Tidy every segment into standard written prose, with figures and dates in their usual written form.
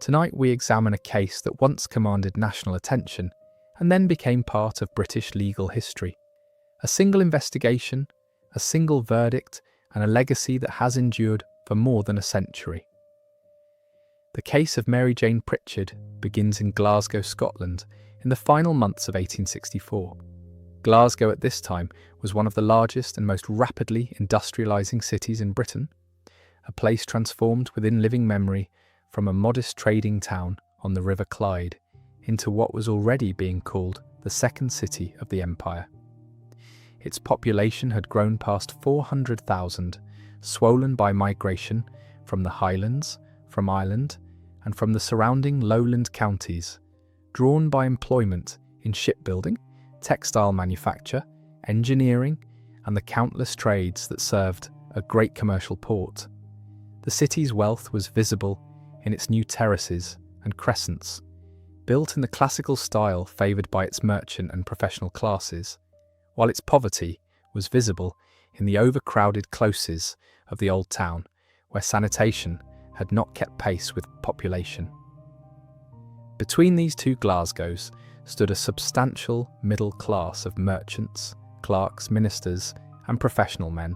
Tonight we examine a case that once commanded national attention and then became part of British legal history. A single investigation, a single verdict, and a legacy that has endured for more than a century. The case of Mary Jane Pritchard begins in Glasgow, Scotland, in the final months of 1864. Glasgow at this time was one of the largest and most rapidly industrialising cities in Britain, a place transformed within living memory from a modest trading town on the River Clyde into what was already being called the second city of the empire. Its population had grown past 400,000, swollen by migration from the Highlands, from Ireland, and from the surrounding lowland counties, drawn by employment in shipbuilding, textile manufacture, engineering, and the countless trades that served a great commercial port. The city's wealth was visible in its new terraces and crescents, built in the classical style favoured by its merchant and professional classes, while its poverty was visible in the overcrowded closes of the old town, where sanitation had not kept pace with population. Between these two Glasgows stood a substantial middle class of merchants, clerks, ministers, and professional men,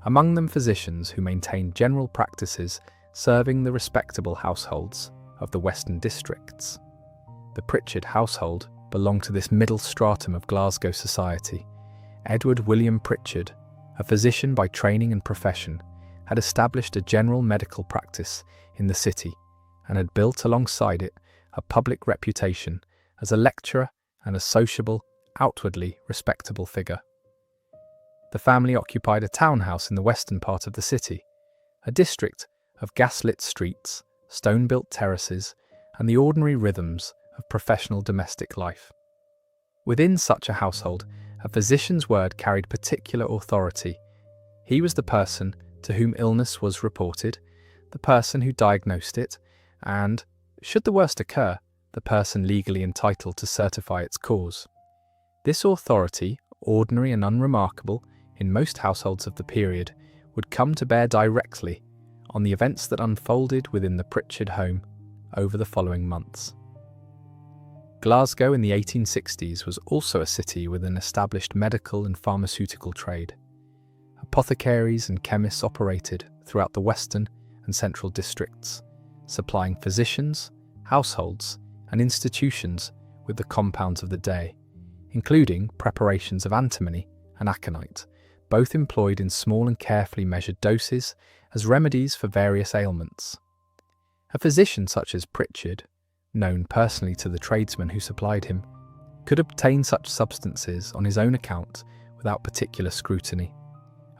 among them physicians who maintained general practices serving the respectable households of the western districts. The Pritchard household belonged to this middle stratum of Glasgow society. Edward William Pritchard, a physician by training and profession, had established a general medical practice in the city and had built alongside it a public reputation as a lecturer and a sociable, outwardly respectable figure. The family occupied a townhouse in the western part of the city, a district of gas-lit streets, stone-built terraces, and the ordinary rhythms of professional domestic life. Within such a household, a physician's word carried particular authority. He was the person to whom illness was reported, the person who diagnosed it, and, should the worst occur, the person legally entitled to certify its cause. This authority, ordinary and unremarkable in most households of the period, would come to bear directly on the events that unfolded within the Pritchard home over the following months. Glasgow in the 1860s was also a city with an established medical and pharmaceutical trade. Apothecaries and chemists operated throughout the western and central districts, supplying physicians, households, and institutions with the compounds of the day, including preparations of antimony and aconite, both employed in small and carefully measured doses as remedies for various ailments. A physician such as Pritchard, known personally to the tradesmen who supplied him, could obtain such substances on his own account without particular scrutiny,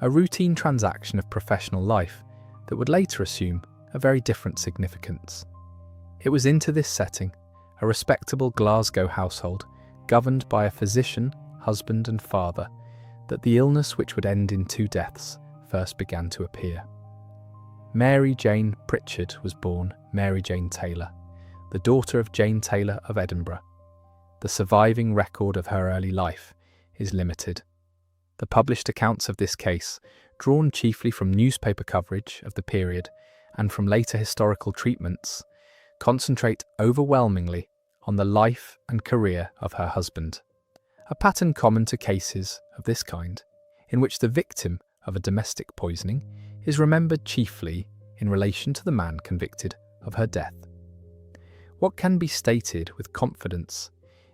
a routine transaction of professional life that would later assume a very different significance. It was into this setting, a respectable Glasgow household, governed by a physician, husband and father, that the illness which would end in 2 deaths first began to appear. Mary Jane Pritchard was born Mary Jane Taylor, the daughter of Jane Taylor of Edinburgh. The surviving record of her early life is limited. The published accounts of this case, drawn chiefly from newspaper coverage of the period and from later historical treatments, concentrate overwhelmingly on the life and career of her husband, a pattern common to cases of this kind, in which the victim of a domestic poisoning is remembered chiefly in relation to the man convicted of her death. What can be stated with confidence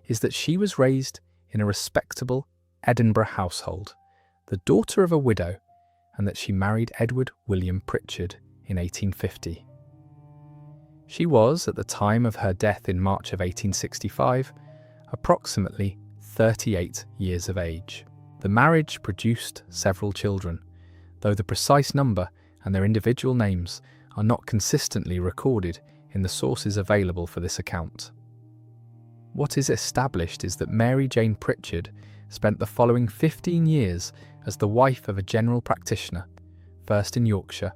is that she was raised in a respectable Edinburgh household, the daughter of a widow, and that she married Edward William Pritchard in 1850. She was, at the time of her death in March of 1865, approximately 38 years of age. The marriage produced several children, though the precise number and their individual names are not consistently recorded in the sources available for this account. What is established is that Mary Jane Pritchard spent the following 15 years as the wife of a general practitioner, first in Yorkshire,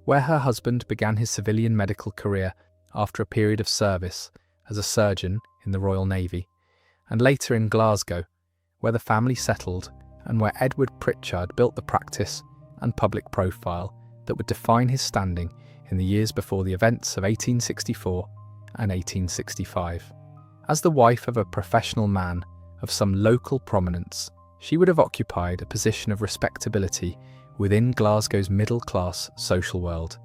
where her husband began his civilian medical career after a period of service as a surgeon in the Royal Navy, and later in Glasgow, where the family settled and where Edward Pritchard built the practice and public profile that would define his standing in the years before the events of 1864 and 1865. As the wife of a professional man of some local prominence, she would have occupied a position of respectability within Glasgow's middle-class social world,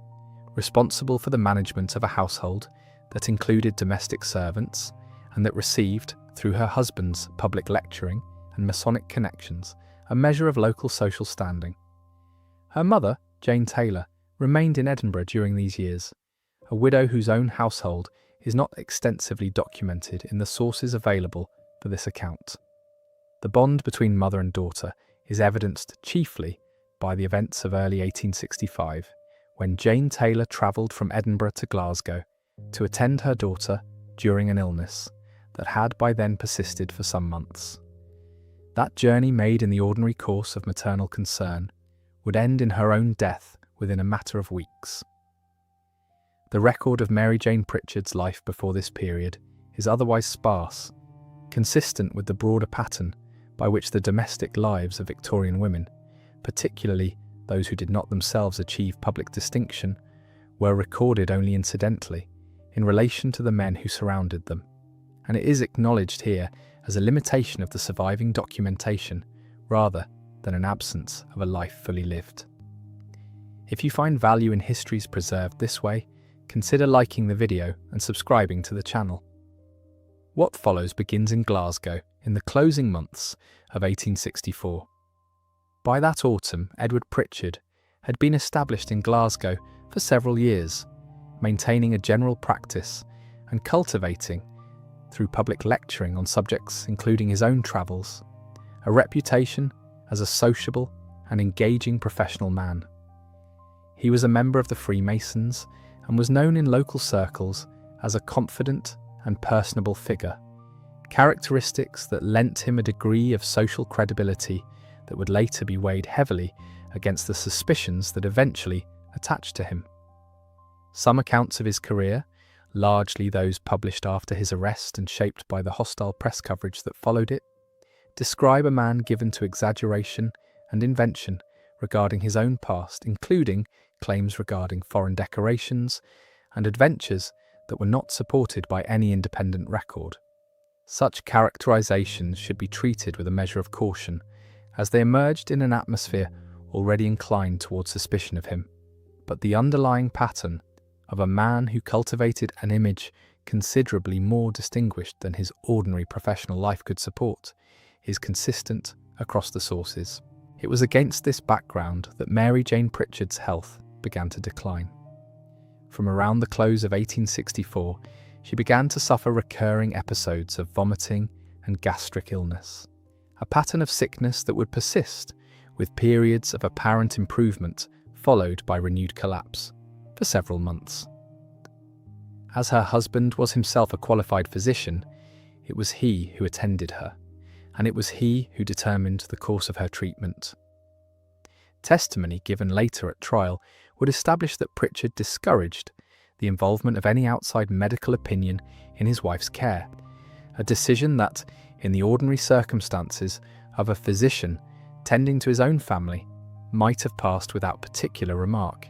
responsible for the management of a household that included domestic servants and that received, through her husband's public lecturing and Masonic connections, a measure of local social standing. Her mother, Jane Taylor, remained in Edinburgh during these years, a widow whose own household is not extensively documented in the sources available for this account. The bond between mother and daughter is evidenced chiefly by the events of early 1865, when Jane Taylor travelled from Edinburgh to Glasgow to attend her daughter during an illness that had by then persisted for some months. That journey, made in the ordinary course of maternal concern, would end in her own death within a matter of weeks. The record of Mary Jane Pritchard's life before this period is otherwise sparse, consistent with the broader pattern by which the domestic lives of Victorian women, particularly those who did not themselves achieve public distinction, were recorded only incidentally in relation to the men who surrounded them, and it is acknowledged here as a limitation of the surviving documentation rather than an absence of a life fully lived. If you find value in histories preserved this way, consider liking the video and subscribing to the channel. What follows begins in Glasgow in the closing months of 1864. By that autumn, Edward Pritchard had been established in Glasgow for several years, maintaining a general practice and cultivating, through public lecturing on subjects including his own travels, a reputation as a sociable and engaging professional man. He was a member of the Freemasons and was known in local circles as a confident and personable figure, characteristics that lent him a degree of social credibility that would later be weighed heavily against the suspicions that eventually attached to him. Some accounts of his career, largely those published after his arrest and shaped by the hostile press coverage that followed it, describe a man given to exaggeration and invention regarding his own past, including claims regarding foreign decorations and adventures that were not supported by any independent record. Such characterizations should be treated with a measure of caution, as they emerged in an atmosphere already inclined towards suspicion of him. But the underlying pattern of a man who cultivated an image considerably more distinguished than his ordinary professional life could support is consistent across the sources. It was against this background that Mary Jane Pritchard's health began to decline. From around the close of 1864, she began to suffer recurring episodes of vomiting and gastric illness, a pattern of sickness that would persist, with periods of apparent improvement followed by renewed collapse, for several months. As her husband was himself a qualified physician, it was he who attended her, and it was he who determined the course of her treatment. Testimony given later at trial would establish that Pritchard discouraged the involvement of any outside medical opinion in his wife's care, a decision that, in the ordinary circumstances of a physician tending to his own family, might have passed without particular remark,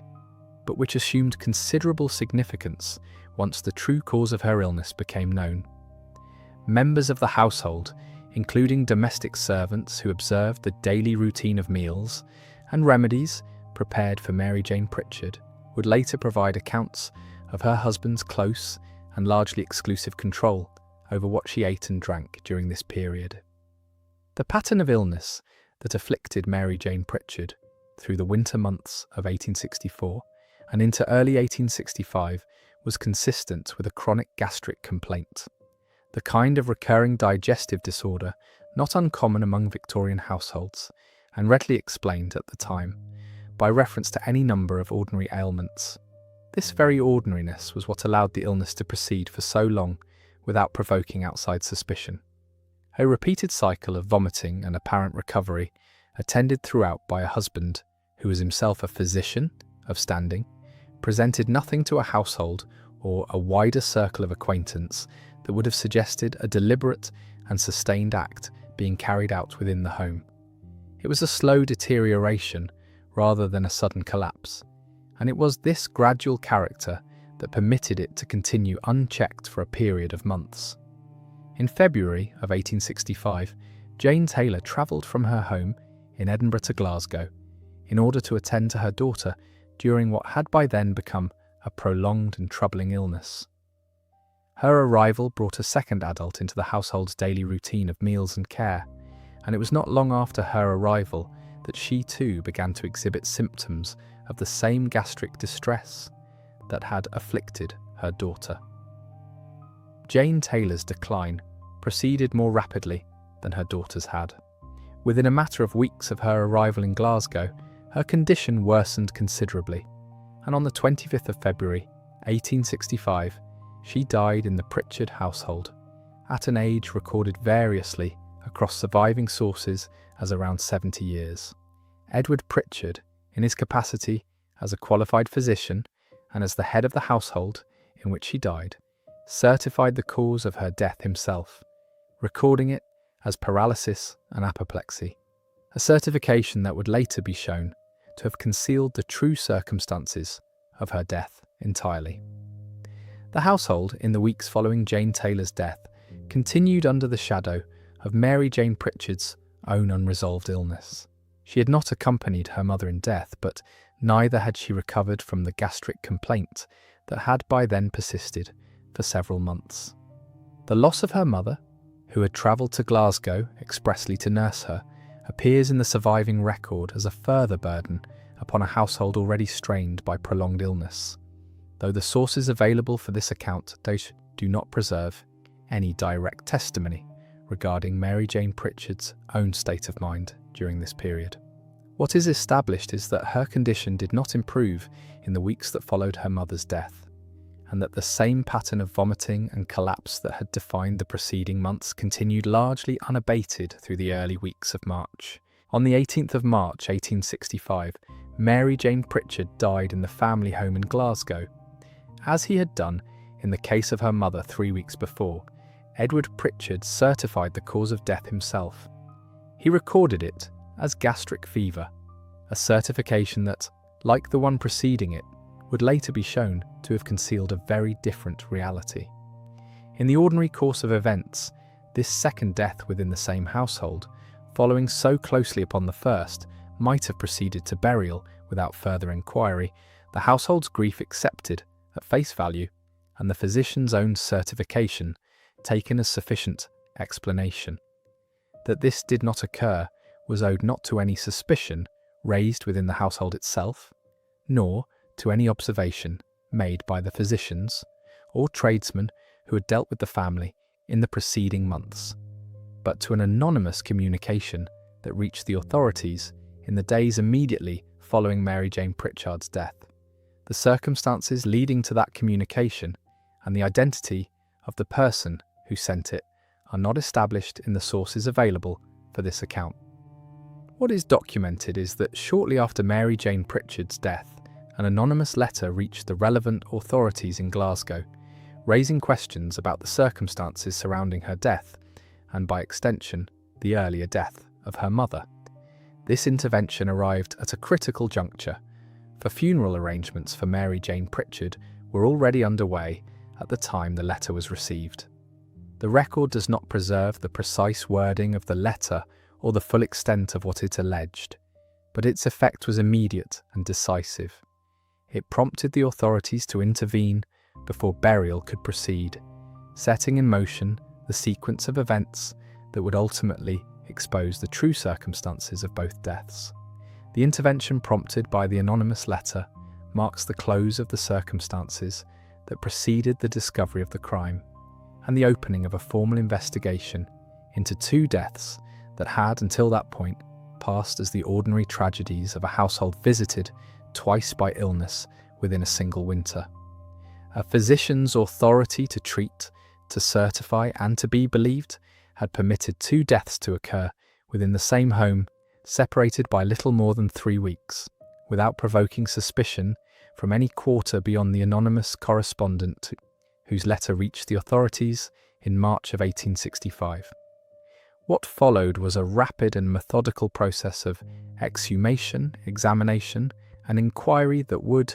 but which assumed considerable significance once the true cause of her illness became known. Members of the household, including domestic servants who observed the daily routine of meals and remedies prepared for Mary Jane Pritchard, would later provide accounts of her husband's close and largely exclusive control over what she ate and drank during this period. The pattern of illness that afflicted Mary Jane Pritchard through the winter months of 1864 and into early 1865 was consistent with a chronic gastric complaint, the kind of recurring digestive disorder not uncommon among Victorian households and readily explained at the time by reference to any number of ordinary ailments. This very ordinariness was what allowed the illness to proceed for so long without provoking outside suspicion. A repeated cycle of vomiting and apparent recovery, attended throughout by a husband who was himself a physician of standing, presented nothing to a household or a wider circle of acquaintance that would have suggested a deliberate and sustained act being carried out within the home. It was a slow deterioration rather than a sudden collapse, and it was this gradual character that permitted it to continue unchecked for a period of months. In February of 1865, Jane Taylor travelled from her home in Edinburgh to Glasgow in order to attend to her daughter during what had by then become a prolonged and troubling illness. Her arrival brought a second adult into the household's daily routine of meals and care, and it was not long after her arrival that she too began to exhibit symptoms of the same gastric distress that had afflicted her daughter. Jane Taylor's decline proceeded more rapidly than her daughter's had. Within a matter of weeks of her arrival in Glasgow, her condition worsened considerably, and on the 25th of February, 1865, she died in the Pritchard household, at an age recorded variously across surviving sources as around 70 years. Edward Pritchard, in his capacity as a qualified physician and as the head of the household in which she died, certified the cause of her death himself, recording it as paralysis and apoplexy, a certification that would later be shown to have concealed the true circumstances of her death entirely. The household, in the weeks following Jane Taylor's death, continued under the shadow of Mary Jane Pritchard's own unresolved illness. She had not accompanied her mother in death, but neither had she recovered from the gastric complaint that had by then persisted for several months. The loss of her mother, who had travelled to Glasgow expressly to nurse her, appears in the surviving record as a further burden upon a household already strained by prolonged illness, though the sources available for this account do not preserve any direct testimony regarding Mary Jane Pritchard's own state of mind during this period. What is established is that her condition did not improve in the weeks that followed her mother's death, and that the same pattern of vomiting and collapse that had defined the preceding months continued largely unabated through the early weeks of March. On the 18th of March 1865, Mary Jane Pritchard died in the family home in Glasgow. As he had done in the case of her mother 3 weeks before, Edward Pritchard certified the cause of death himself. He recorded it as gastric fever, a certification that, like the one preceding it, would later be shown to have concealed a very different reality. In the ordinary course of events, this second death within the same household, following so closely upon the first, might have proceeded to burial without further inquiry, the household's grief accepted at face value, and the physician's own certification taken as sufficient explanation. That this did not occur was owed not to any suspicion raised within the household itself, nor to any observation made by the physicians or tradesmen who had dealt with the family in the preceding months, but to an anonymous communication that reached the authorities in the days immediately following Mary Jane Pritchard's death. The circumstances leading to that communication and the identity of the person who sent it are not established in the sources available for this account. What is documented is that shortly after Mary Jane Pritchard's death, an anonymous letter reached the relevant authorities in Glasgow, raising questions about the circumstances surrounding her death and, by extension, the earlier death of her mother. This intervention arrived at a critical juncture, for funeral arrangements for Mary Jane Pritchard were already underway at the time the letter was received. The record does not preserve the precise wording of the letter or the full extent of what it alleged, but its effect was immediate and decisive. It prompted the authorities to intervene before burial could proceed, setting in motion the sequence of events that would ultimately expose the true circumstances of both deaths. The intervention prompted by the anonymous letter marks the close of the circumstances that preceded the discovery of the crime, and the opening of a formal investigation into two deaths that had, until that point, passed as the ordinary tragedies of a household visited twice by illness within a single winter. A physician's authority to treat, to certify, and to be believed had permitted two deaths to occur within the same home, separated by little more than 3 weeks, without provoking suspicion from any quarter beyond the anonymous correspondent whose letter reached the authorities in March of 1865. What followed was a rapid and methodical process of exhumation, examination, and inquiry that would,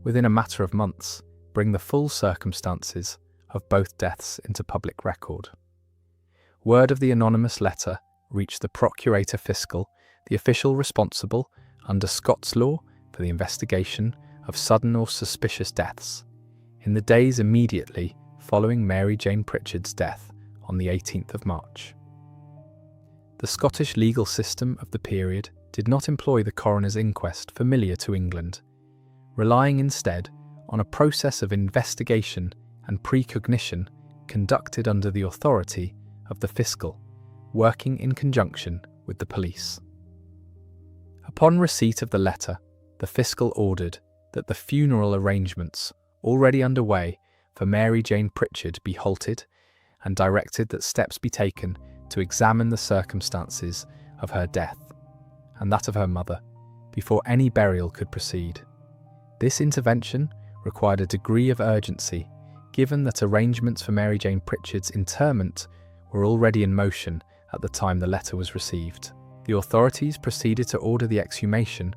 within a matter of months, bring the full circumstances of both deaths into public record. Word of the anonymous letter reached the Procurator Fiscal, the official responsible under Scots law for the investigation of sudden or suspicious deaths, in the days immediately following Mary Jane Pritchard's death on the 18th of March. The Scottish legal system of the period did not employ the coroner's inquest familiar to England, relying instead on a process of investigation and precognition conducted under the authority of the fiscal, working in conjunction with the police. Upon receipt of the letter, the fiscal ordered that the funeral arrangements already underway for Mary Jane Pritchard be halted and directed that steps be taken to examine the circumstances of her death and that of her mother before any burial could proceed. This intervention required a degree of urgency, given that arrangements for Mary Jane Pritchard's interment were already in motion at the time the letter was received. The authorities proceeded to order the exhumation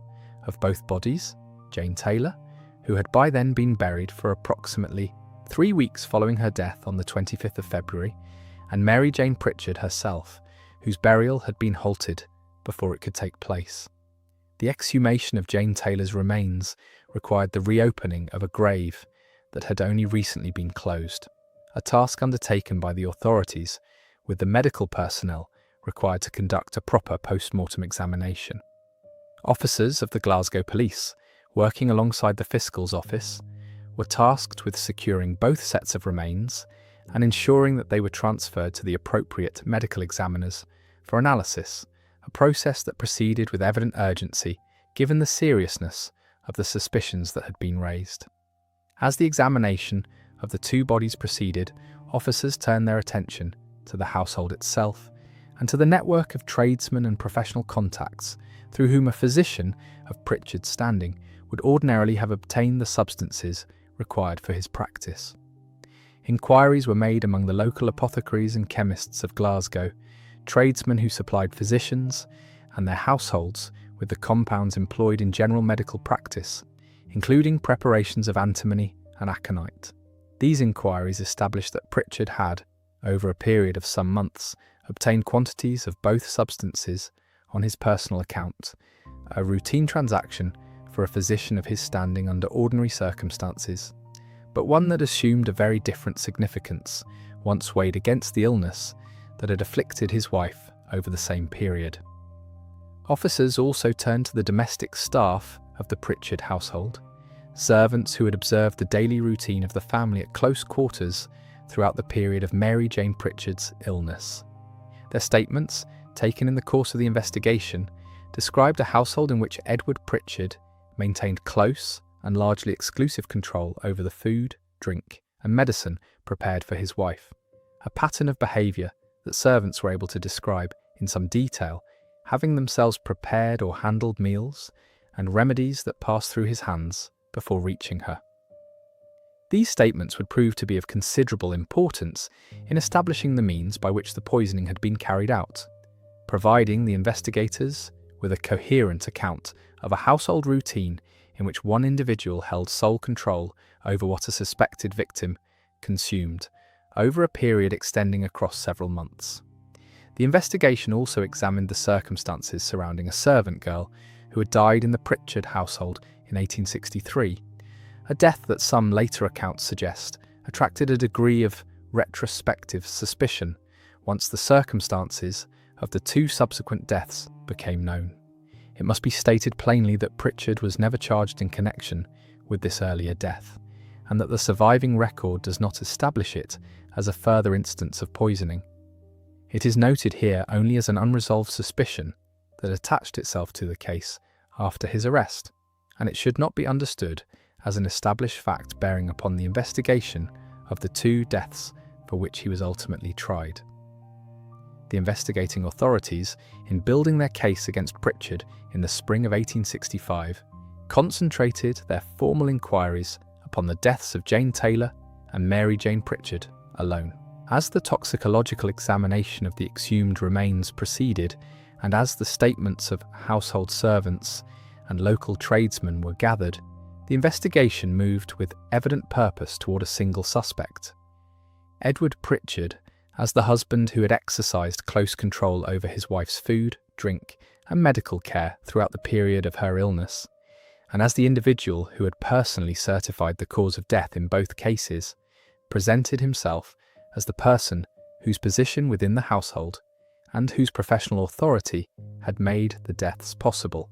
of both bodies, Jane Taylor, who had by then been buried for approximately 3 weeks following her death on the 25th of February, and Mary Jane Pritchard herself, whose burial had been halted before it could take place. The exhumation of Jane Taylor's remains required the reopening of a grave that had only recently been closed, a task undertaken by the authorities, with the medical personnel required to conduct a proper post-mortem examination. Officers of the Glasgow police, working alongside the fiscal's office, were tasked with securing both sets of remains and ensuring that they were transferred to the appropriate medical examiners for analysis, a process that proceeded with evident urgency given the seriousness of the suspicions that had been raised. As the examination of the two bodies proceeded, officers turned their attention to the household itself and to the network of tradesmen and professional contacts through whom a physician of Pritchard's standing would ordinarily have obtained the substances required for his practice. Inquiries were made among the local apothecaries and chemists of Glasgow, tradesmen who supplied physicians and their households with the compounds employed in general medical practice, including preparations of antimony and aconite. These inquiries established that Pritchard had, over a period of some months, obtained quantities of both substances on his personal account, a routine transaction for a physician of his standing under ordinary circumstances, but one that assumed a very different significance once weighed against the illness that had afflicted his wife over the same period. Officers also turned to the domestic staff of the Pritchard household, servants who had observed the daily routine of the family at close quarters throughout the period of Mary Jane Pritchard's illness. Their statements, taken in the course of the investigation, described a household in which Edward Pritchard maintained close and largely exclusive control over the food, drink, and medicine prepared for his wife, a pattern of behaviour that servants were able to describe in some detail, having themselves prepared or handled meals and remedies that passed through his hands before reaching her. These statements would prove to be of considerable importance in establishing the means by which the poisoning had been carried out, providing the investigators with a coherent account of a household routine in which one individual held sole control over what a suspected victim consumed, over a period extending across several months. The investigation also examined the circumstances surrounding a servant girl who had died in the Pritchard household in 1863, a death that some later accounts suggest attracted a degree of retrospective suspicion once the circumstances of the two subsequent deaths became known. It must be stated plainly that Pritchard was never charged in connection with this earlier death, and that the surviving record does not establish it as a further instance of poisoning. It is noted here only as an unresolved suspicion that attached itself to the case after his arrest, and it should not be understood as an established fact bearing upon the investigation of the two deaths for which he was ultimately tried. The investigating authorities, in building their case against Pritchard in the spring of 1865, concentrated their formal inquiries upon the deaths of Jane Taylor and Mary Jane Pritchard alone. As the toxicological examination of the exhumed remains proceeded, and as the statements of household servants and local tradesmen were gathered, The investigation moved with evident purpose toward a single suspect. Edward Pritchard, as the husband who had exercised close control over his wife's food, drink, and medical care throughout the period of her illness, and as the individual who had personally certified the cause of death in both cases, presented himself as the person whose position within the household and whose professional authority had made the deaths possible.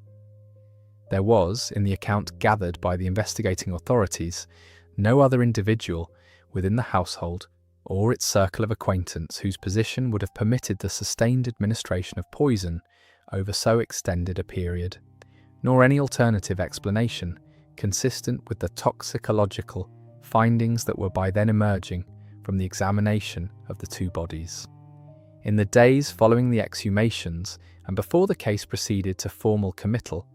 There was, in the account gathered by the investigating authorities, no other individual within the household or its circle of acquaintance whose position would have permitted the sustained administration of poison over so extended a period, nor any alternative explanation consistent with the toxicological findings that were by then emerging from the examination of the two bodies. In the days following the exhumations and before the case proceeded to formal committal,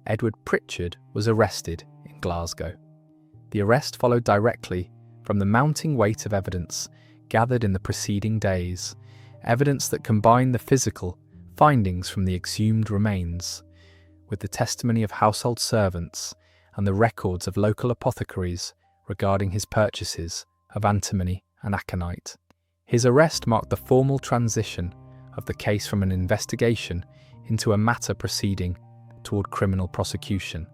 Edward Pritchard was arrested in Glasgow. The arrest followed directly from the mounting weight of evidence gathered in the preceding days, evidence that combined the physical findings from the exhumed remains with the testimony of household servants and the records of local apothecaries regarding his purchases of antimony and aconite. His arrest marked the formal transition of the case from an investigation into a matter proceeding toward criminal prosecution,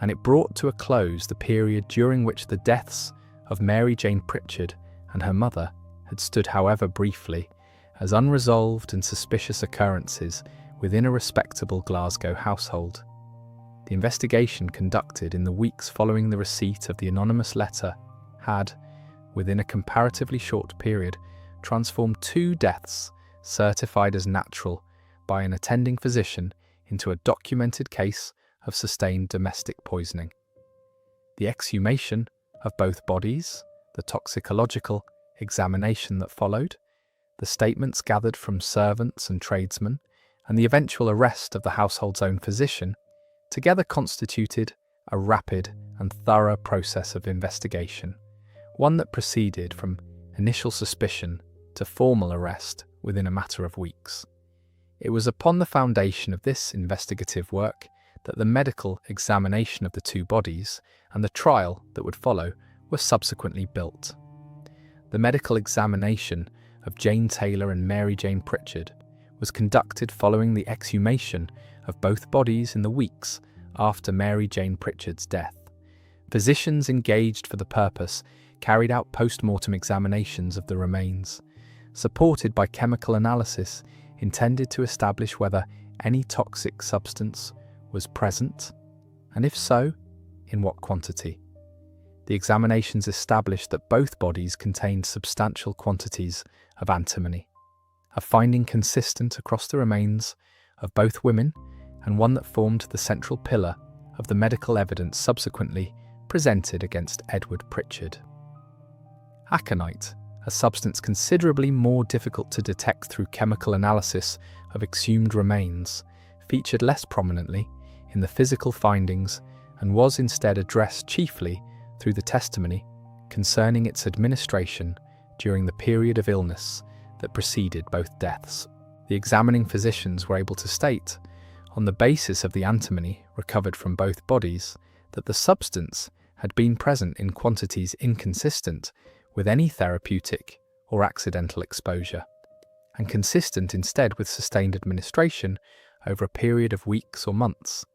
and it brought to a close the period during which the deaths of Mary Jane Pritchard and her mother had stood, however briefly, as unresolved and suspicious occurrences within a respectable Glasgow household. The investigation conducted in the weeks following the receipt of the anonymous letter had, within a comparatively short period, transformed two deaths certified as natural by an attending physician into a documented case of sustained domestic poisoning. The exhumation of both bodies, the toxicological examination that followed, the statements gathered from servants and tradesmen, and the eventual arrest of the household's own physician, together constituted a rapid and thorough process of investigation, one that proceeded from initial suspicion to formal arrest within a matter of weeks. It was upon the foundation of this investigative work that the medical examination of the two bodies and the trial that would follow were subsequently built. The medical examination of Jane Taylor and Mary Jane Pritchard was conducted following the exhumation of both bodies in the weeks after Mary Jane Pritchard's death. Physicians engaged for the purpose carried out post-mortem examinations of the remains, supported by chemical analysis intended to establish whether any toxic substance was present, and if so, in what quantity. The examinations established that both bodies contained substantial quantities of antimony, a finding consistent across the remains of both women and one that formed the central pillar of the medical evidence subsequently presented against Edward Pritchard. Aconite, a substance considerably more difficult to detect through chemical analysis of exhumed remains, featured less prominently in the physical findings and was instead addressed chiefly through the testimony concerning its administration during the period of illness that preceded both deaths. The examining physicians were able to state, on the basis of the antimony recovered from both bodies, that the substance had been present in quantities inconsistent with any therapeutic or accidental exposure, and consistent instead with sustained administration over a period of weeks or months.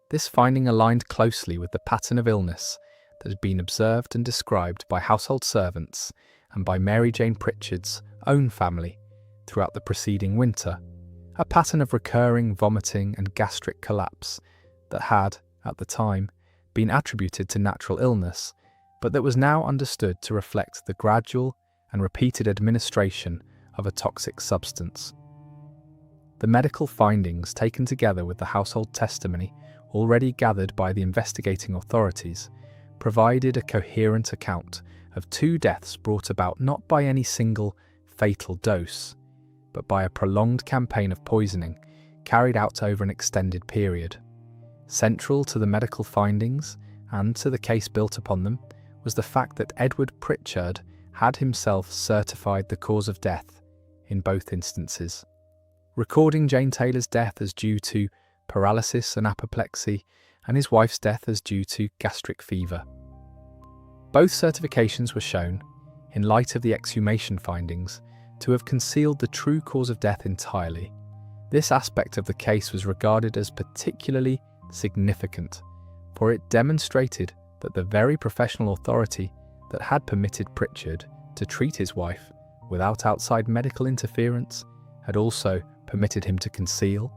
This finding aligned closely with the pattern of illness that had been observed and described by household servants and by Mary Jane Pritchard's own family throughout the preceding winter, a pattern of recurring vomiting and gastric collapse that had, at the time, been attributed to natural illness, but that was now understood to reflect the gradual and repeated administration of a toxic substance. The medical findings, taken together with the household testimony already gathered by the investigating authorities, provided a coherent account of two deaths brought about not by any single fatal dose, but by a prolonged campaign of poisoning carried out over an extended period. Central to the medical findings, and to the case built upon them, was the fact that Edward Pritchard had himself certified the cause of death in both instances, recording Jane Taylor's death as due to paralysis and apoplexy, and his wife's death as due to gastric fever. Both certifications were shown, in light of the exhumation findings, to have concealed the true cause of death entirely. This aspect of the case was regarded as particularly significant, for it demonstrated that the very professional authority that had permitted Pritchard to treat his wife without outside medical interference had also permitted him to conceal,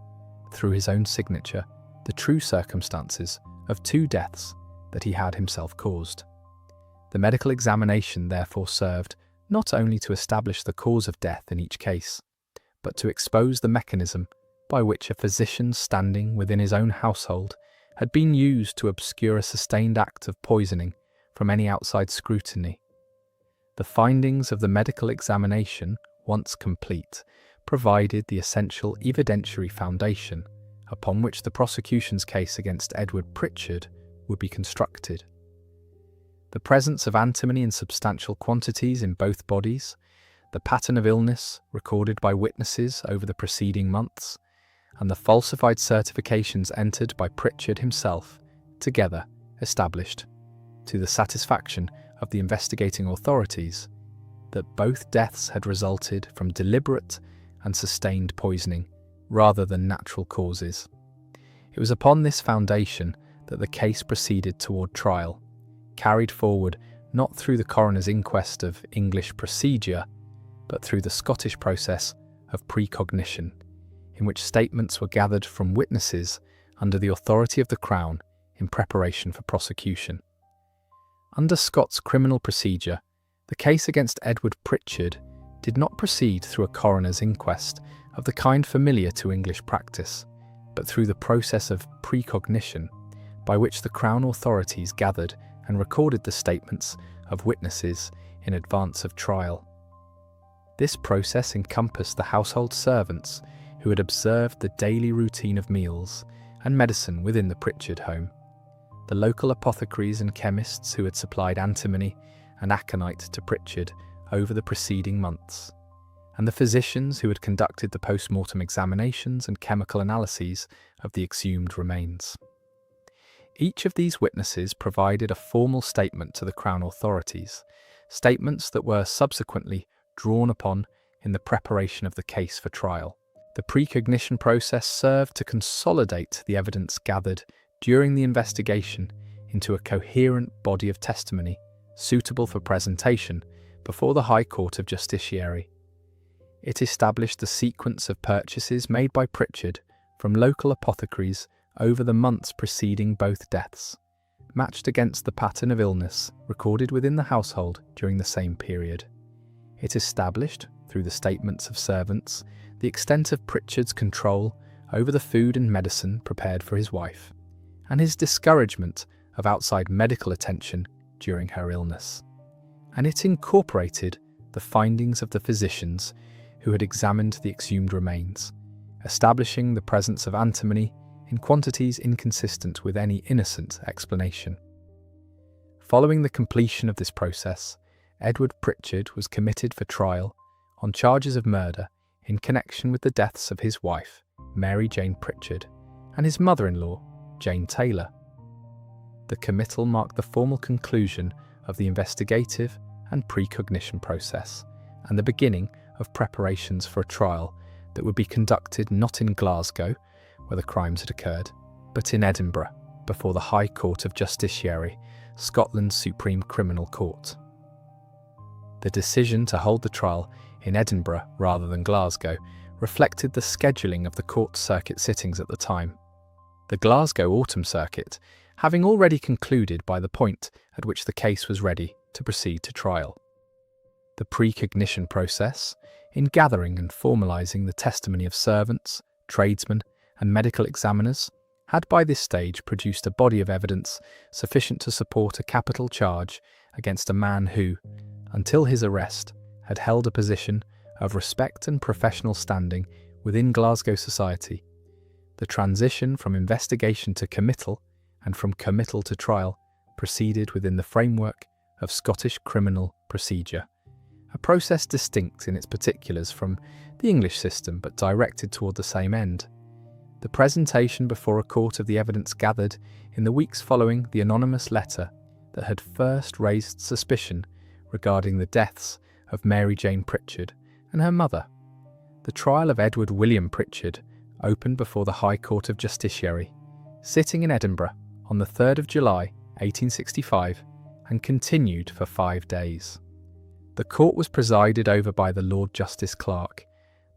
through his own signature, the true circumstances of two deaths that he had himself caused. The medical examination therefore served not only to establish the cause of death in each case, but to expose the mechanism by which a physician standing within his own household had been used to obscure a sustained act of poisoning from any outside scrutiny. The findings of the medical examination, once complete, provided the essential evidentiary foundation upon which the prosecution's case against Edward Pritchard would be constructed. The presence of antimony in substantial quantities in both bodies, the pattern of illness recorded by witnesses over the preceding months, and the falsified certifications entered by Pritchard himself, together established, to the satisfaction of the investigating authorities, that both deaths had resulted from deliberate and sustained poisoning rather than natural causes. It was upon this foundation that the case proceeded toward trial, carried forward not through the coroner's inquest of English procedure, but through the Scottish process of precognition, in which statements were gathered from witnesses under the authority of the Crown in preparation for prosecution. Under Scots criminal procedure, the case against Edward Pritchard did not proceed through a coroner's inquest of the kind familiar to English practice, but through the process of precognition, by which the Crown authorities gathered and recorded the statements of witnesses in advance of trial. This process encompassed the household servants who had observed the daily routine of meals and medicine within the Pritchard home, the local apothecaries and chemists who had supplied antimony and aconite to Pritchard over the preceding months, and the physicians who had conducted the post-mortem examinations and chemical analyses of the exhumed remains. Each of these witnesses provided a formal statement to the Crown authorities, statements that were subsequently drawn upon in the preparation of the case for trial. The precognition process served to consolidate the evidence gathered during the investigation into a coherent body of testimony suitable for presentation before the High Court of Justiciary. It established the sequence of purchases made by Pritchard from local apothecaries over the months preceding both deaths, matched against the pattern of illness recorded within the household during the same period. It established, through the statements of servants, the extent of Pritchard's control over the food and medicine prepared for his wife, and his discouragement of outside medical attention during her illness. And it incorporated the findings of the physicians who had examined the exhumed remains, establishing the presence of antimony in quantities inconsistent with any innocent explanation. Following the completion of this process, Edward Pritchard was committed for trial on charges of murder in connection with the deaths of his wife, Mary Jane Pritchard, and his mother-in-law, Jane Taylor. The committal marked the formal conclusion of the investigative and precognition process, and the beginning of preparations for a trial that would be conducted not in Glasgow, where the crimes had occurred, but in Edinburgh, before the High Court of Justiciary, Scotland's Supreme Criminal Court. The decision to hold the trial in Edinburgh rather than Glasgow reflected the scheduling of the court circuit sittings at the time. The Glasgow Autumn Circuit having already concluded by the point at which the case was ready to proceed to trial. The precognition process, in gathering and formalising the testimony of servants, tradesmen, and medical examiners, had by this stage produced a body of evidence sufficient to support a capital charge against a man who, until his arrest, had held a position of respect and professional standing within Glasgow society. The transition from investigation to committal and from committal to trial proceeded within the framework of Scottish criminal procedure, a process distinct in its particulars from the English system but directed toward the same end. The presentation before a court of the evidence gathered in the weeks following the anonymous letter that had first raised suspicion regarding the deaths of Mary Jane Pritchard and her mother. The trial of Edward William Pritchard opened before the High Court of Justiciary, sitting in Edinburgh on the 3rd of July 1865 and continued for 5 days. The court was presided over by the Lord Justice Clerk,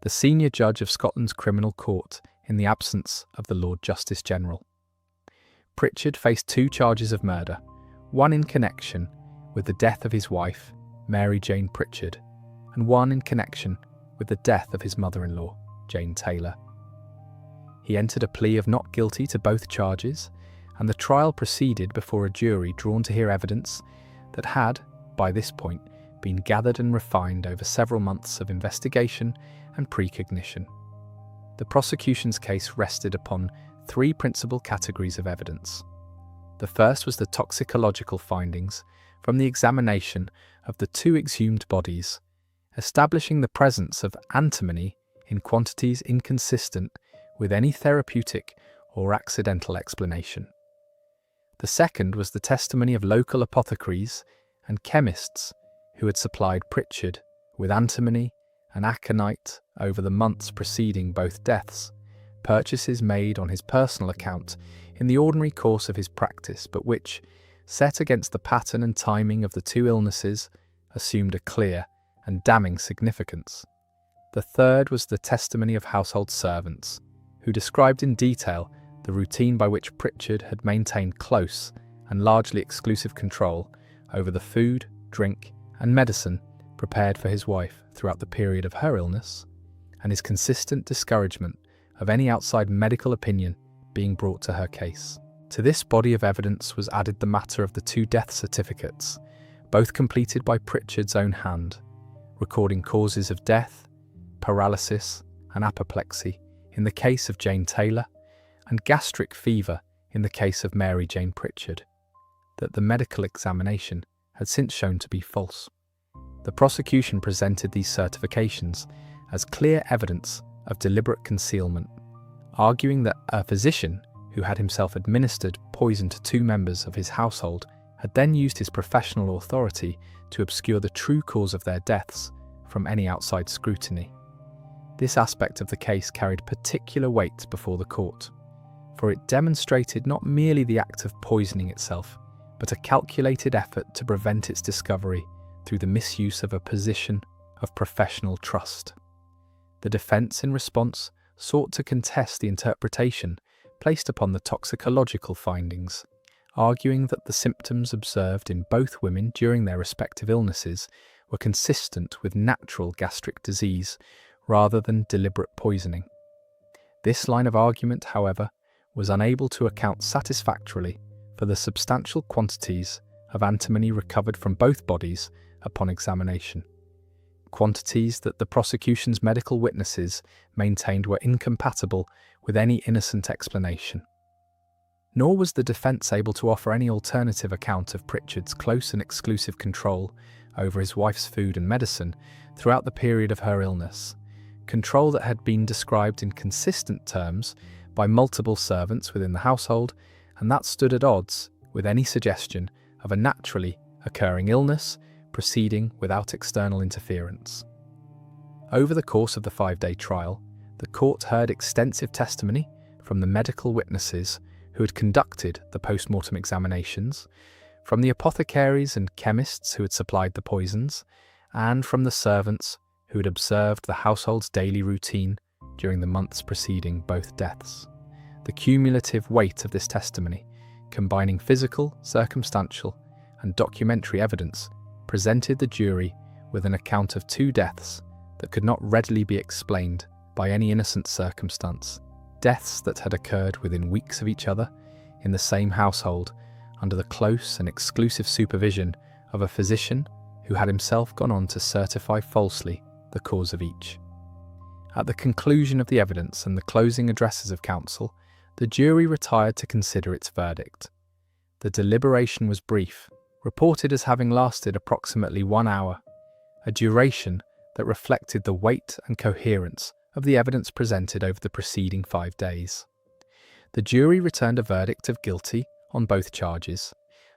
the senior judge of Scotland's Criminal Court in the absence of the Lord Justice General. Pritchard faced 2 charges of murder, one in connection with the death of his wife, Mary Jane Pritchard, and one in connection with the death of his mother-in-law, Jane Taylor. He entered a plea of not guilty to both charges, and the trial proceeded before a jury drawn to hear evidence that had, by this point, been gathered and refined over several months of investigation and precognition. The prosecution's case rested upon 3 principal categories of evidence. The first was the toxicological findings from the examination of the 2 exhumed bodies, establishing the presence of antimony in quantities inconsistent with any therapeutic or accidental explanation. The second was the testimony of local apothecaries and chemists who had supplied Pritchard with antimony and aconite over the months preceding both deaths, purchases made on his personal account in the ordinary course of his practice, but which, set against the pattern and timing of the 2 illnesses, assumed a clear and damning significance. The third was the testimony of household servants, who described in detail the routine by which Pritchard had maintained close and largely exclusive control over the food, drink, and medicine prepared for his wife throughout the period of her illness, and his consistent discouragement of any outside medical opinion being brought to her case. To this body of evidence was added the matter of the 2 death certificates, both completed by Pritchard's own hand, recording causes of death, paralysis, and apoplexy in the case of Jane Taylor, and gastric fever in the case of Mary Jane Pritchard, that the medical examination had since shown to be false. The prosecution presented these certifications as clear evidence of deliberate concealment, arguing that a physician who had himself administered poison to 2 members of his household had then used his professional authority to obscure the true cause of their deaths from any outside scrutiny. This aspect of the case carried particular weight before the court, for it demonstrated not merely the act of poisoning itself, but a calculated effort to prevent its discovery through the misuse of a position of professional trust. The defence, in response, sought to contest the interpretation placed upon the toxicological findings, arguing that the symptoms observed in both women during their respective illnesses were consistent with natural gastric disease rather than deliberate poisoning. This line of argument, however, was unable to account satisfactorily for the substantial quantities of antimony recovered from both bodies upon examination, quantities that the prosecution's medical witnesses maintained were incompatible with any innocent explanation. Nor was the defence able to offer any alternative account of Pritchard's close and exclusive control over his wife's food and medicine throughout the period of her illness, control that had been described in consistent terms by multiple servants within the household, and that stood at odds with any suggestion of a naturally occurring illness proceeding without external interference. Over the course of the 5-day trial, the court heard extensive testimony from the medical witnesses who had conducted the post-mortem examinations, from the apothecaries and chemists who had supplied the poisons, and from the servants who had observed the household's daily routine during the months preceding both deaths. The cumulative weight of this testimony, combining physical, circumstantial, and documentary evidence, presented the jury with an account of 2 deaths that could not readily be explained by any innocent circumstance, deaths that had occurred within weeks of each other in the same household under the close and exclusive supervision of a physician who had himself gone on to certify falsely the cause of each. At the conclusion of the evidence and the closing addresses of counsel, the jury retired to consider its verdict. The deliberation was brief, reported as having lasted approximately 1 hour, a duration that reflected the weight and coherence of the evidence presented over the preceding 5 days. The jury returned a verdict of guilty on both charges,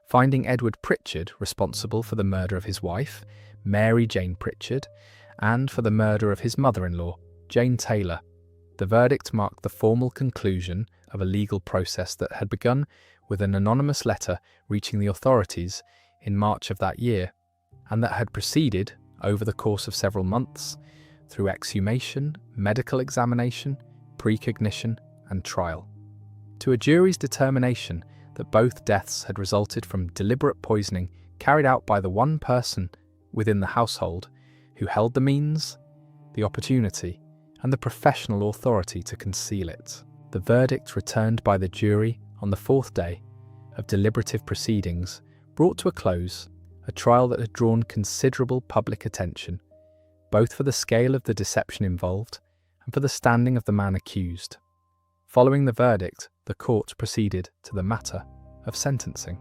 finding Edward Pritchard responsible for the murder of his wife, Mary Jane Pritchard, and for the murder of his mother-in-law, Jane Taylor. The verdict marked the formal conclusion of a legal process that had begun with an anonymous letter reaching the authorities in March of that year, and that had proceeded, over the course of several months, through exhumation, medical examination, precognition, and trial, to a jury's determination that both deaths had resulted from deliberate poisoning carried out by the one person within the household who held the means, the opportunity, and the professional authority to conceal it. The verdict returned by the jury on the fourth day of deliberative proceedings brought to a close a trial that had drawn considerable public attention, both for the scale of the deception involved and for the standing of the man accused. Following the verdict, the court proceeded to the matter of sentencing.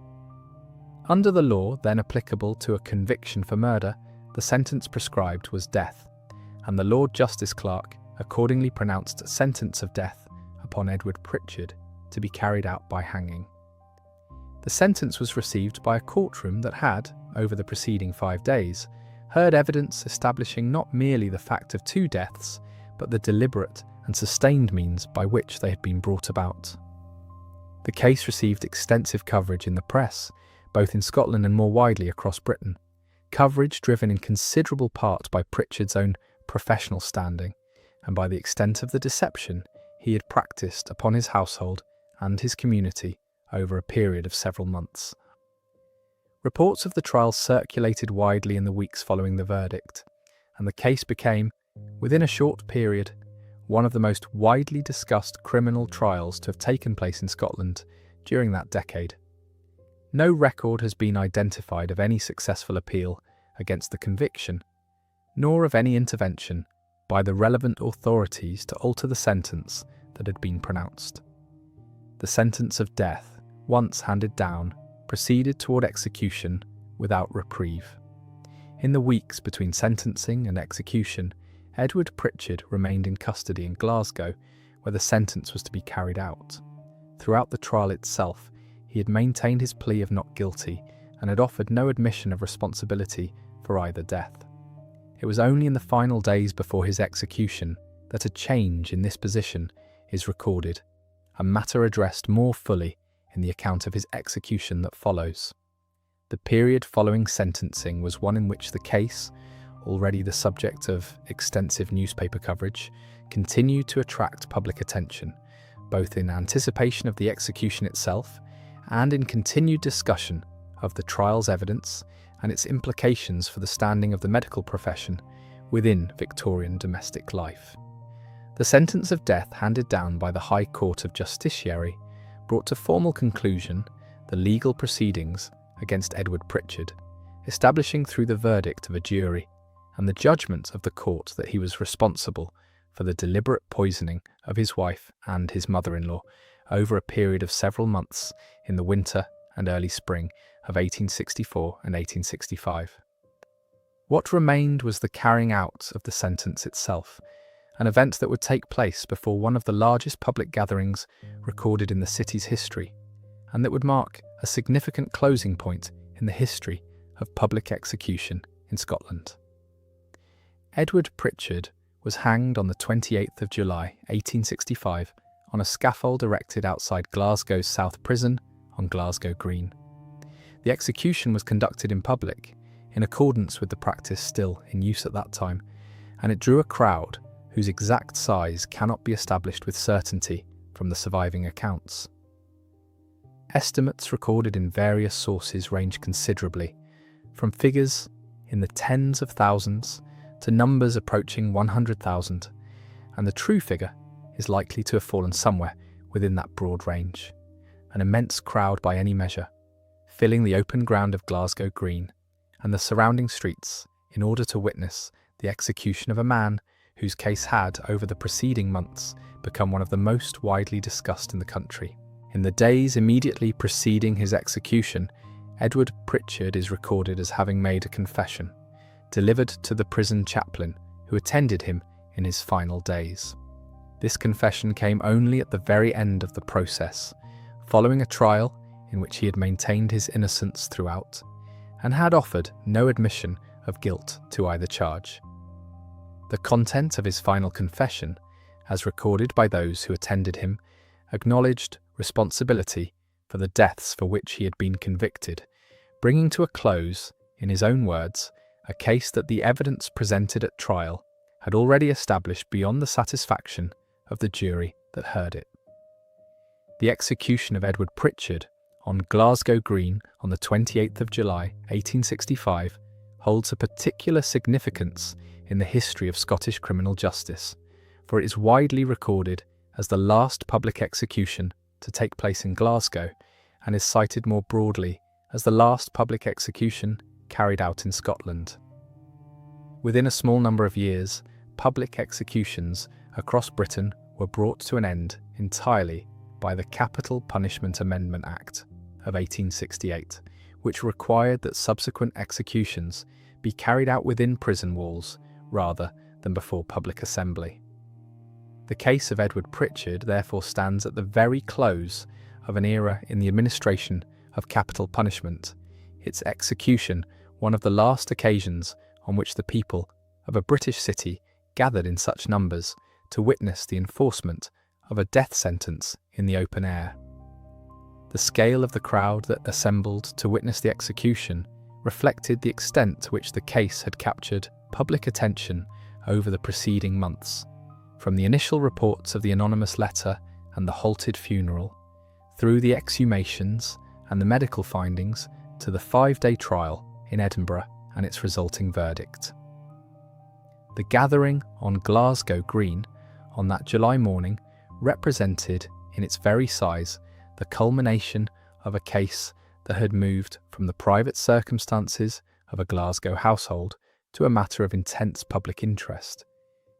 Under the law then applicable to a conviction for murder, the sentence prescribed was death, and the Lord Justice Clerk accordingly pronounced a sentence of death upon Edward Pritchard to be carried out by hanging. The sentence was received by a courtroom that had, over the preceding 5 days, heard evidence establishing not merely the fact of 2 deaths, but the deliberate and sustained means by which they had been brought about. The case received extensive coverage in the press, both in Scotland and more widely across Britain, coverage driven in considerable part by Pritchard's own professional standing and by the extent of the deception he had practiced upon his household and his community over a period of several months. Reports of the trial circulated widely in the weeks following the verdict, and the case became, within a short period, one of the most widely discussed criminal trials to have taken place in Scotland during that decade. No record has been identified of any successful appeal against the conviction, nor of any intervention by the relevant authorities to alter the sentence that had been pronounced. The sentence of death, once handed down, proceeded toward execution without reprieve. In the weeks between sentencing and execution, Edward Pritchard remained in custody in Glasgow, where the sentence was to be carried out. Throughout the trial itself, he had maintained his plea of not guilty and had offered no admission of responsibility for either death. It was only in the final days before his execution that a change in this position is recorded, a matter addressed more fully in the account of his execution that follows. The period following sentencing was one in which the case, already the subject of extensive newspaper coverage, continued to attract public attention, both in anticipation of the execution itself and in continued discussion of the trial's evidence and its implications for the standing of the medical profession within Victorian domestic life. The sentence of death handed down by the High Court of Justiciary brought to formal conclusion the legal proceedings against Edward Pritchard, establishing through the verdict of a jury and the judgment of the court that he was responsible for the deliberate poisoning of his wife and his mother-in-law over a period of several months in the winter and early spring of 1864 and 1865. What remained was the carrying out of the sentence itself, an event that would take place before one of the largest public gatherings recorded in the city's history, and that would mark a significant closing point in the history of public execution in Scotland. Edward Pritchard was hanged on the 28th of July 1865 on a scaffold erected outside Glasgow's South Prison on Glasgow Green. The execution was conducted in public, in accordance with the practice still in use at that time, and it drew a crowd whose exact size cannot be established with certainty from the surviving accounts. Estimates recorded in various sources range considerably, from figures in the tens of thousands to numbers approaching 100,000, and the true figure is likely to have fallen somewhere within that broad range. An immense crowd by any measure, filling the open ground of Glasgow Green and the surrounding streets in order to witness the execution of a man whose case had, over the preceding months, become one of the most widely discussed in the country. In the days immediately preceding his execution, Edward Pritchard is recorded as having made a confession, delivered to the prison chaplain who attended him in his final days. This confession came only at the very end of the process, following a trial in which he had maintained his innocence throughout, and had offered no admission of guilt to either charge. The content of his final confession, as recorded by those who attended him, acknowledged responsibility for the deaths for which he had been convicted, bringing to a close, in his own words, a case that the evidence presented at trial had already established beyond the satisfaction of the jury that heard it. The execution of Edward Pritchard on Glasgow Green on the 28th of July 1865 holds a particular significance in the history of Scottish criminal justice, for it is widely recorded as the last public execution to take place in Glasgow, and is cited more broadly as the last public execution carried out in Scotland. Within a small number of years, public executions across Britain were brought to an end entirely by the Capital Punishment Amendment Act of 1868, which required that subsequent executions be carried out within prison walls rather than before public assembly. The case of Edward Pritchard therefore stands at the very close of an era in the administration of capital punishment, its execution one of the last occasions on which the people of a British city gathered in such numbers to witness the enforcement of a death sentence in the open air. The scale of the crowd that assembled to witness the execution reflected the extent to which the case had captured public attention over the preceding months, from the initial reports of the anonymous letter and the halted funeral, through the exhumations and the medical findings to the 5-day trial in Edinburgh and its resulting verdict. The gathering on Glasgow Green on that July morning represented, in its very size, the culmination of a case that had moved from the private circumstances of a Glasgow household to a matter of intense public interest,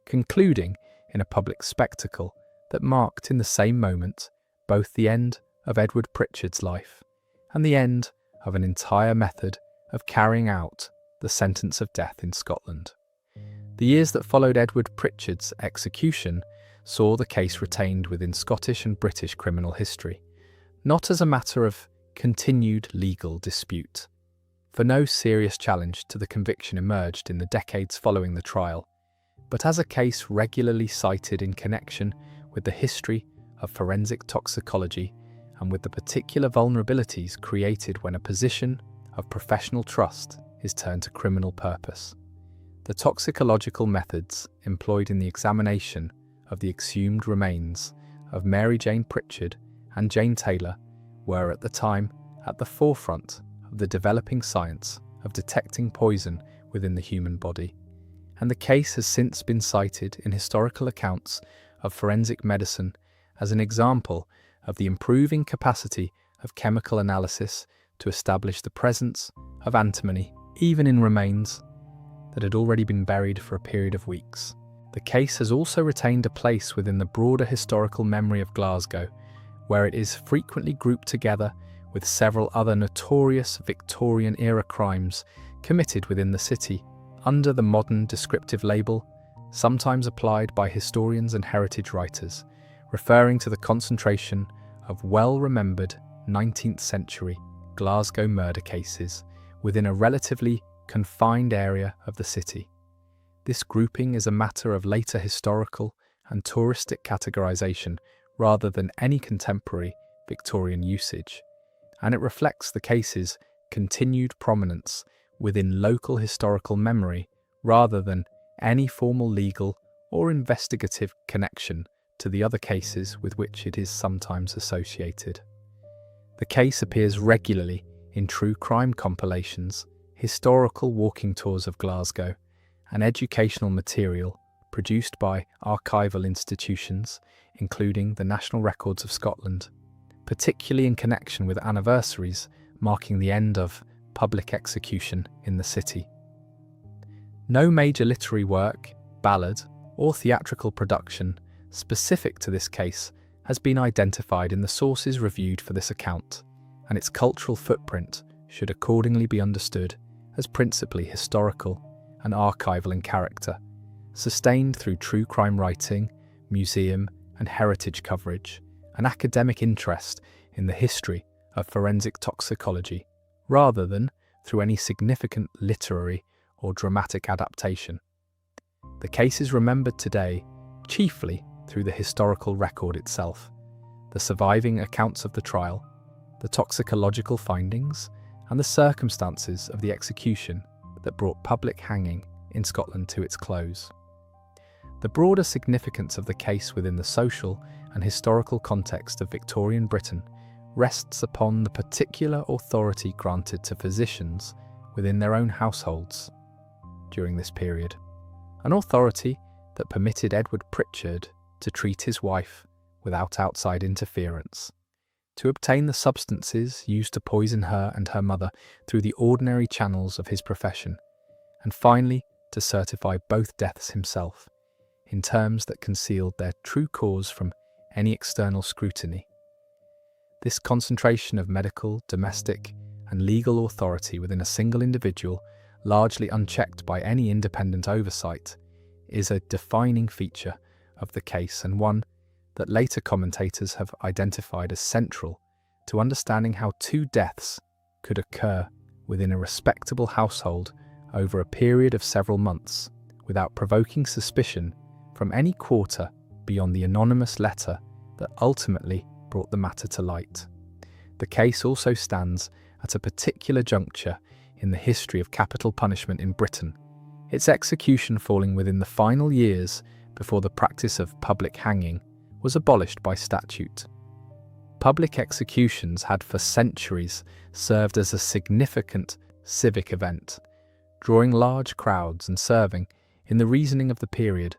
concluding in a public spectacle that marked in the same moment both the end of Edward Pritchard's life and the end of an entire method of carrying out the sentence of death in Scotland. The years that followed Edward Pritchard's execution saw the case retained within Scottish and British criminal history, not as a matter of continued legal dispute, for no serious challenge to the conviction emerged in the decades following the trial, but as a case regularly cited in connection with the history of forensic toxicology and with the particular vulnerabilities created when a position of professional trust is turned to criminal purpose. The toxicological methods employed in the examination of the exhumed remains of Mary Jane Pritchard and Jane Taylor were at the time at the forefront of the developing science of detecting poison within the human body, and the case has since been cited in historical accounts of forensic medicine as an example of the improving capacity of chemical analysis to establish the presence of antimony even in remains that had already been buried for a period of weeks. The case has also retained a place within the broader historical memory of Glasgow, where it is frequently grouped together with several other notorious Victorian-era crimes committed within the city under the modern descriptive label, sometimes applied by historians and heritage writers, referring to the concentration of well-remembered 19th century Glasgow murder cases within a relatively confined area of the city. This grouping is a matter of later historical and touristic categorization rather than any contemporary Victorian usage, and it reflects the case's continued prominence within local historical memory rather than any formal legal or investigative connection to the other cases with which it is sometimes associated. The case appears regularly in true crime compilations, historical walking tours of Glasgow, and educational material produced by archival institutions, including the National Records of Scotland, particularly in connection with anniversaries marking the end of public execution in the city. No major literary work, ballad, or theatrical production specific to this case has been identified in the sources reviewed for this account, and its cultural footprint should accordingly be understood as principally historical and archival in character, sustained through true crime writing, museum and heritage coverage, and academic interest in the history of forensic toxicology, rather than through any significant literary or dramatic adaptation. The case is remembered today chiefly through the historical record itself, the surviving accounts of the trial, the toxicological findings, and the circumstances of the execution that brought public hanging in Scotland to its close. The broader significance of the case within the social and historical context of Victorian Britain rests upon the particular authority granted to physicians within their own households during this period, an authority that permitted Edward Pritchard to treat his wife without outside interference, to obtain the substances used to poison her and her mother through the ordinary channels of his profession, and finally to certify both deaths himself, in terms that concealed their true cause from any external scrutiny. This concentration of medical, domestic, and legal authority within a single individual, largely unchecked by any independent oversight, is a defining feature of the case, and one that later commentators have identified as central to understanding how two deaths could occur within a respectable household over a period of several months without provoking suspicion from any quarter beyond the anonymous letter that ultimately brought the matter to light. The case also stands at a particular juncture in the history of capital punishment in Britain, its execution falling within the final years before the practice of public hanging was abolished by statute. Public executions had for centuries served as a significant civic event, drawing large crowds and serving, in the reasoning of the period,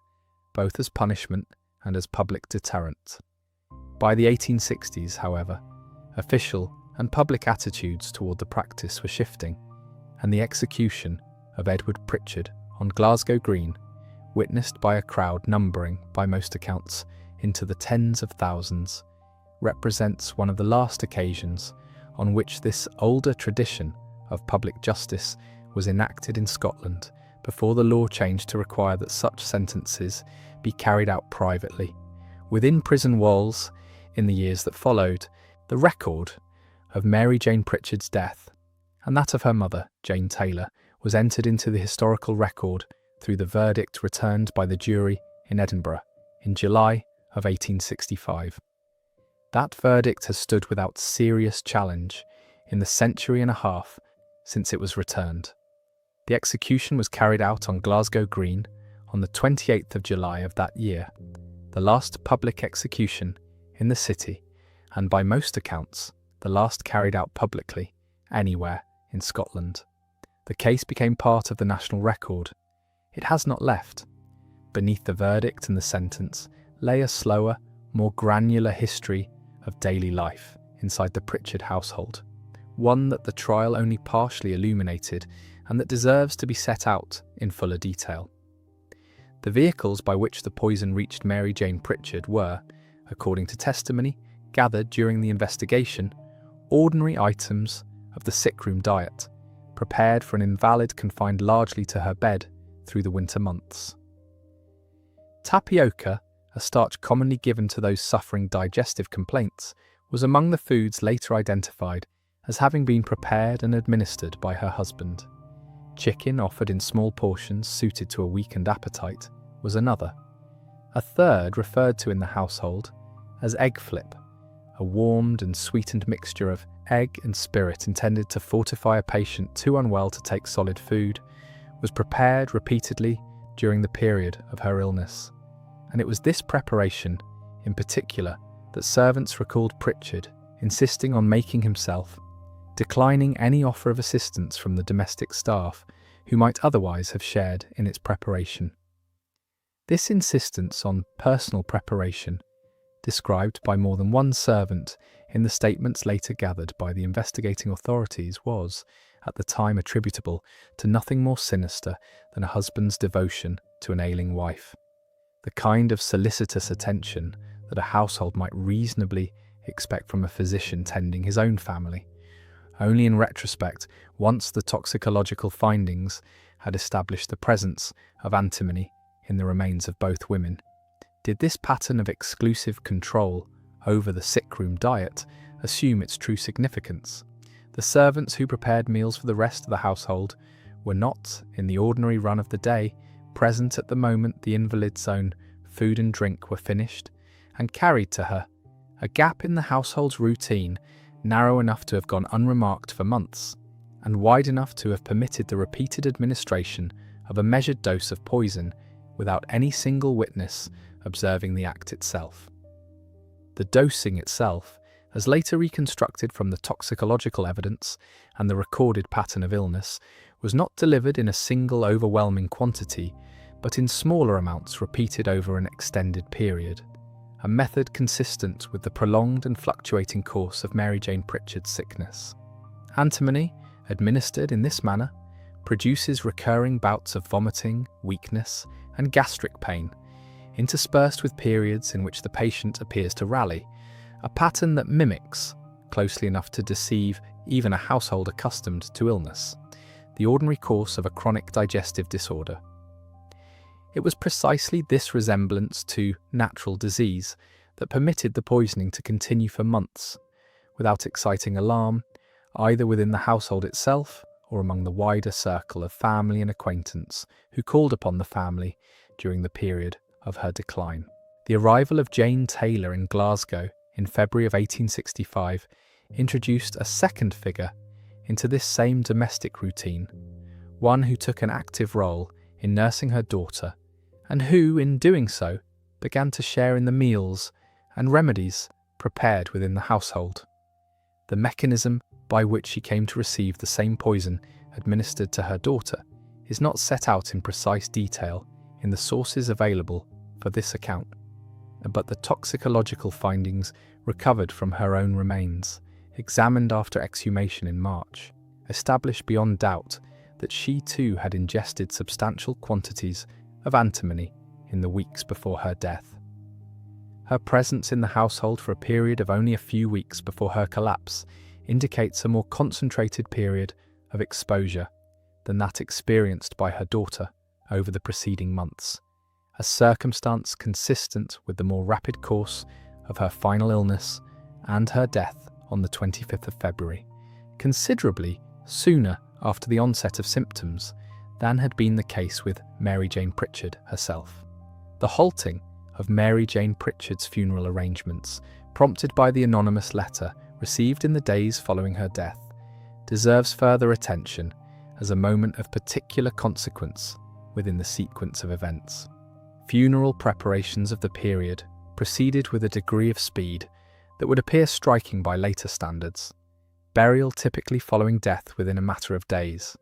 both as punishment and as public deterrent. By the 1860s, however, official and public attitudes toward the practice were shifting, and the execution of Edward Pritchard on Glasgow Green, witnessed by a crowd numbering, by most accounts, into the tens of thousands, represents one of the last occasions on which this older tradition of public justice was enacted in Scotland before the law changed to require that such sentences be carried out privately, within prison walls. In the years that followed, the record of Mary Jane Pritchard's death and that of her mother, Jane Taylor, was entered into the historical record through the verdict returned by the jury in Edinburgh in July of 1865. That verdict has stood without serious challenge in the century and a half since it was returned. The execution was carried out on Glasgow Green on the 28th of July of that year, the last public execution in the city, and by most accounts, the last carried out publicly anywhere in Scotland. The case became part of the national record. It has not left. Beneath the verdict and the sentence lay a slower, more granular history of daily life inside the Pritchard household, one that the trial only partially illuminated and that deserves to be set out in fuller detail. The vehicles by which the poison reached Mary Jane Pritchard were, according to testimony gathered during the investigation, ordinary items of the sickroom diet, prepared for an invalid confined largely to her bed through the winter months. Tapioca, a starch commonly given to those suffering digestive complaints, was among the foods later identified as having been prepared and administered by her husband. Chicken offered in small portions suited to a weakened appetite was another. A third referred to in the household as egg flip, a warmed and sweetened mixture of egg and spirit intended to fortify a patient too unwell to take solid food, was prepared repeatedly during the period of her illness. And it was this preparation, in particular, that servants recalled Pritchard, insisting on making himself, declining any offer of assistance from the domestic staff who might otherwise have shared in its preparation. This insistence on personal preparation, described by more than one servant in the statements later gathered by the investigating authorities, was, at the time, attributable to nothing more sinister than a husband's devotion to an ailing wife. The kind of solicitous attention that a household might reasonably expect from a physician tending his own family. Only in retrospect, once the toxicological findings had established the presence of antimony in the remains of both women, Did this pattern of exclusive control over the sickroom diet assume its true significance? The servants who prepared meals for the rest of the household were not, in the ordinary run of the day, present at the moment the invalid's own food and drink were finished and carried to her, a gap in the household's routine narrow enough to have gone unremarked for months, and wide enough to have permitted the repeated administration of a measured dose of poison without any single witness observing the act itself. The dosing itself, as later reconstructed from the toxicological evidence and the recorded pattern of illness, was not delivered in a single overwhelming quantity, but in smaller amounts repeated over an extended period, a method consistent with the prolonged and fluctuating course of Mary Jane Pritchard's sickness. Antimony, administered in this manner, produces recurring bouts of vomiting, weakness, and gastric pain, interspersed with periods in which the patient appears to rally, a pattern that mimics, closely enough to deceive even a household accustomed to illness, the ordinary course of a chronic digestive disorder. It was precisely this resemblance to natural disease that permitted the poisoning to continue for months, without exciting alarm, either within the household itself or among the wider circle of family and acquaintance who called upon the family during the period of her decline. The arrival of Jane Taylor in Glasgow in February of 1865 introduced a second figure into this same domestic routine, one who took an active role in nursing her daughter, and who, in doing so, began to share in the meals and remedies prepared within the household. The mechanism by which she came to receive the same poison administered to her daughter is not set out in precise detail in the sources available for this account, but the toxicological findings recovered from her own remains, examined after exhumation in March, established beyond doubt that she too had ingested substantial quantities of antimony in the weeks before her death. Her presence in the household for a period of only a few weeks before her collapse indicates a more concentrated period of exposure than that experienced by her daughter over the preceding months, a circumstance consistent with the more rapid course of her final illness and her death on the 25th of February, considerably sooner after the onset of symptoms than had been the case with Mary Jane Pritchard herself. The halting of Mary Jane Pritchard's funeral arrangements, prompted by the anonymous letter received in the days following her death, deserves further attention as a moment of particular consequence within the sequence of events. Funeral preparations of the period proceeded with a degree of speed that would appear striking by later standards, burial typically following death within a matter of days,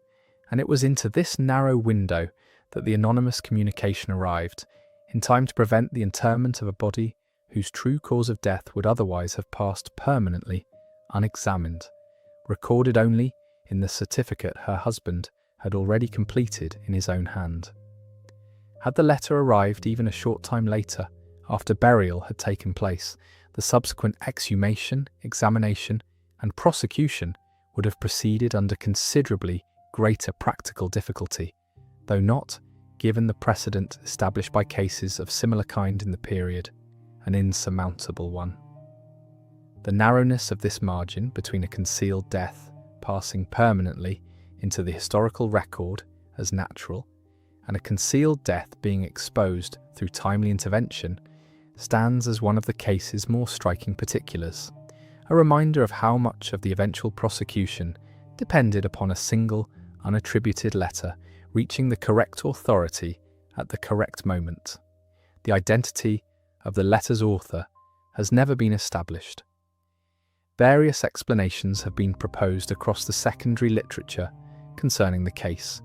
and it was into this narrow window that the anonymous communication arrived, in time to prevent the interment of a body whose true cause of death would otherwise have passed permanently unexamined, recorded only in the certificate her husband had already completed in his own hand. Had the letter arrived even a short time later, after burial had taken place, the subsequent exhumation, examination, and prosecution would have proceeded under considerably greater practical difficulty, though not, given the precedent established by cases of similar kind in the period, an insurmountable one. The narrowness of this margin between a concealed death passing permanently into the historical record as natural and a concealed death being exposed through timely intervention stands as one of the case's more striking particulars, a reminder of how much of the eventual prosecution depended upon a single, unattributed letter reaching the correct authority at the correct moment. The identity of the letter's author has never been established. Various explanations have been proposed across the secondary literature concerning the case,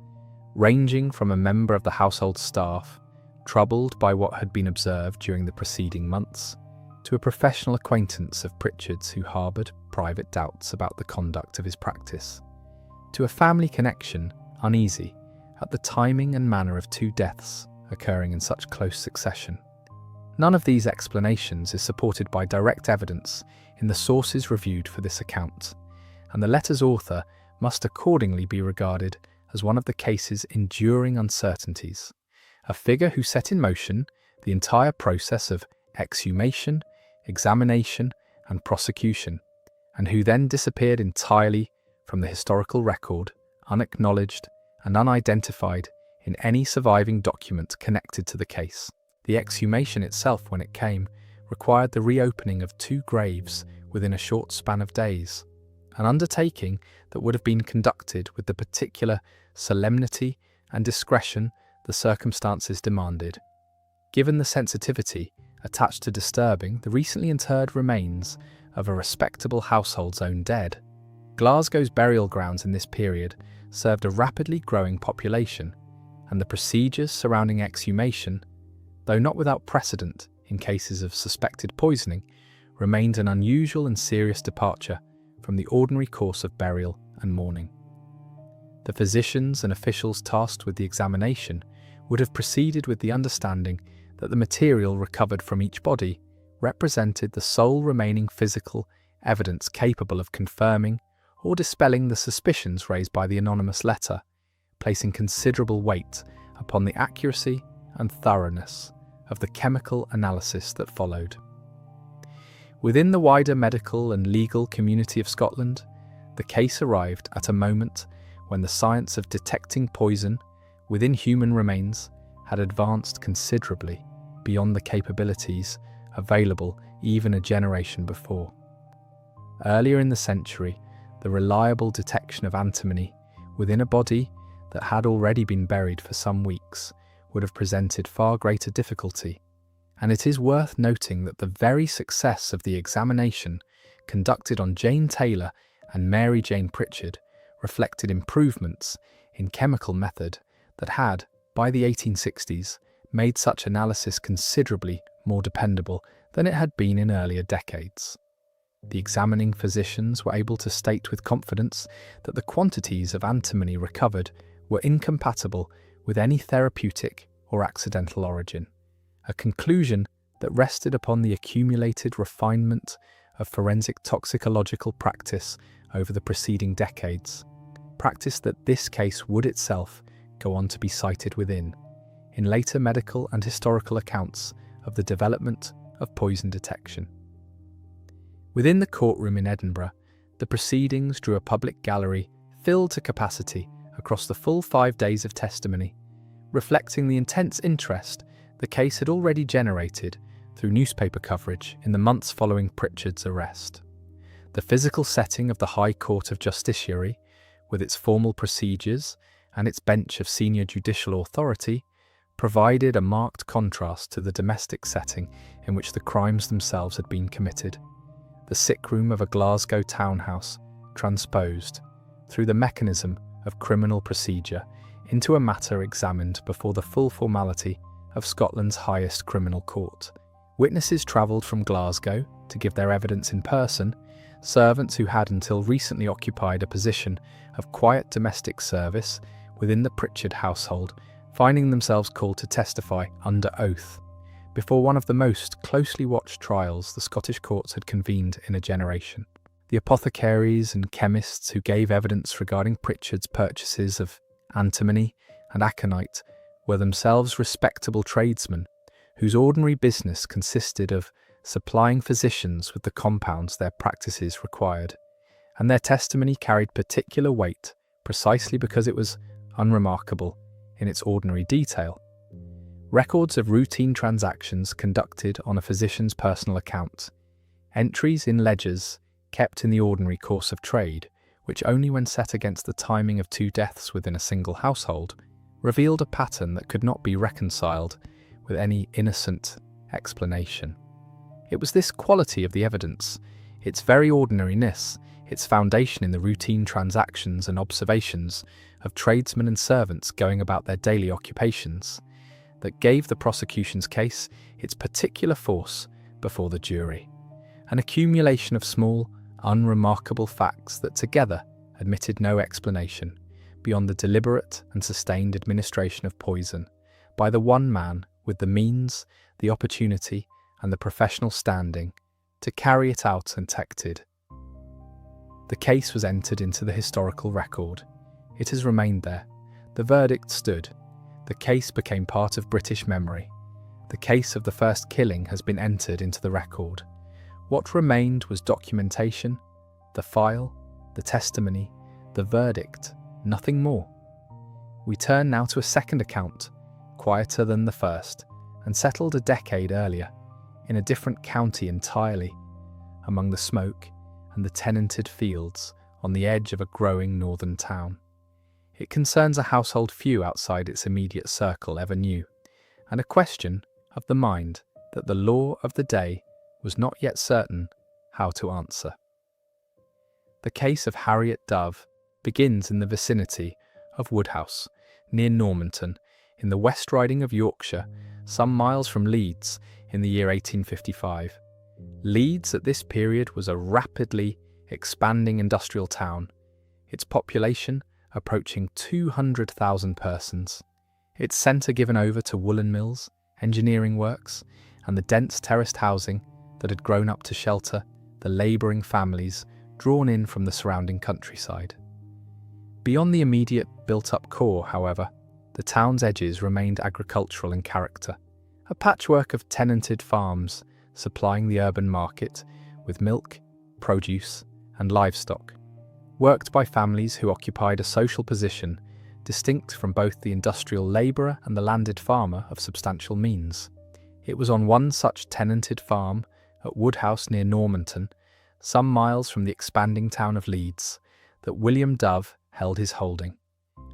ranging from a member of the household staff, troubled by what had been observed during the preceding months, to a professional acquaintance of Pritchard's who harboured private doubts about the conduct of his practice, to a family connection uneasy at the timing and manner of two deaths occurring in such close succession. None of these explanations is supported by direct evidence in the sources reviewed for this account, and the letter's author must accordingly be regarded as one of the case's enduring uncertainties, a figure who set in motion the entire process of exhumation, examination, and prosecution, and who then disappeared entirely from the historical record, unacknowledged and unidentified in any surviving document connected to the case. The exhumation itself, when it came, required the reopening of 2 graves within a short span of days, an undertaking that would have been conducted with the particular solemnity and discretion the circumstances demanded. Given the sensitivity attached to disturbing the recently interred remains of a respectable household's own dead, Glasgow's burial grounds in this period served a rapidly growing population, and the procedures surrounding exhumation, though not without precedent in cases of suspected poisoning, remained an unusual and serious departure from the ordinary course of burial and mourning. The physicians and officials tasked with the examination would have proceeded with the understanding that the material recovered from each body represented the sole remaining physical evidence capable of confirming or dispelling the suspicions raised by the anonymous letter, placing considerable weight upon the accuracy and thoroughness of the chemical analysis that followed. Within the wider medical and legal community of Scotland, the case arrived at a moment when the science of detecting poison within human remains had advanced considerably beyond the capabilities available even a generation before. Earlier in the century, the reliable detection of antimony within a body that had already been buried for some weeks would have presented far greater difficulty, and it is worth noting that the very success of the examination conducted on Jane Taylor and Mary Jane Pritchard reflected improvements in chemical method that had, by the 1860s, made such analysis considerably more dependable than it had been in earlier decades. The examining physicians were able to state with confidence that the quantities of antimony recovered were incompatible with any therapeutic or accidental origin, a conclusion that rested upon the accumulated refinement of forensic toxicological practice over the preceding decades, practice that this case would itself go on to be cited in later medical and historical accounts of the development of poison detection. Within the courtroom in Edinburgh, the proceedings drew a public gallery filled to capacity across the full 5 days of testimony, reflecting the intense interest the case had already generated through newspaper coverage in the months following Pritchard's arrest. The physical setting of the High Court of Justiciary, with its formal procedures and its bench of senior judicial authority, provided a marked contrast to the domestic setting in which the crimes themselves had been committed. The sick room of a Glasgow townhouse transposed, through the mechanism of criminal procedure, into a matter examined before the full formality of Scotland's highest criminal court. Witnesses travelled from Glasgow to give their evidence in person, servants who had until recently occupied a position of quiet domestic service within the Pritchard household, finding themselves called to testify under oath before one of the most closely watched trials the Scottish courts had convened in a generation. The apothecaries and chemists who gave evidence regarding Pritchard's purchases of antimony and aconite were themselves respectable tradesmen whose ordinary business consisted of supplying physicians with the compounds their practices required, and their testimony carried particular weight precisely because it was unremarkable in its ordinary detail. Records of routine transactions conducted on a physician's personal account, entries in ledgers kept in the ordinary course of trade, which only when set against the timing of 2 deaths within a single household, revealed a pattern that could not be reconciled with any innocent explanation. It was this quality of the evidence, its very ordinariness, its foundation in the routine transactions and observations of tradesmen and servants going about their daily occupations, that gave the prosecution's case its particular force before the jury. An accumulation of small, unremarkable facts that together admitted no explanation beyond the deliberate and sustained administration of poison by the one man with the means, the opportunity, and the professional standing to carry it out undetected. The case was entered into the historical record. It has remained there. The verdict stood. The case became part of British memory. The case of the first killing has been entered into the record. What remained was documentation, the file, the testimony, the verdict, nothing more. We turn now to a second account, quieter than the first, and settled a decade earlier, in a different county entirely, among the smoke and the tenanted fields on the edge of a growing northern town. It concerns a household few outside its immediate circle ever knew, and a question of the mind that the law of the day was not yet certain how to answer. The case of Harriet Dove begins in the vicinity of Woodhouse, near Normanton, in the West Riding of Yorkshire, some miles from Leeds, in the year 1855. Leeds at this period was a rapidly expanding industrial town, its population approaching 200,000 persons, its centre given over to woolen mills, engineering works, and the dense terraced housing that had grown up to shelter the labouring families drawn in from the surrounding countryside. Beyond the immediate built-up core, however, the town's edges remained agricultural in character, a patchwork of tenanted farms supplying the urban market with milk, produce, and livestock, worked by families who occupied a social position distinct from both the industrial labourer and the landed farmer of substantial means. It was on one such tenanted farm at Woodhouse near Normanton, some miles from the expanding town of Leeds, that William Dove held his holding,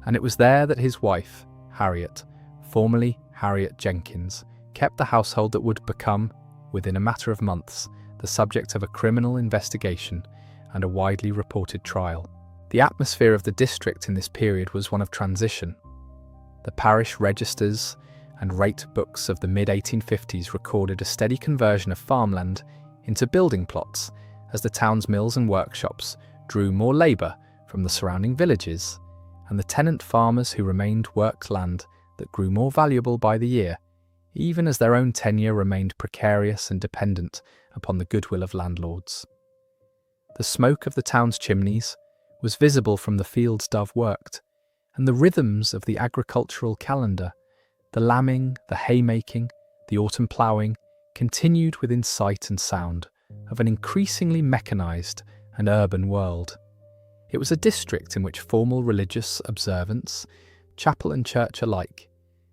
and it was there that his wife, Harriet, formerly Harriet Jenkins, kept the household that would become, within a matter of months, the subject of a criminal investigation and a widely reported trial. The atmosphere of the district in this period was one of transition. The parish registers and rate books of the mid-1850s recorded a steady conversion of farmland into building plots as the town's mills and workshops drew more labour from the surrounding villages, and the tenant farmers who remained worked land that grew more valuable by the year, even as their own tenure remained precarious and dependent upon the goodwill of landlords. The smoke of the town's chimneys was visible from the fields Dove worked, and the rhythms of the agricultural calendar, the lambing, the haymaking, the autumn ploughing, continued within sight and sound of an increasingly mechanised and urban world. It was a district in which formal religious observance, chapel and church alike,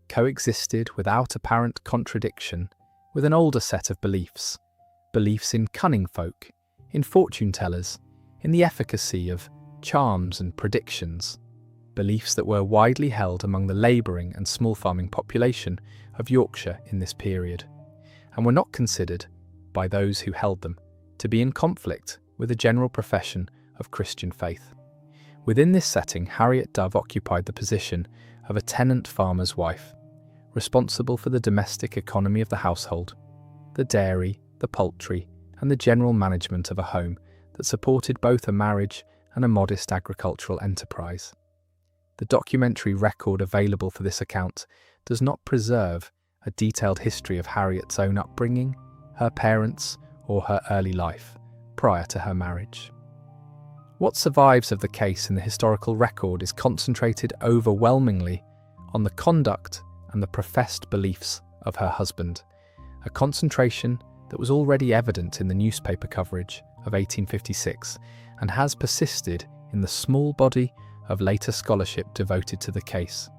coexisted without apparent contradiction with an older set of beliefs in cunning folk, in fortune-tellers, in the efficacy of charms and predictions, beliefs that were widely held among the labouring and small farming population of Yorkshire in this period, and were not considered, by those who held them, to be in conflict with the general profession of Christian faith. Within this setting, Harriet Dove occupied the position of a tenant farmer's wife, responsible for the domestic economy of the household, the dairy, the poultry, and the general management of a home that supported both a marriage and a modest agricultural enterprise. The documentary record available for this account does not preserve a detailed history of Harriet's own upbringing, her parents, or her early life prior to her marriage. What survives of the case in the historical record is concentrated overwhelmingly on the conduct and the professed beliefs of her husband, a concentration that was already evident in the newspaper coverage of 1856 and has persisted in the small body of later scholarship devoted to the case.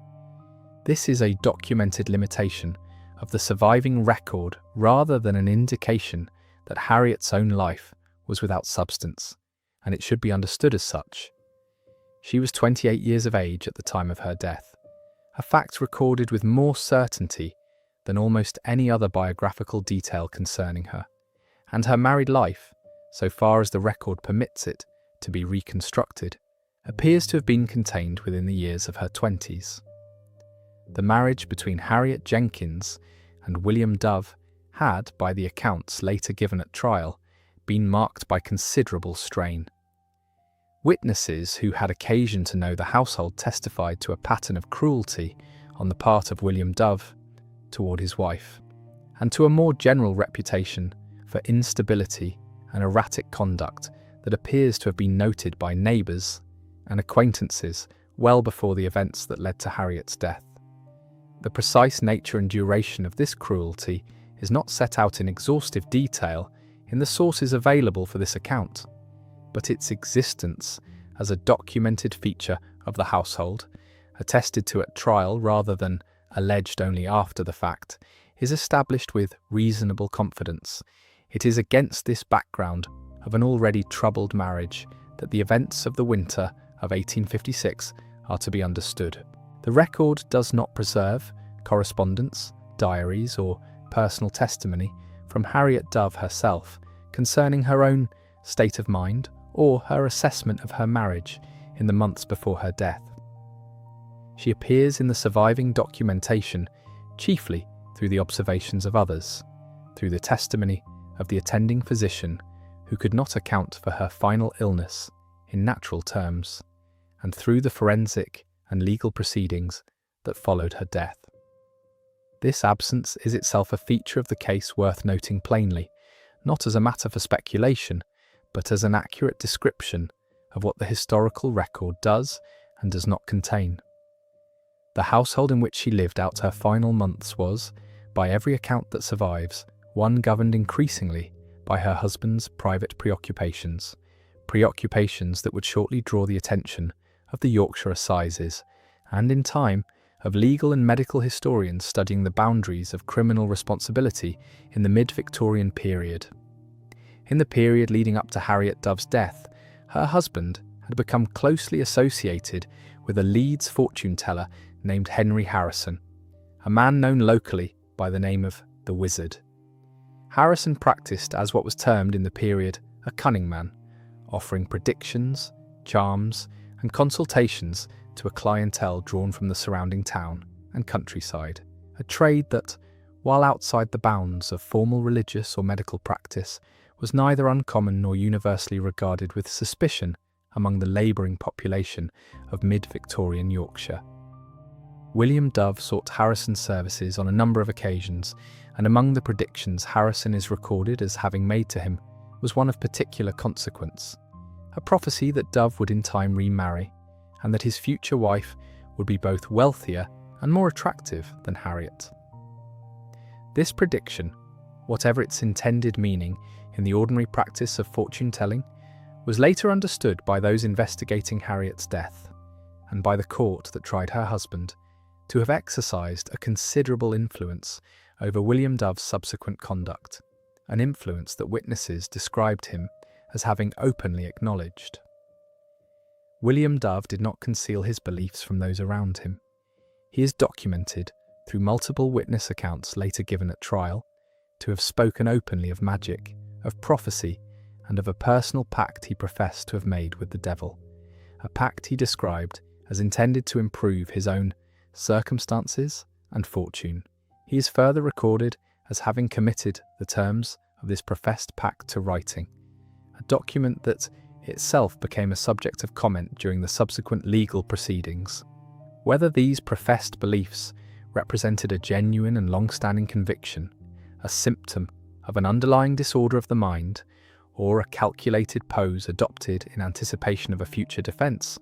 This is a documented limitation of the surviving record rather than an indication that Harriet's own life was without substance, and it should be understood as such. She was 28 years of age at the time of her death, a fact recorded with more certainty than almost any other biographical detail concerning her, and her married life, so far as the record permits it to be reconstructed, appears to have been contained within the years of her 20s. The marriage between Harriet Jenkins and William Dove had, by the accounts later given at trial, been marked by considerable strain. Witnesses who had occasion to know the household testified to a pattern of cruelty on the part of William Dove toward his wife, and to a more general reputation for instability and erratic conduct that appears to have been noted by neighbours and acquaintances well before the events that led to Harriet's death. The precise nature and duration of this cruelty is not set out in exhaustive detail in the sources available for this account, but its existence as a documented feature of the household, attested to at trial rather than alleged only after the fact, is established with reasonable confidence. It is against this background of an already troubled marriage that the events of the winter of 1856 are to be understood. The record does not preserve correspondence, diaries, or personal testimony from Harriet Dove herself concerning her own state of mind or her assessment of her marriage in the months before her death. She appears in the surviving documentation chiefly through the observations of others, through the testimony of the attending physician who could not account for her final illness in natural terms, and through the forensic and legal proceedings that followed her death. This absence is itself a feature of the case worth noting plainly, not as a matter for speculation, but as an accurate description of what the historical record does and does not contain. The household in which she lived out her final months was, by every account that survives, one governed increasingly by her husband's private preoccupations that would shortly draw the attention of the Yorkshire Assizes, and in time of legal and medical historians studying the boundaries of criminal responsibility in the mid-Victorian period. In the period leading up to Harriet Dove's death, her husband had become closely associated with a Leeds fortune teller named Henry Harrison, a man known locally by the name of the Wizard. Harrison practiced as what was termed in the period a cunning-man, offering predictions, charms, and consultations to a clientele drawn from the surrounding town and countryside, a trade that, while outside the bounds of formal religious or medical practice, was neither uncommon nor universally regarded with suspicion among the labouring population of mid-Victorian Yorkshire. William Dove sought Harrison's services on a number of occasions, and among the predictions Harrison is recorded as having made to him was one of particular consequence, a prophecy that Dove would in time remarry, and that his future wife would be both wealthier and more attractive than Harriet. This prediction, whatever its intended meaning in the ordinary practice of fortune-telling, was later understood by those investigating Harriet's death, and by the court that tried her husband, to have exercised a considerable influence over William Dove's subsequent conduct, an influence that witnesses described him as having openly acknowledged. William Dove did not conceal his beliefs from those around him. He is documented, through multiple witness accounts later given at trial, to have spoken openly of magic, of prophecy, and of a personal pact he professed to have made with the devil, a pact he described as intended to improve his own circumstances and fortune. He is further recorded as having committed the terms of this professed pact to writing, a document that itself became a subject of comment during the subsequent legal proceedings. Whether these professed beliefs represented a genuine and long-standing conviction, a symptom of an underlying disorder of the mind, or a calculated pose adopted in anticipation of a future defence,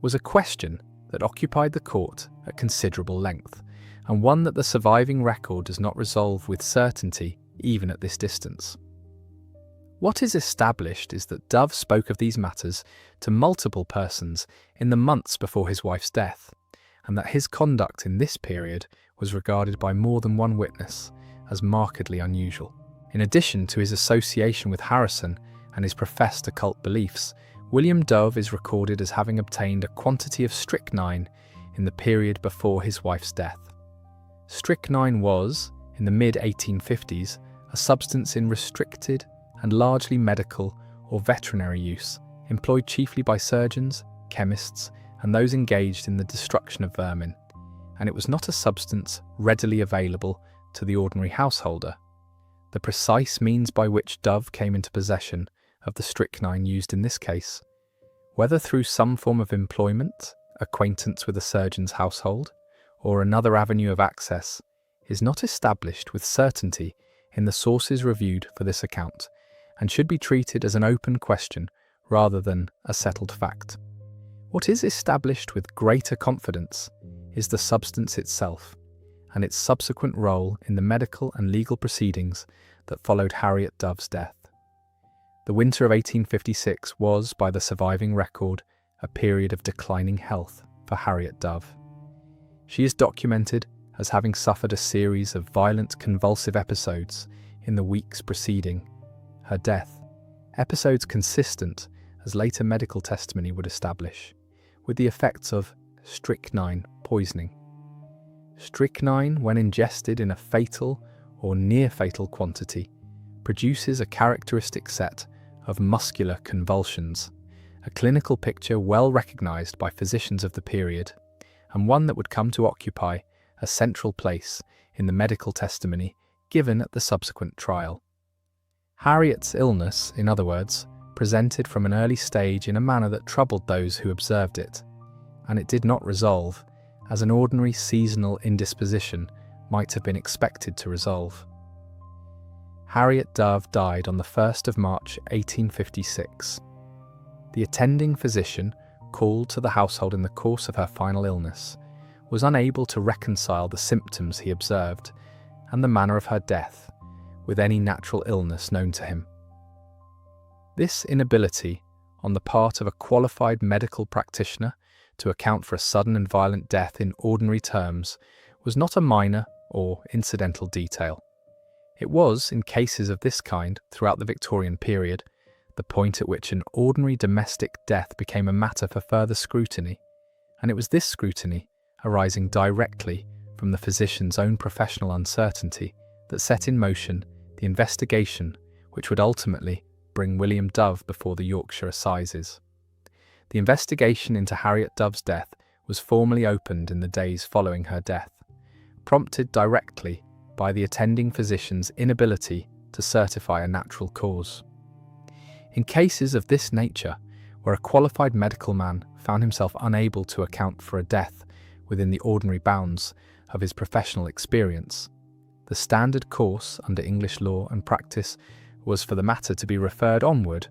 was a question that occupied the court at considerable length, and one that the surviving record does not resolve with certainty even at this distance. What is established is that Dove spoke of these matters to multiple persons in the months before his wife's death, and that his conduct in this period was regarded by more than one witness as markedly unusual. In addition to his association with Harrison and his professed occult beliefs, William Dove is recorded as having obtained a quantity of strychnine in the period before his wife's death. Strychnine was, in the mid-1850s, a substance in restricted and largely medical or veterinary use, employed chiefly by surgeons, chemists, and those engaged in the destruction of vermin, and it was not a substance readily available to the ordinary householder. The precise means by which Dove came into possession of the strychnine used in this case, whether through some form of employment, acquaintance with a surgeon's household, or another avenue of access, is not established with certainty in the sources reviewed for this account, and should be treated as an open question rather than a settled fact. What is established with greater confidence is the substance itself, and its subsequent role in the medical and legal proceedings that followed Harriet Dove's death. The winter of 1856 was, by the surviving record, a period of declining health for Harriet Dove. She is documented as having suffered a series of violent convulsive episodes in the weeks preceding her death, episodes consistent, as later medical testimony would establish, with the effects of strychnine poisoning. Strychnine, when ingested in a fatal or near-fatal quantity, produces a characteristic set of muscular convulsions, a clinical picture well recognised by physicians of the period, and one that would come to occupy a central place in the medical testimony given at the subsequent trial. Harriet's illness, in other words, presented from an early stage in a manner that troubled those who observed it, and it did not resolve as an ordinary seasonal indisposition might have been expected to resolve. Harriet Dove died on the 1st of March 1856. The attending physician, called to the household in the course of her final illness, was unable to reconcile the symptoms he observed and the manner of her death with any natural illness known to him. This inability on the part of a qualified medical practitioner to account for a sudden and violent death in ordinary terms was not a minor or incidental detail. It was, in cases of this kind throughout the Victorian period, the point at which an ordinary domestic death became a matter for further scrutiny, and it was this scrutiny, arising directly from the physician's own professional uncertainty, that set in motion the investigation which would ultimately bring William Dove before the Yorkshire Assizes. The investigation into Harriet Dove's death was formally opened in the days following her death, prompted directly by the attending physician's inability to certify a natural cause. In cases of this nature, where a qualified medical man found himself unable to account for a death within the ordinary bounds of his professional experience, the standard course under English law and practice was for the matter to be referred onward,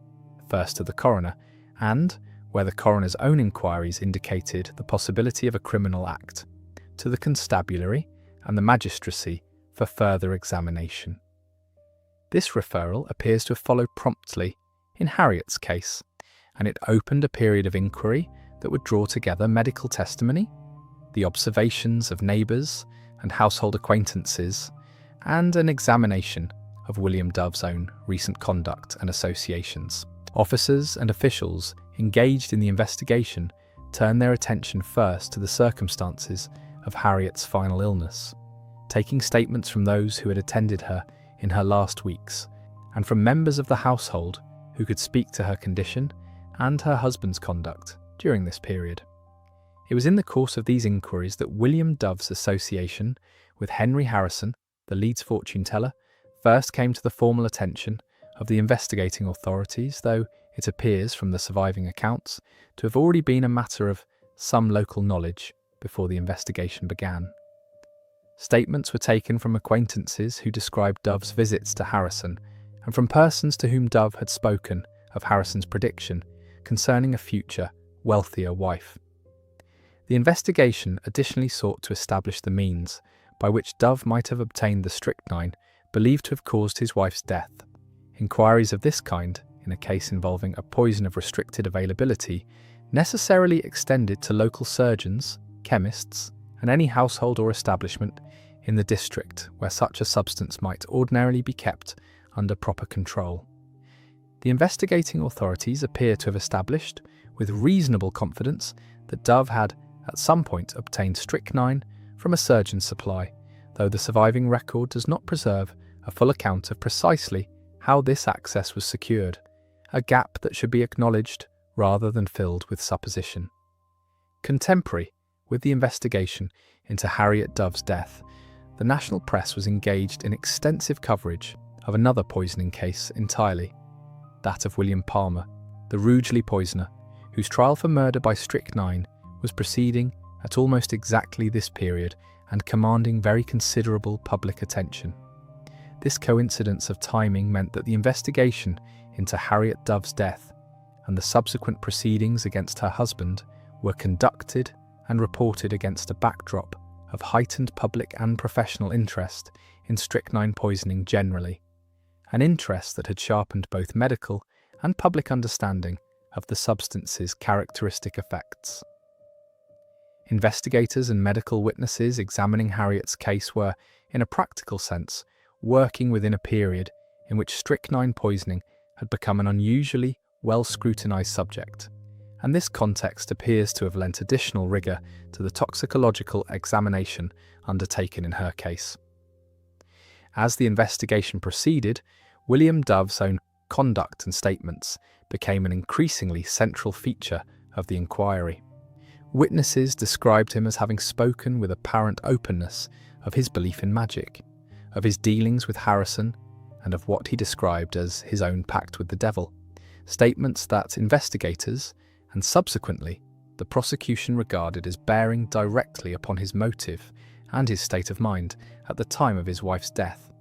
first to the coroner, and, where the coroner's own inquiries indicated the possibility of a criminal act, to the constabulary and the magistracy for further examination. This referral appears to have followed promptly in Harriet's case, and it opened a period of inquiry that would draw together medical testimony, the observations of neighbours and household acquaintances, and an examination of William Dove's own recent conduct and associations. Officers and officials engaged in the investigation turned their attention first to the circumstances of Harriet's final illness, taking statements from those who had attended her in her last weeks, and from members of the household who could speak to her condition and her husband's conduct during this period. It was in the course of these inquiries that William Dove's association with Henry Harrison, the Leeds fortune teller, first came to the formal attention of the investigating authorities, though it appears from the surviving accounts to have already been a matter of some local knowledge before the investigation began. Statements were taken from acquaintances who described Dove's visits to Harrison, and from persons to whom Dove had spoken of Harrison's prediction concerning a future, wealthier wife. The investigation additionally sought to establish the means by which Dove might have obtained the strychnine believed to have caused his wife's death. Inquiries of this kind, in a case involving a poison of restricted availability, necessarily extended to local surgeons, chemists, and any household or establishment in the district where such a substance might ordinarily be kept under proper control. The investigating authorities appear to have established, with reasonable confidence, that Dove had, at some point, obtained strychnine from a surgeon's supply, though the surviving record does not preserve a full account of precisely how this access was secured, a gap that should be acknowledged rather than filled with supposition. Contemporary with the investigation into Harriet Dove's death, the national press was engaged in extensive coverage of another poisoning case entirely, that of William Palmer, the Rugeley poisoner, whose trial for murder by strychnine was proceeding at almost exactly this period and commanding very considerable public attention. This coincidence of timing meant that the investigation into Harriet Dove's death and the subsequent proceedings against her husband were conducted and reported against a backdrop of heightened public and professional interest in strychnine poisoning generally, an interest that had sharpened both medical and public understanding of the substance's characteristic effects. Investigators and medical witnesses examining Harriet's case were, in a practical sense, working within a period in which strychnine poisoning had become an unusually well-scrutinized subject, and this context appears to have lent additional rigor to the toxicological examination undertaken in her case. As the investigation proceeded, William Dove's own conduct and statements became an increasingly central feature of the inquiry. Witnesses described him as having spoken with apparent openness of his belief in magic, of his dealings with Harrison, and of what he described as his own pact with the devil, statements that investigators, and subsequently the prosecution, regarded as bearing directly upon his motive and his state of mind at the time of his wife's death.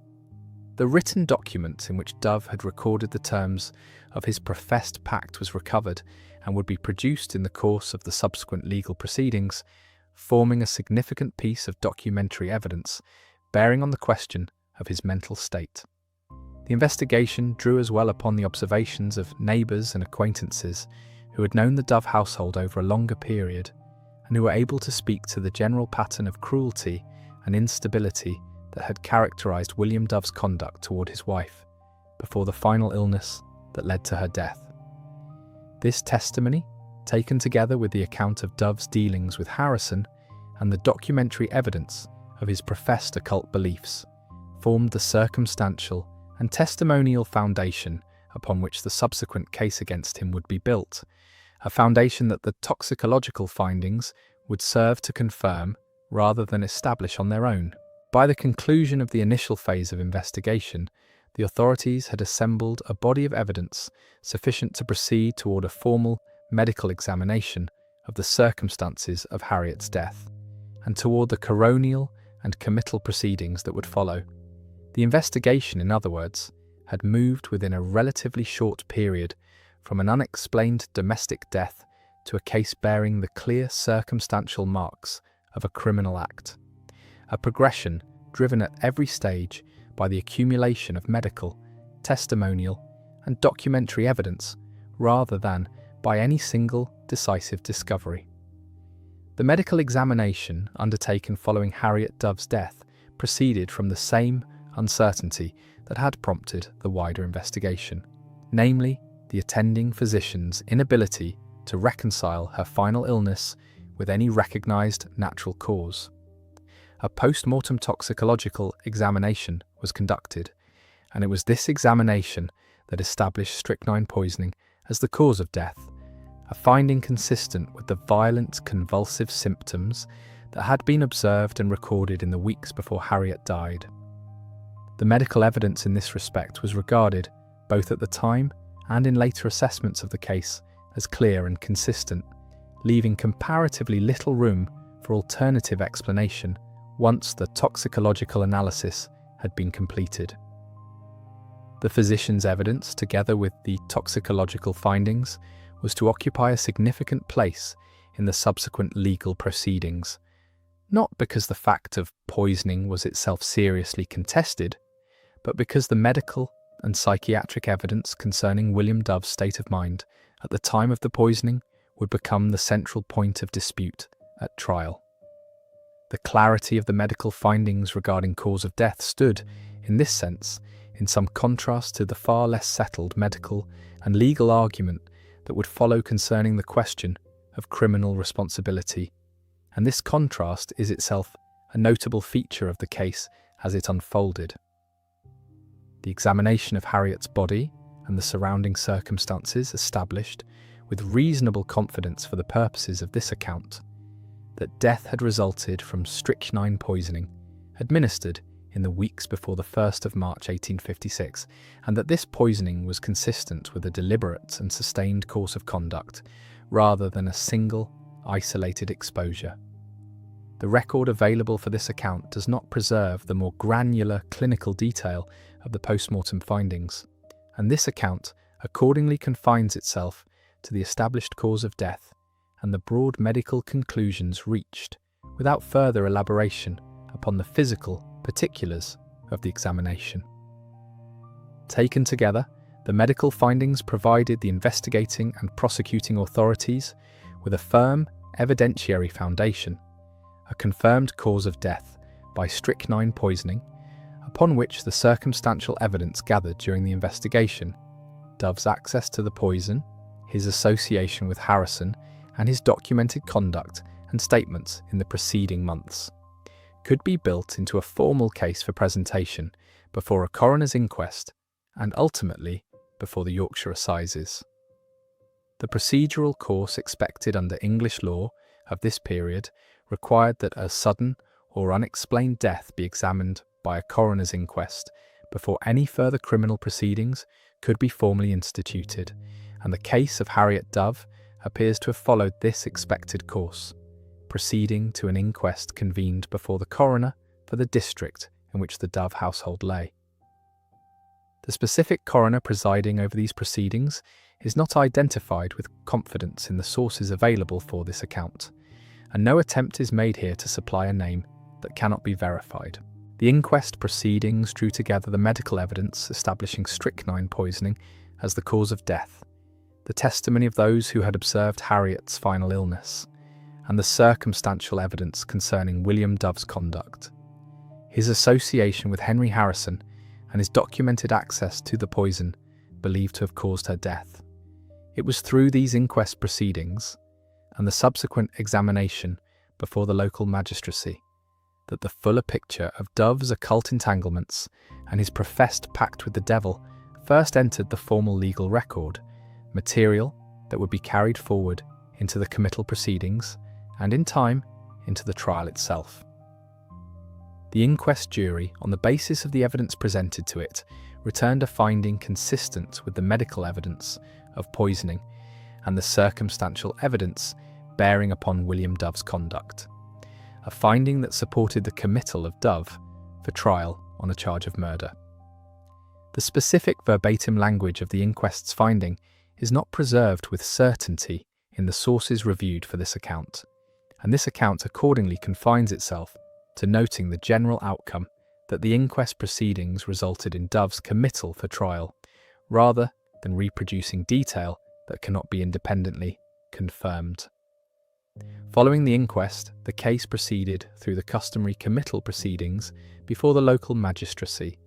The written document in which Dove had recorded the terms of his professed pact was recovered and would be produced in the course of the subsequent legal proceedings, forming a significant piece of documentary evidence bearing on the question of his mental state. The investigation drew as well upon the observations of neighbours and acquaintances who had known the Dove household over a longer period and who were able to speak to the general pattern of cruelty and instability that had characterised William Dove's conduct toward his wife before the final illness that led to her death. This testimony, taken together with the account of Dove's dealings with Harrison and the documentary evidence of his professed occult beliefs, formed the circumstantial and testimonial foundation upon which the subsequent case against him would be built, a foundation that the toxicological findings would serve to confirm rather than establish on their own. By the conclusion of the initial phase of investigation, the authorities had assembled a body of evidence sufficient to proceed toward a formal medical examination of the circumstances of Harriet's death, and toward the coronial and committal proceedings that would follow. The investigation, in other words, had moved within a relatively short period from an unexplained domestic death to a case bearing the clear circumstantial marks of a criminal act, a progression driven at every stage by the accumulation of medical, testimonial, and documentary evidence rather than by any single decisive discovery. The medical examination undertaken following Harriet Dove's death proceeded from the same uncertainty that had prompted the wider investigation, namely the attending physician's inability to reconcile her final illness with any recognised natural cause. A post-mortem toxicological examination was conducted, and it was this examination that established strychnine poisoning as the cause of death, a finding consistent with the violent convulsive symptoms that had been observed and recorded in the weeks before Harriet died. The medical evidence in this respect was regarded, both at the time and in later assessments of the case, as clear and consistent, leaving comparatively little room for alternative explanation once the toxicological analysis had been completed. The physician's evidence, together with the toxicological findings, was to occupy a significant place in the subsequent legal proceedings, not because the fact of poisoning was itself seriously contested, but because the medical and psychiatric evidence concerning William Dove's state of mind at the time of the poisoning would become the central point of dispute at trial. The clarity of the medical findings regarding cause of death stood, in this sense, in some contrast to the far less settled medical and legal argument that would follow concerning the question of criminal responsibility, and this contrast is itself a notable feature of the case as it unfolded. The examination of Harriet's body and the surrounding circumstances established, with reasonable confidence for the purposes of this account, that death had resulted from strychnine poisoning administered in the weeks before the 1st of March 1856, and that this poisoning was consistent with a deliberate and sustained course of conduct rather than a single, isolated exposure. The record available for this account does not preserve the more granular clinical detail of the post-mortem findings, and this account accordingly confines itself to the established cause of death and the broad medical conclusions reached without further elaboration upon the physical particulars of the examination. Taken together, the medical findings provided the investigating and prosecuting authorities with a firm evidentiary foundation, a confirmed cause of death by strychnine poisoning, upon which the circumstantial evidence gathered during the investigation, Dove's access to the poison, his association with Harrison, and his documented conduct and statements in the preceding months, could be built into a formal case for presentation before a coroner's inquest and ultimately before the Yorkshire Assizes. The procedural course expected under English law of this period required that a sudden or unexplained death be examined by a coroner's inquest before any further criminal proceedings could be formally instituted, and the case of Harriet Dove appears to have followed this expected course, proceeding to an inquest convened before the coroner for the district in which the Dove household lay. The specific coroner presiding over these proceedings is not identified with confidence in the sources available for this account, and no attempt is made here to supply a name that cannot be verified. The inquest proceedings drew together the medical evidence establishing strychnine poisoning as the cause of death, the testimony of those who had observed Harriet's final illness, and the circumstantial evidence concerning William Dove's conduct, his association with Henry Harrison, and his documented access to the poison believed to have caused her death. It was through these inquest proceedings and the subsequent examination before the local magistracy that the fuller picture of Dove's occult entanglements and his professed pact with the devil first entered the formal legal record, material that would be carried forward into the committal proceedings and, in time, into the trial itself. The inquest jury, on the basis of the evidence presented to it, returned a finding consistent with the medical evidence of poisoning and the circumstantial evidence bearing upon William Dove's conduct, a finding that supported the committal of Dove for trial on a charge of murder. The specific verbatim language of the inquest's finding is not preserved with certainty in the sources reviewed for this account, and this account accordingly confines itself to noting the general outcome that the inquest proceedings resulted in Dove's committal for trial, rather than reproducing detail that cannot be independently confirmed. Following the inquest, the case proceeded through the customary committal proceedings before the local magistracy,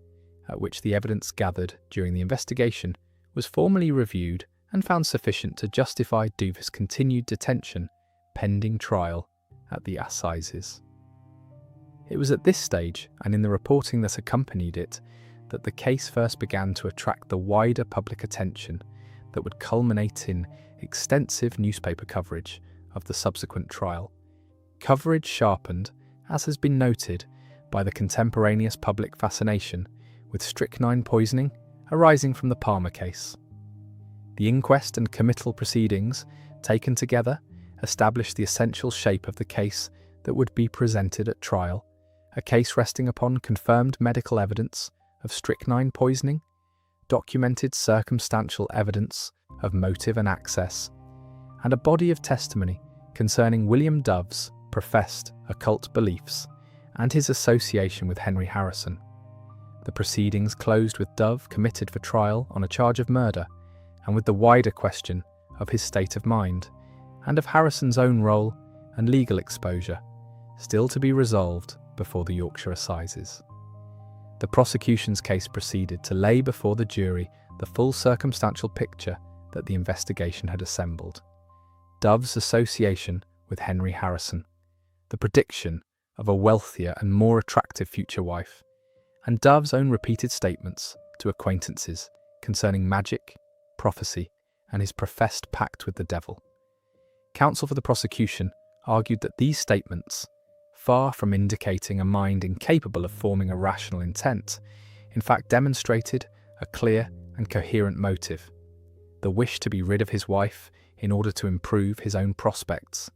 at which the evidence gathered during the investigation was formally reviewed and found sufficient to justify Dove's continued detention pending trial at the Assizes. It was at this stage, and in the reporting that accompanied it, that the case first began to attract the wider public attention that would culminate in extensive newspaper coverage of the subsequent trial. Coverage sharpened, as has been noted, by the contemporaneous public fascination with strychnine poisoning arising from the Palmer case. The inquest and committal proceedings, taken together, established the essential shape of the case that would be presented at trial, a case resting upon confirmed medical evidence of strychnine poisoning, documented circumstantial evidence of motive and access, and a body of testimony concerning William Dove's professed occult beliefs and his association with Henry Harrison. The proceedings closed with Dove committed for trial on a charge of murder, and with the wider question of his state of mind and of Harrison's own role and legal exposure still to be resolved before the Yorkshire Assizes. The prosecution's case proceeded to lay before the jury the full circumstantial picture that the investigation had assembled. Dove's association with Henry Harrison, the prediction of a wealthier and more attractive future wife, and Dove's own repeated statements to acquaintances concerning magic, prophecy, and his professed pact with the devil. Counsel for the prosecution argued that these statements, far from indicating a mind incapable of forming a rational intent, in fact demonstrated a clear and coherent motive, the wish to be rid of his wife in order to improve his own prospects,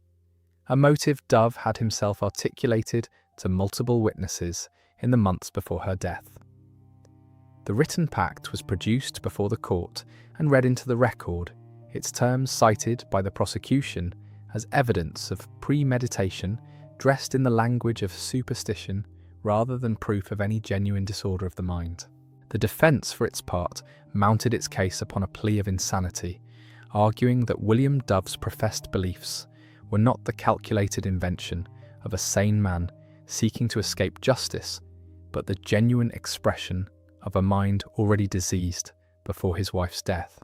a motive Dove had himself articulated to multiple witnesses in the months before her death. The written pact was produced before the court and read into the record, its terms cited by the prosecution as evidence of premeditation, dressed in the language of superstition rather than proof of any genuine disorder of the mind. The defence, for its part, mounted its case upon a plea of insanity, arguing that William Dove's professed beliefs were not the calculated invention of a sane man seeking to escape justice, but the genuine expression of a mind already diseased before his wife's death.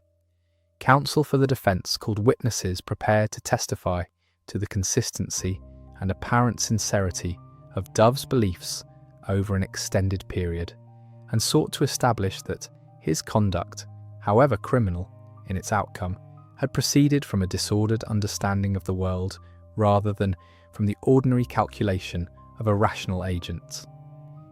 Counsel for the defence called witnesses prepared to testify to the consistency and apparent sincerity of Dove's beliefs over an extended period, and sought to establish that his conduct, however criminal in its outcome, had proceeded from a disordered understanding of the world rather than from the ordinary calculation of a rational agent.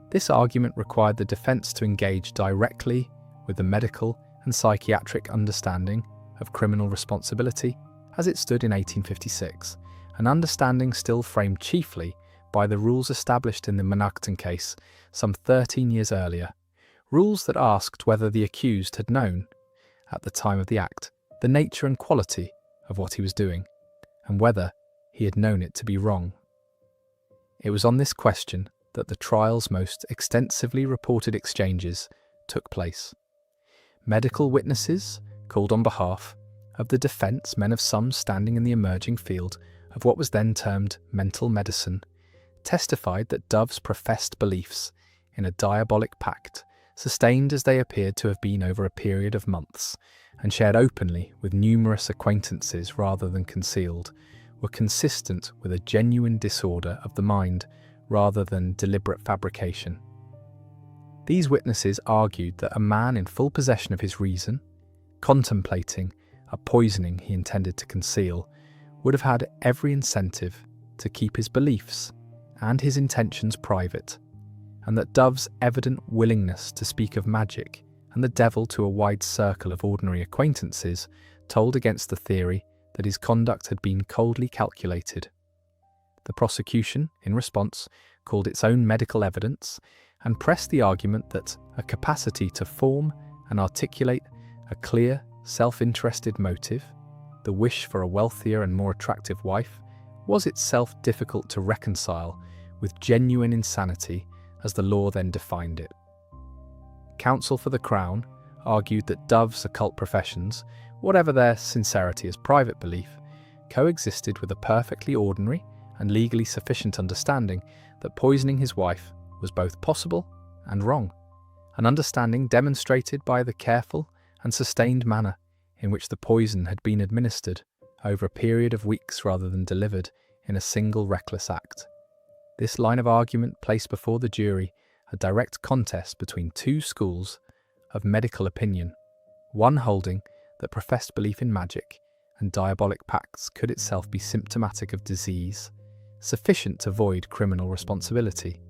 This argument required the defence to engage directly with the medical and psychiatric understanding of criminal responsibility as it stood in 1856, an understanding still framed chiefly by the rules established in the Monaghan case some 13 years earlier, rules that asked whether the accused had known, at the time of the act, the nature and quality of what he was doing, and whether he had known it to be wrong. It was on this question that the trial's most extensively reported exchanges took place. Medical witnesses, called on behalf of the defence, men of some standing in the emerging field of what was then termed mental medicine, testified that Dove's professed beliefs in a diabolic pact, sustained as they appeared to have been over a period of months, and shared openly with numerous acquaintances rather than concealed, were consistent with a genuine disorder of the mind rather than deliberate fabrication. These witnesses argued that a man in full possession of his reason, contemplating a poisoning he intended to conceal, would have had every incentive to keep his beliefs and his intentions private, and that Dove's evident willingness to speak of magic and the devil to a wide circle of ordinary acquaintances told against the theory that his conduct had been coldly calculated. The prosecution, in response, called its own medical evidence and pressed the argument that a capacity to form and articulate a clear, self-interested motive, the wish for a wealthier and more attractive wife, was itself difficult to reconcile with genuine insanity as the law then defined it. Counsel for the Crown argued that Dove's occult professions, whatever their sincerity as private belief, coexisted with a perfectly ordinary and legally sufficient understanding that poisoning his wife was both possible and wrong, an understanding demonstrated by the careful and sustained manner in which the poison had been administered over a period of weeks rather than delivered in a single reckless act. This line of argument placed before the jury a direct contest between two schools of medical opinion, one holding that professed belief in magic and diabolic pacts could itself be symptomatic of disease, sufficient to void criminal responsibility,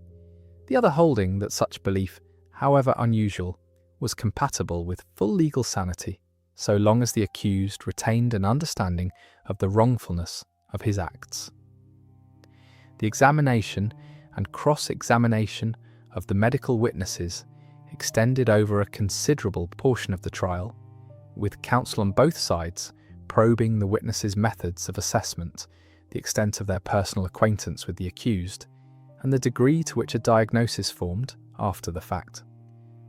the other holding that such belief, however unusual, was compatible with full legal sanity, so long as the accused retained an understanding of the wrongfulness of his acts. The examination and cross-examination of the medical witnesses extended over a considerable portion of the trial, with counsel on both sides probing the witnesses' methods of assessment, the extent of their personal acquaintance with the accused, and the degree to which a diagnosis formed after the fact,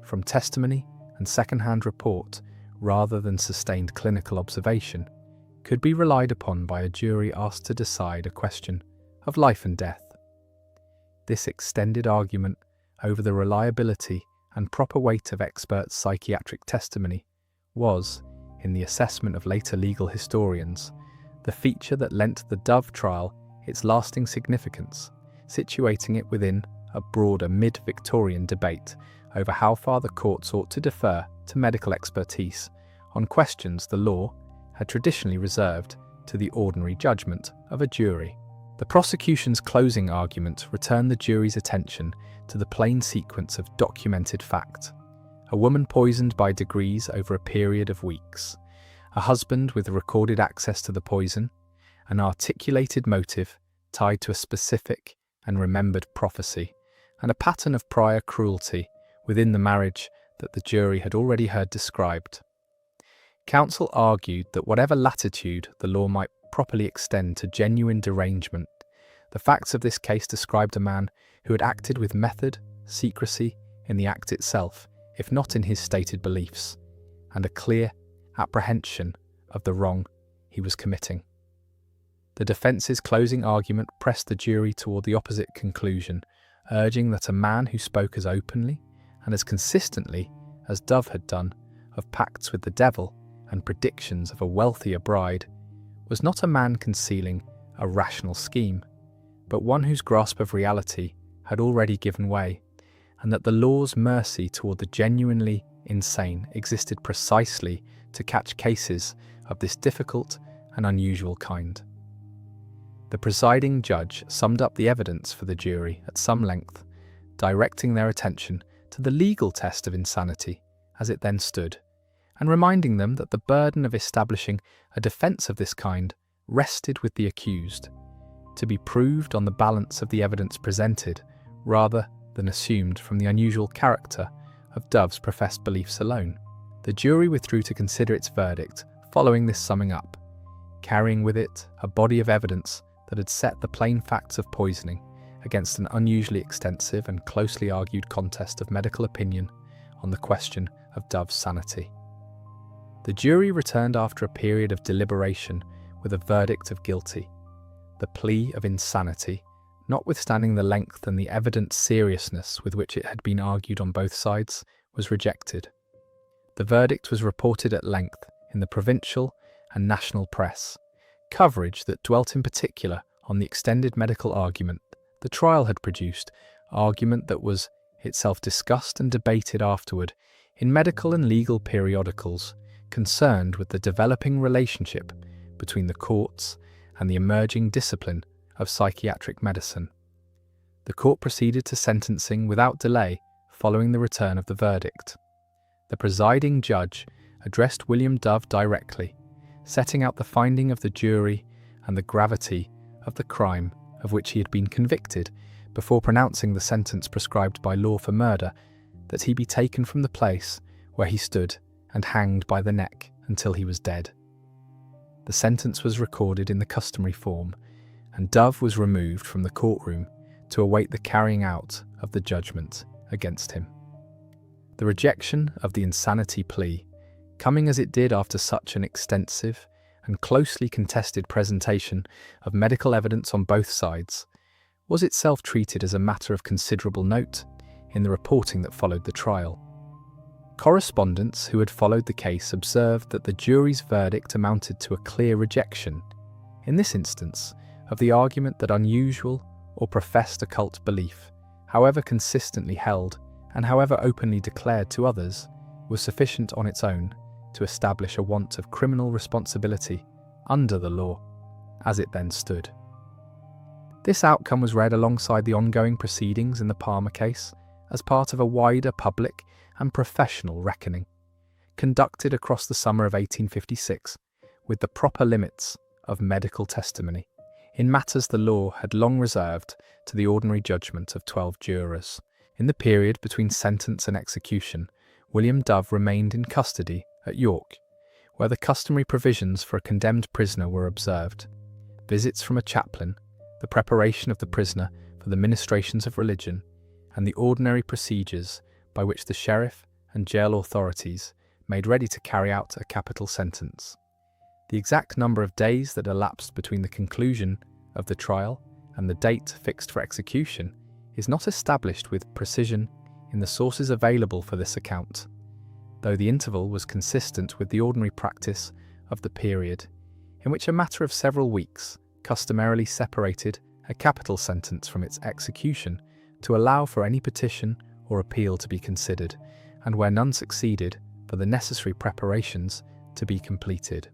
from testimony and second-hand report rather than sustained clinical observation, could be relied upon by a jury asked to decide a question of life and death. This extended argument over the reliability and proper weight of expert psychiatric testimony was, in the assessment of later legal historians, the feature that lent the Dove trial its lasting significance, situating it within a broader mid-Victorian debate over how far the courts ought to defer to medical expertise on questions the law had traditionally reserved to the ordinary judgment of a jury. The prosecution's closing argument returned the jury's attention to the plain sequence of documented fact: a woman poisoned by degrees over a period of weeks, a husband with recorded access to the poison, an articulated motive tied to a specific and remembered prophecy, and a pattern of prior cruelty within the marriage that the jury had already heard described. Counsel argued that whatever latitude the law might properly extend to genuine derangement, The facts of this case described a man who had acted with method, secrecy in the act itself, if not in his stated beliefs, and a clear apprehension of the wrong he was committing. The defence's closing argument pressed the jury toward the opposite conclusion, urging that a man who spoke as openly and as consistently as Dove had done of pacts with the devil and predictions of a wealthier bride was not a man concealing a rational scheme, but one whose grasp of reality had already given way, and that the law's mercy toward the genuinely insane existed precisely to catch cases of this difficult and unusual kind. The presiding judge summed up the evidence for the jury at some length, directing their attention to the legal test of insanity as it then stood, and reminding them that the burden of establishing a defence of this kind rested with the accused, to be proved on the balance of the evidence presented rather than assumed from the unusual character of Dove's professed beliefs alone. The jury withdrew to consider its verdict following this summing up, carrying with it a body of evidence that had set the plain facts of poisoning against an unusually extensive and closely argued contest of medical opinion on the question of Dove's sanity. The jury returned after a period of deliberation with a verdict of guilty. The plea of insanity, notwithstanding the length and the evident seriousness with which it had been argued on both sides, was rejected. The verdict was reported at length in the provincial and national press, coverage that dwelt in particular on the extended medical argument the trial had produced, argument that was itself discussed and debated afterward in medical and legal periodicals concerned with the developing relationship between the courts and the emerging discipline of psychiatric medicine. The court proceeded to sentencing without delay following the return of the verdict. The presiding judge addressed William Dove directly, setting out the finding of the jury and the gravity of the crime of which he had been convicted, before pronouncing the sentence prescribed by law for murder, that he be taken from the place where he stood and hanged by the neck until he was dead. The sentence was recorded in the customary form, and Dove was removed from the courtroom to await the carrying out of the judgment against him. The rejection of the insanity plea, coming as it did after such an extensive and closely contested presentation of medical evidence on both sides, was itself treated as a matter of considerable note in the reporting that followed the trial. Correspondents who had followed the case observed that the jury's verdict amounted to a clear rejection, in this instance, of the argument that unusual or professed occult belief, however consistently held and however openly declared to others, was sufficient on its own to establish a want of criminal responsibility under the law, as it then stood. This outcome was read alongside the ongoing proceedings in the Palmer case as part of a wider public and professional reckoning, conducted across the summer of 1856 with the proper limits of medical testimony, in matters the law had long reserved to the ordinary judgment of 12 jurors. In the period between sentence and execution, William Dove remained in custody at York, where the customary provisions for a condemned prisoner were observed. Visits from a chaplain, the preparation of the prisoner for the ministrations of religion, and the ordinary procedures by which the sheriff and jail authorities made ready to carry out a capital sentence. The exact number of days that elapsed between the conclusion of the trial and the date fixed for execution is not established with precision in the sources available for this account, though the interval was consistent with the ordinary practice of the period, in which a matter of several weeks customarily separated a capital sentence from its execution to allow for any petition or appeal to be considered, and where none succeeded, for the necessary preparations to be completed.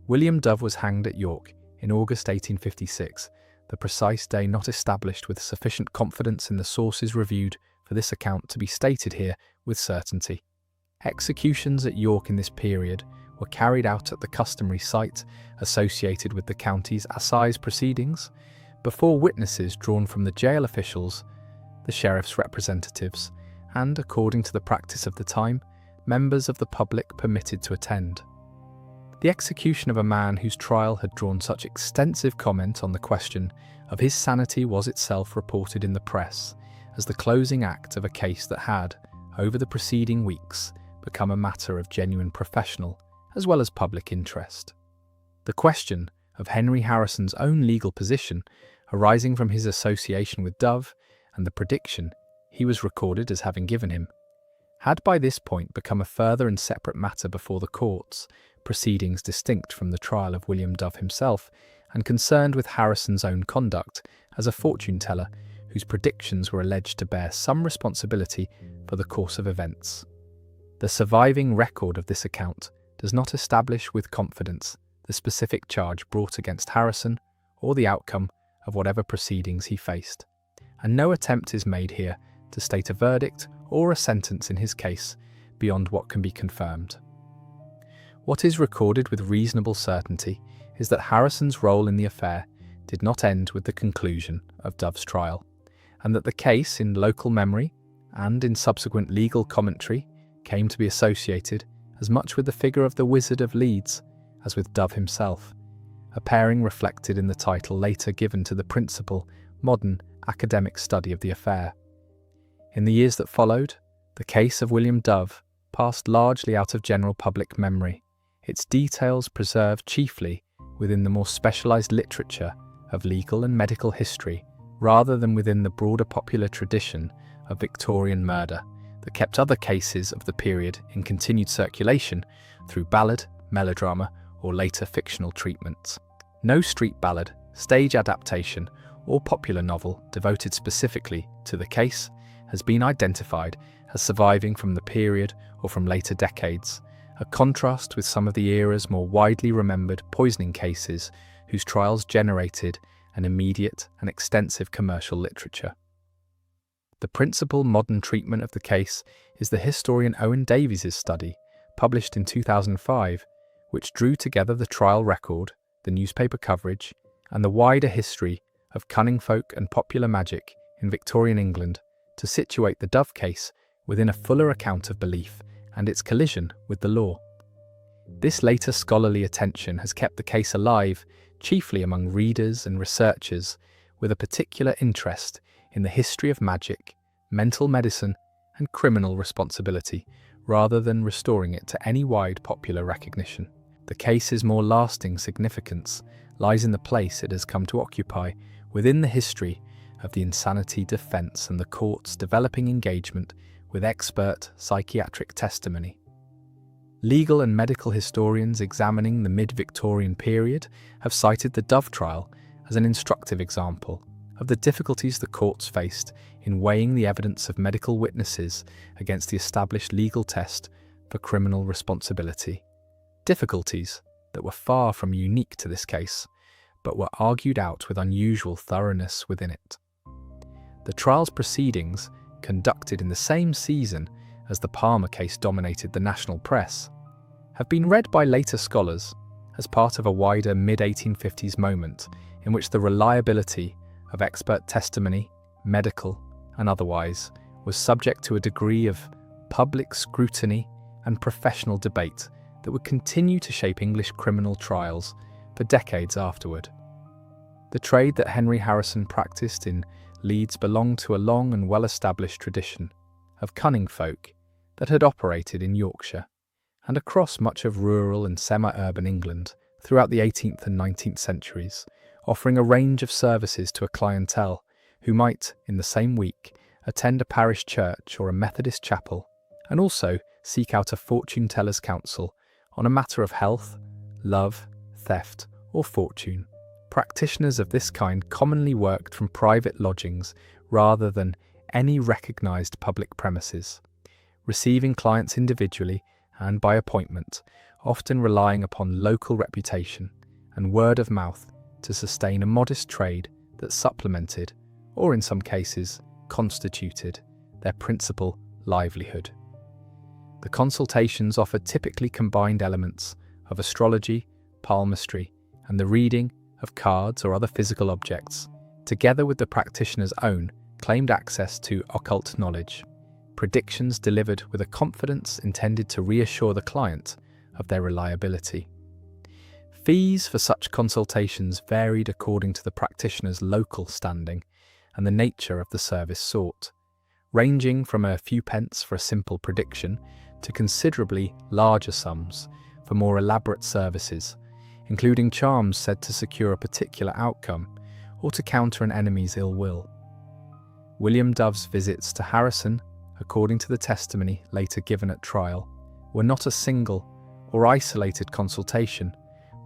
William Dove was hanged at York in August 1856, the precise day not established with sufficient confidence in the sources reviewed for this account to be stated here with certainty. Executions at York in this period were carried out at the customary site associated with the county's assize proceedings, before witnesses drawn from the jail officials, the sheriff's representatives, and, according to the practice of the time, members of the public permitted to attend. The execution of a man whose trial had drawn such extensive comment on the question of his sanity was itself reported in the press as the closing act of a case that had, over the preceding weeks, become a matter of genuine professional as well as public interest. The question of Henry Harrison's own legal position arising from his association with Dove and the prediction he was recorded as having given him had by this point become a further and separate matter before the courts, proceedings distinct from the trial of William Dove himself and concerned with Harrison's own conduct as a fortune-teller whose predictions were alleged to bear some responsibility for the course of events. The surviving record of this account does not establish with confidence the specific charge brought against Harrison or the outcome of whatever proceedings he faced, and no attempt is made here to state a verdict or a sentence in his case beyond what can be confirmed. What is recorded with reasonable certainty is that Harrison's role in the affair did not end with the conclusion of Dove's trial, and that the case in local memory and in subsequent legal commentary came to be associated as much with the figure of the Wizard of Leeds as with Dove himself, a pairing reflected in the title later given to the principal modern academic study of the affair. In the years that followed, the case of William Dove passed largely out of general public memory, its details preserved chiefly within the more specialised literature of legal and medical history rather than within the broader popular tradition of Victorian murder that kept other cases of the period in continued circulation through ballad, melodrama, or later fictional treatments. No street ballad, stage adaptation, or popular novel devoted specifically to the case has been identified as surviving from the period or from later decades, a contrast with some of the era's more widely remembered poisoning cases whose trials generated an immediate and extensive commercial literature. The principal modern treatment of the case is the historian Owen Davies's study, published in 2005, which drew together the trial record, the newspaper coverage, and the wider history of cunning folk and popular magic in Victorian England to situate the Dove case within a fuller account of belief and its collision with the law. This later scholarly attention has kept the case alive, chiefly among readers and researchers with a particular interest in the history of magic, mental medicine, and criminal responsibility, rather than restoring it to any wide popular recognition. The case's more lasting significance lies in the place it has come to occupy within the history of the insanity defence and the court's developing engagement with expert psychiatric testimony. Legal and medical historians examining the mid-Victorian period have cited the Dove trial as an instructive example of the difficulties the courts faced in weighing the evidence of medical witnesses against the established legal test for criminal responsibility. Difficulties that were far from unique to this case, but were argued out with unusual thoroughness within it. The trial's proceedings, conducted in the same season as the Palmer case dominated the national press, have been read by later scholars as part of a wider mid-1850s moment in which the reliability of expert testimony, medical and otherwise, was subject to a degree of public scrutiny and professional debate that would continue to shape English criminal trials for decades afterward. The trade that Henry Harrison practiced in Leeds belonged to a long and well-established tradition of cunning folk that had operated in Yorkshire and across much of rural and semi-urban England throughout the 18th and 19th centuries, offering a range of services to a clientele who might, in the same week, attend a parish church or a Methodist chapel, and also seek out a fortune-teller's counsel on a matter of health, love, theft, or fortune. Practitioners of this kind commonly worked from private lodgings rather than any recognised public premises, receiving clients individually and by appointment, often relying upon local reputation and word of mouth to sustain a modest trade that supplemented, or in some cases, constituted, their principal livelihood. The consultations offered typically combined elements of astrology, palmistry, and the reading of cards or other physical objects, together with the practitioner's own claimed access to occult knowledge, predictions delivered with a confidence intended to reassure the client of their reliability. Fees for such consultations varied according to the practitioner's local standing and the nature of the service sought, ranging from a few pence for a simple prediction to considerably larger sums for more elaborate services, including charms said to secure a particular outcome or to counter an enemy's ill will. William Dove's visits to Harrison, according to the testimony later given at trial, were not a single or isolated consultation,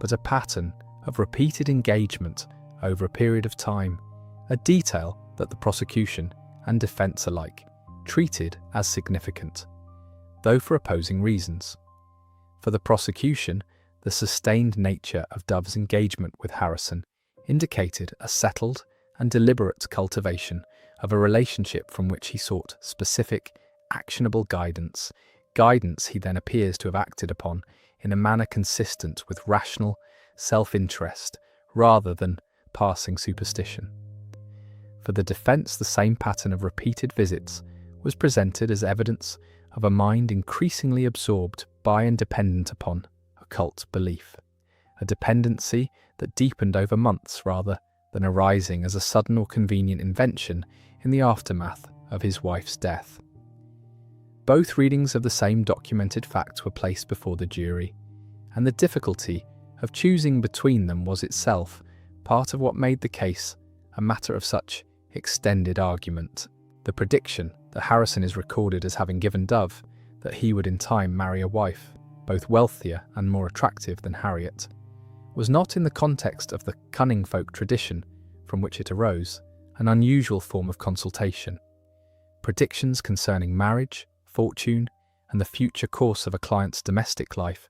but a pattern of repeated engagement over a period of time, a detail that the prosecution and defence alike treated as significant, though for opposing reasons. For the prosecution, the sustained nature of Dove's engagement with Harrison indicated a settled and deliberate cultivation of a relationship from which he sought specific, actionable guidance he then appears to have acted upon in a manner consistent with rational self-interest rather than passing superstition. For the defence, the same pattern of repeated visits was presented as evidence of a mind increasingly absorbed by and dependent upon occult belief, a dependency that deepened over months rather than arising as a sudden or convenient invention in the aftermath of his wife's death. Both readings of the same documented facts were placed before the jury, and the difficulty of choosing between them was itself part of what made the case a matter of such extended argument. The prediction that Harrison is recorded as having given Dove that he would in time marry a wife, both wealthier and more attractive than Harriet, was not in the context of the cunning folk tradition from which it arose, an unusual form of consultation. Predictions concerning marriage, fortune, and the future course of a client's domestic life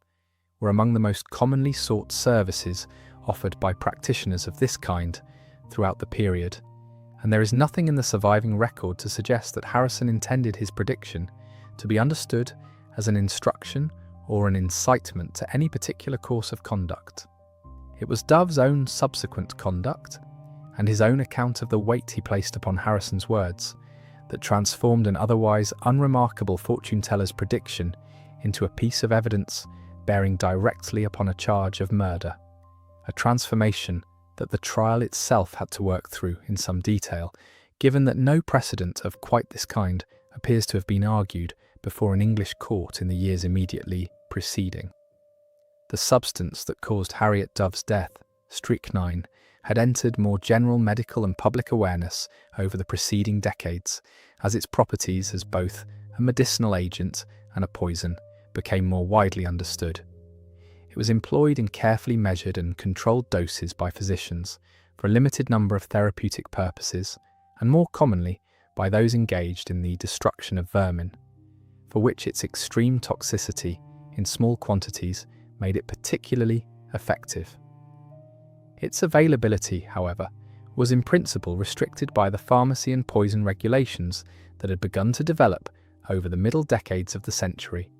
were among the most commonly sought services offered by practitioners of this kind throughout the period, and there is nothing in the surviving record to suggest that Harrison intended his prediction to be understood as an instruction or an incitement to any particular course of conduct. It was Dove's own subsequent conduct and his own account of the weight he placed upon Harrison's words that transformed an otherwise unremarkable fortune-teller's prediction into a piece of evidence bearing directly upon a charge of murder, a transformation that the trial itself had to work through in some detail, given that no precedent of quite this kind appears to have been argued before an English court in the years immediately preceding. The substance that caused Harriet Dove's death, strychnine, had entered more general medical and public awareness over the preceding decades, as its properties as both a medicinal agent and a poison became more widely understood. It was employed in carefully measured and controlled doses by physicians for a limited number of therapeutic purposes, and more commonly by those engaged in the destruction of vermin, for which its extreme toxicity in small quantities made it particularly effective. Its availability, however, was in principle restricted by the pharmacy and poison regulations that had begun to develop over the middle decades of the century,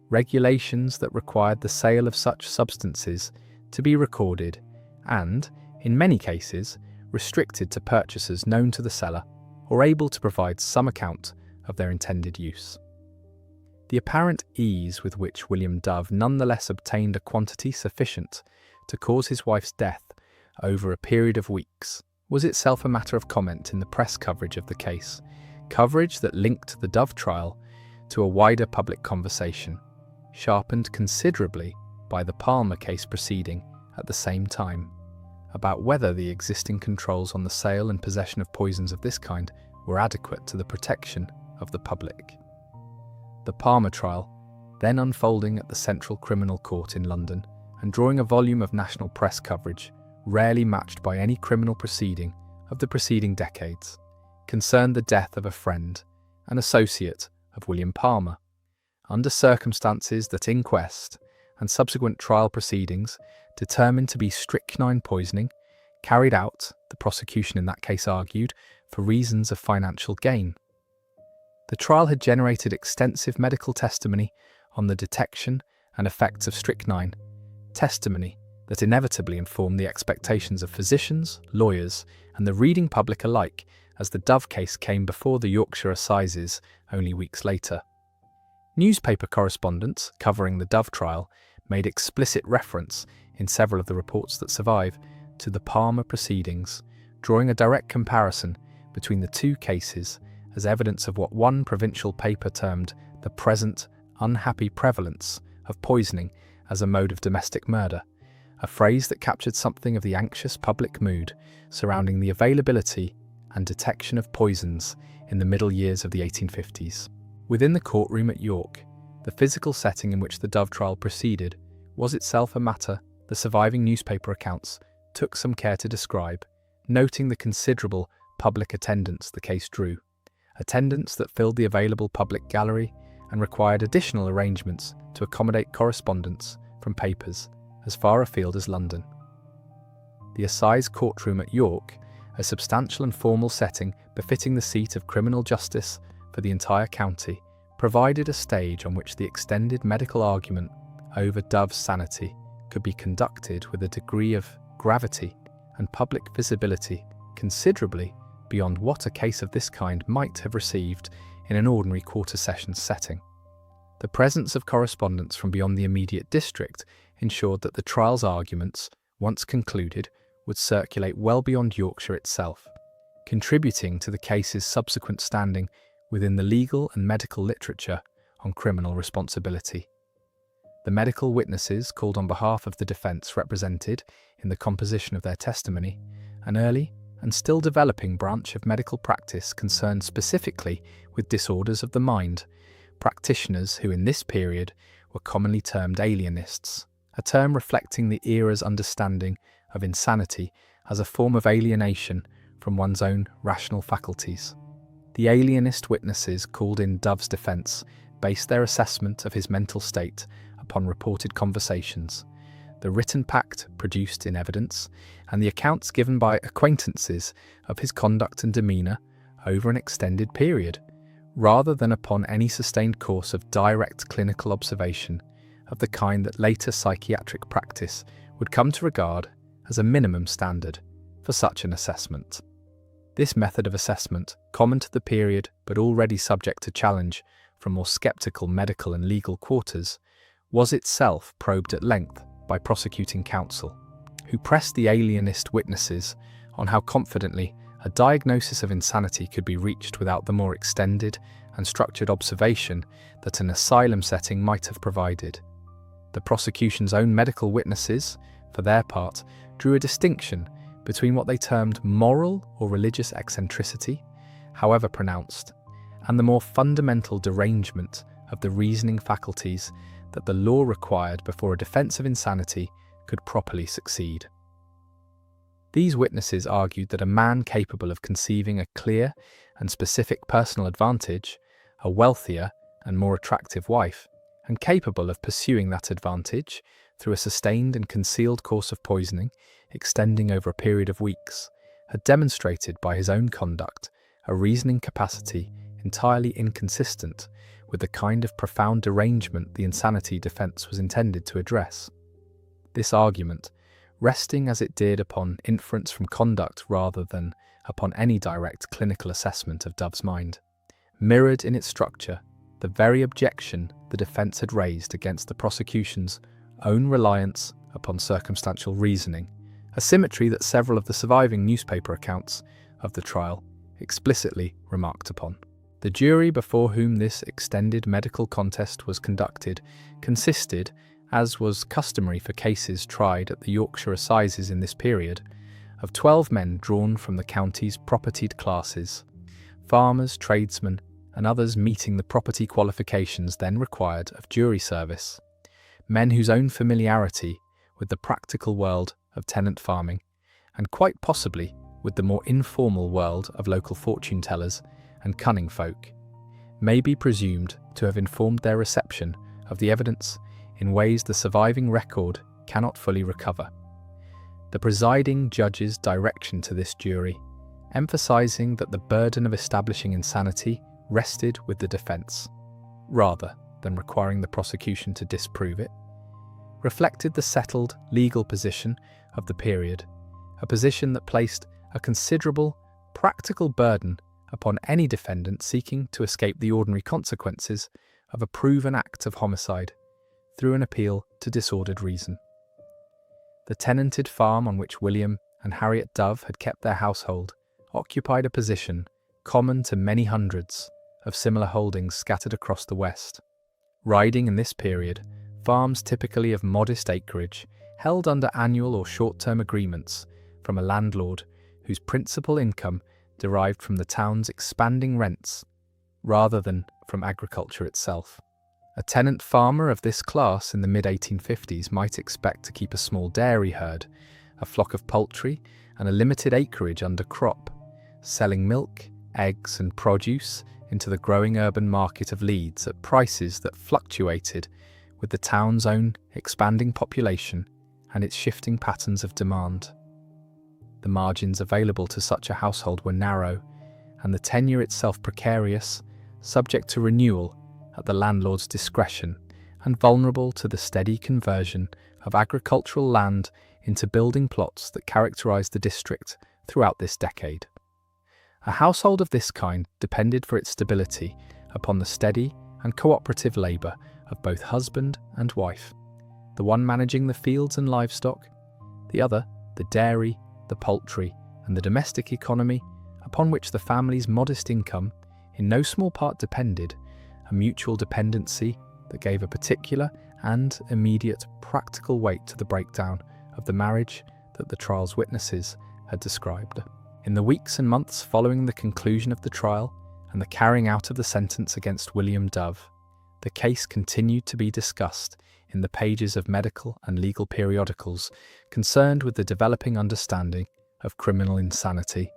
regulations that required the sale of such substances to be recorded and, in many cases, restricted to purchasers known to the seller or able to provide some account of their intended use. The apparent ease with which William Dove nonetheless obtained a quantity sufficient to cause his wife's death over a period of weeks was itself a matter of comment in the press coverage of the case, coverage that linked the Dove trial to a wider public conversation, sharpened considerably by the Palmer case proceeding at the same time, about whether the existing controls on the sale and possession of poisons of this kind were adequate to the protection of the public. The Palmer trial, then unfolding at the Central Criminal Court in London and drawing a volume of national press coverage rarely matched by any criminal proceeding of the preceding decades, concerned the death of a friend, an associate of William Palmer, under circumstances that inquest and subsequent trial proceedings determined to be strychnine poisoning, carried out, the prosecution in that case argued, for reasons of financial gain. The trial had generated extensive medical testimony on the detection and effects of strychnine, testimony that inevitably informed the expectations of physicians, lawyers, and the reading public alike as the Dove case came before the Yorkshire Assizes only weeks later. Newspaper correspondents covering the Dove trial made explicit reference in several of the reports that survive, to the Palmer proceedings, drawing a direct comparison between the two cases as evidence of what one provincial paper termed the present unhappy prevalence of poisoning as a mode of domestic murder, a phrase that captured something of the anxious public mood surrounding the availability and detection of poisons in the middle years of the 1850s. Within the courtroom at York, the physical setting in which the Dove trial proceeded was itself a matter the surviving newspaper accounts took some care to describe, noting the considerable public attendance the case drew, attendance that filled the available public gallery and required additional arrangements to accommodate correspondence from papers as far afield as London. The assize courtroom at York, a substantial and formal setting befitting the seat of criminal justice for the entire county, provided a stage on which the extended medical argument over Dove's sanity could be conducted with a degree of gravity and public visibility considerably beyond what a case of this kind might have received in an ordinary quarter session setting. The presence of correspondence from beyond the immediate district ensured that the trial's arguments, once concluded, would circulate well beyond Yorkshire itself, contributing to the case's subsequent standing within the legal and medical literature on criminal responsibility. The medical witnesses called on behalf of the defence represented, in the composition of their testimony, an early and still developing branch of medical practice concerned specifically with disorders of the mind, practitioners who in this period were commonly termed alienists, a term reflecting the era's understanding of insanity as a form of alienation from one's own rational faculties. The alienist witnesses called in Dove's defence based their assessment of his mental state upon reported conversations, the written pact produced in evidence, and the accounts given by acquaintances of his conduct and demeanour over an extended period, rather than upon any sustained course of direct clinical observation of the kind that later psychiatric practice would come to regard as a minimum standard for such an assessment. This method of assessment, common to the period but already subject to challenge from more sceptical medical and legal quarters, was itself probed at length by prosecuting counsel, who pressed the alienist witnesses on how confidently a diagnosis of insanity could be reached without the more extended and structured observation that an asylum setting might have provided. The prosecution's own medical witnesses, for their part, drew a distinction between what they termed moral or religious eccentricity, however pronounced, and the more fundamental derangement of the reasoning faculties that the law required before a defence of insanity could properly succeed. These witnesses argued that a man capable of conceiving a clear and specific personal advantage, a wealthier and more attractive wife, and capable of pursuing that advantage through a sustained and concealed course of poisoning extending over a period of weeks, had demonstrated by his own conduct a reasoning capacity entirely inconsistent with the kind of profound derangement the insanity defence was intended to address. This argument, resting as it did upon inference from conduct rather than upon any direct clinical assessment of Dove's mind, mirrored in its structure the very objection the defence had raised against the prosecution's own reliance upon circumstantial reasoning, a symmetry that several of the surviving newspaper accounts of the trial explicitly remarked upon. The jury before whom this extended medical contest was conducted consisted, as was customary for cases tried at the Yorkshire Assizes in this period, of 12 men drawn from the county's propertied classes, farmers, tradesmen, and others meeting the property qualifications then required of jury service, men whose own familiarity with the practical world of tenant farming, and quite possibly with the more informal world of local fortune-tellers and cunning folk, may be presumed to have informed their reception of the evidence in ways the surviving record cannot fully recover. The presiding judge's direction to this jury, emphasising that the burden of establishing insanity rested with the defence, rather than requiring the prosecution to disprove it, reflected the settled legal position of the period, a position that placed a considerable practical burden upon any defendant seeking to escape the ordinary consequences of a proven act of homicide through an appeal to disordered reason. The tenanted farm on which William and Harriet Dove had kept their household occupied a position common to many hundreds of similar holdings scattered across the West. Riding in this period, farms typically of modest acreage, held under annual or short-term agreements from a landlord whose principal income derived from the town's expanding rents rather than from agriculture itself. A tenant farmer of this class in the mid-1850s might expect to keep a small dairy herd, a flock of poultry, and a limited acreage under crop, selling milk, eggs, and produce into the growing urban market of Leeds at prices that fluctuated with the town's own expanding population and its shifting patterns of demand. The margins available to such a household were narrow, and the tenure itself precarious, subject to renewal at the landlord's discretion, and vulnerable to the steady conversion of agricultural land into building plots that characterised the district throughout this decade. A household of this kind depended for its stability upon the steady and cooperative labour of both husband and wife, the one managing the fields and livestock, the other the dairy, the poultry, and the domestic economy upon which the family's modest income in no small part depended, a mutual dependency that gave a particular and immediate practical weight to the breakdown of the marriage that the trial's witnesses had described. In the weeks and months following the conclusion of the trial and the carrying out of the sentence against William Dove, the case continued to be discussed in the pages of medical and legal periodicals concerned with the developing understanding of criminal insanity,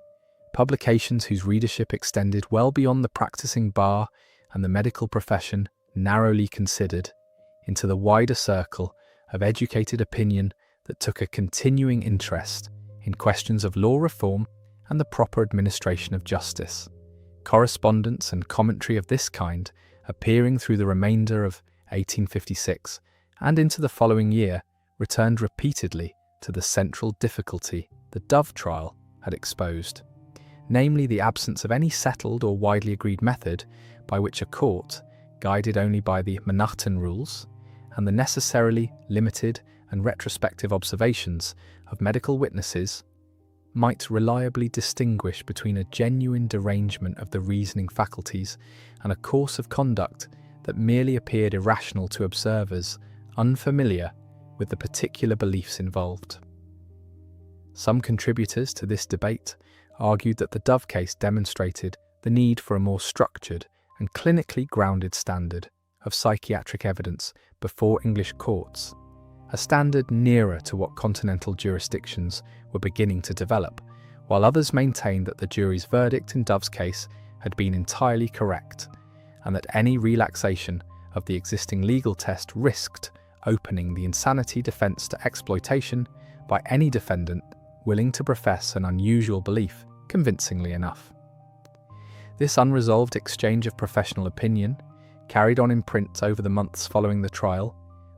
publications whose readership extended well beyond the practicing bar and the medical profession narrowly considered into the wider circle of educated opinion that took a continuing interest in questions of law reform and the proper administration of justice. Correspondence and commentary of this kind, appearing through the remainder of 1856 and into the following year, returned repeatedly to the central difficulty the Dove trial had exposed, namely the absence of any settled or widely agreed method by which a court, guided only by the Manhattan rules and the necessarily limited and retrospective observations of medical witnesses, might reliably distinguish between a genuine derangement of the reasoning faculties and a course of conduct that merely appeared irrational to observers unfamiliar with the particular beliefs involved. Some contributors to this debate argued that the Dove case demonstrated the need for a more structured and clinically grounded standard of psychiatric evidence before English courts, a standard nearer to what continental jurisdictions were beginning to develop, while others maintained that the jury's verdict in Dove's case had been entirely correct, and that any relaxation of the existing legal test risked opening the insanity defence to exploitation by any defendant willing to profess an unusual belief convincingly enough. This unresolved exchange of professional opinion, carried on in print over the months following the trial,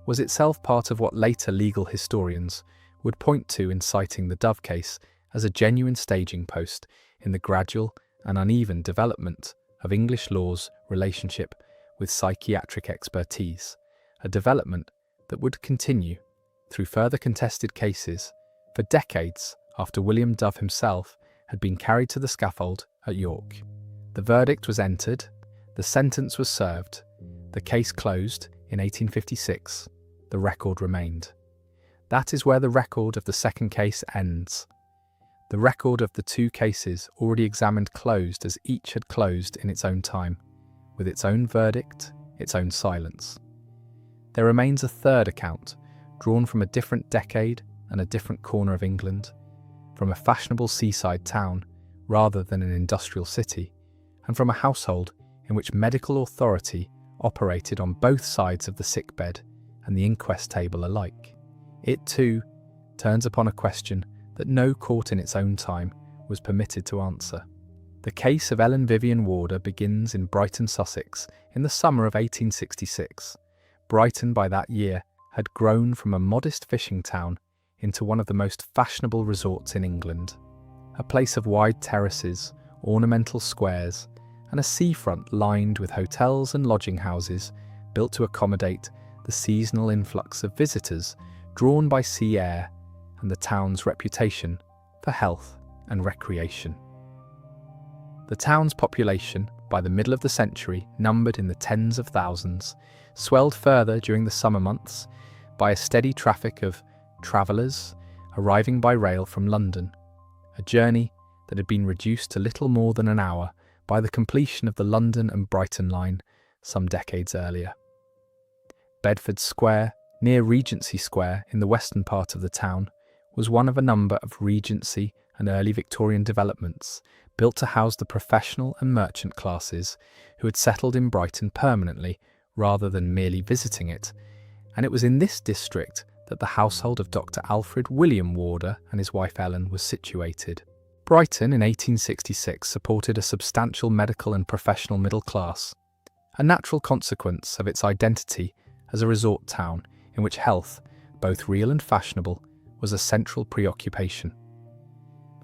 was itself part of what later legal historians would point to in citing the Dove case as a genuine staging post in the gradual and uneven development of English law's relationship with psychiatric expertise, a development that would continue through further contested cases for decades after William Dove himself had been carried to the scaffold at York. The verdict was entered, the sentence was served, the case closed in 1856, the record remained. That is where the record of the second case ends. The record of the two cases already examined closed as each had closed in its own time, with its own verdict, its own silence. There remains a third account, drawn from a different decade and a different corner of England, from a fashionable seaside town rather than an industrial city, and from a household in which medical authority operated on both sides of the sickbed and the inquest table alike. It, too, turns upon a question that no court in its own time was permitted to answer. The case of Ellen Vivian Warder begins in Brighton, Sussex, in the summer of 1866. Brighton, by that year, had grown from a modest fishing town into one of the most fashionable resorts in England, a place of wide terraces, ornamental squares, and a seafront lined with hotels and lodging houses built to accommodate the seasonal influx of visitors drawn by sea air and the town's reputation for health and recreation. The town's population, by the middle of the century, numbered in the tens of thousands, swelled further during the summer months by a steady traffic of travellers arriving by rail from London, a journey that had been reduced to little more than an hour by the completion of the London and Brighton line some decades earlier. Bedford Square, near Regency Square in the western part of the town, was one of a number of Regency and early Victorian developments built to house the professional and merchant classes who had settled in Brighton permanently rather than merely visiting it, and it was in this district that the household of Dr. Alfred William Warder and his wife Ellen was situated. Brighton in 1866 supported a substantial medical and professional middle class, a natural consequence of its identity as a resort town in which health, both real and fashionable, was a central preoccupation.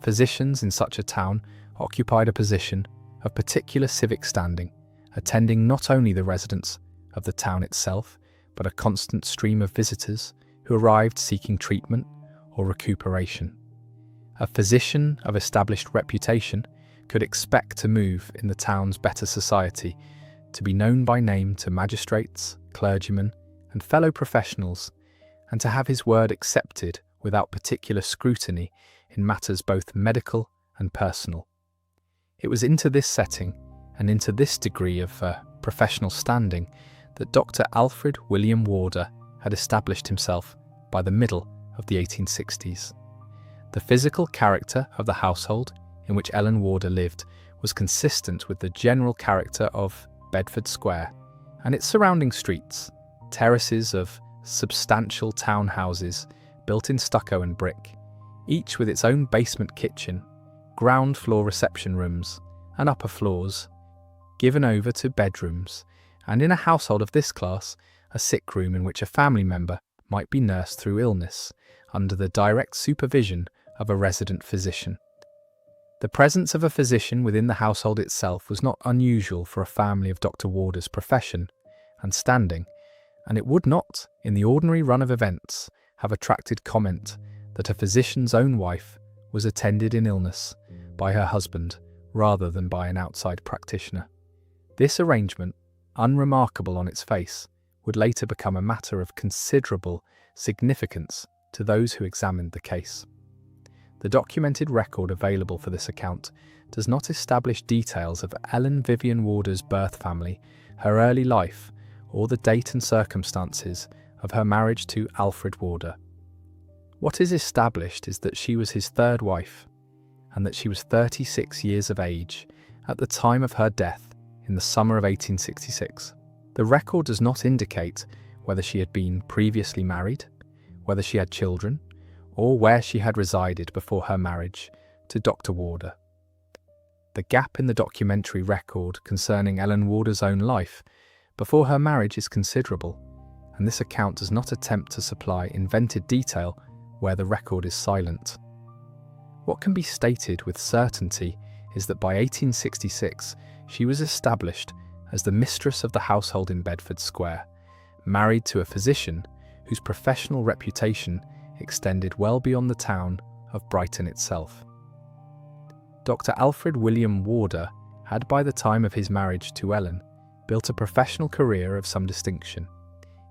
Physicians in such a town occupied a position of particular civic standing, attending not only the residents of the town itself, but a constant stream of visitors who arrived seeking treatment or recuperation. A physician of established reputation could expect to move in the town's better society, to be known by name to magistrates, clergymen, and fellow professionals, and to have his word accepted without particular scrutiny in matters both medical and personal. It was into this setting and into this degree of professional standing that Dr. Alfred William Warder had established himself by the middle of the 1860s. The physical character of the household in which Ellen Warder lived was consistent with the general character of Bedford Square and its surrounding streets, terraces of substantial townhouses built in stucco and brick, each with its own basement kitchen, ground floor reception rooms, and upper floors, given over to bedrooms, and in a household of this class, a sick room in which a family member might be nursed through illness under the direct supervision of a resident physician. The presence of a physician within the household itself was not unusual for a family of Dr. Warder's profession and standing, and it would not, in the ordinary run of events, have attracted comment that a physician's own wife was attended in illness by her husband rather than by an outside practitioner. This arrangement, unremarkable on its face, would later become a matter of considerable significance to those who examined the case. The documented record available for this account does not establish details of Ellen Vivian Warder's birth family, her early life, or the date and circumstances of her marriage to Alfred Warder. What is established is that she was his third wife, and that she was 36 years of age at the time of her death in the summer of 1866. The record does not indicate whether she had been previously married, whether she had children, or where she had resided before her marriage to Dr. Warder. The gap in the documentary record concerning Ellen Warder's own life before her marriage is considerable, and this account does not attempt to supply invented detail where the record is silent. What can be stated with certainty is that by 1866 she was established as the mistress of the household in Bedford Square, married to a physician whose professional reputation extended well beyond the town of Brighton itself. Dr. Alfred William Warder had, by the time of his marriage to Ellen, built a professional career of some distinction.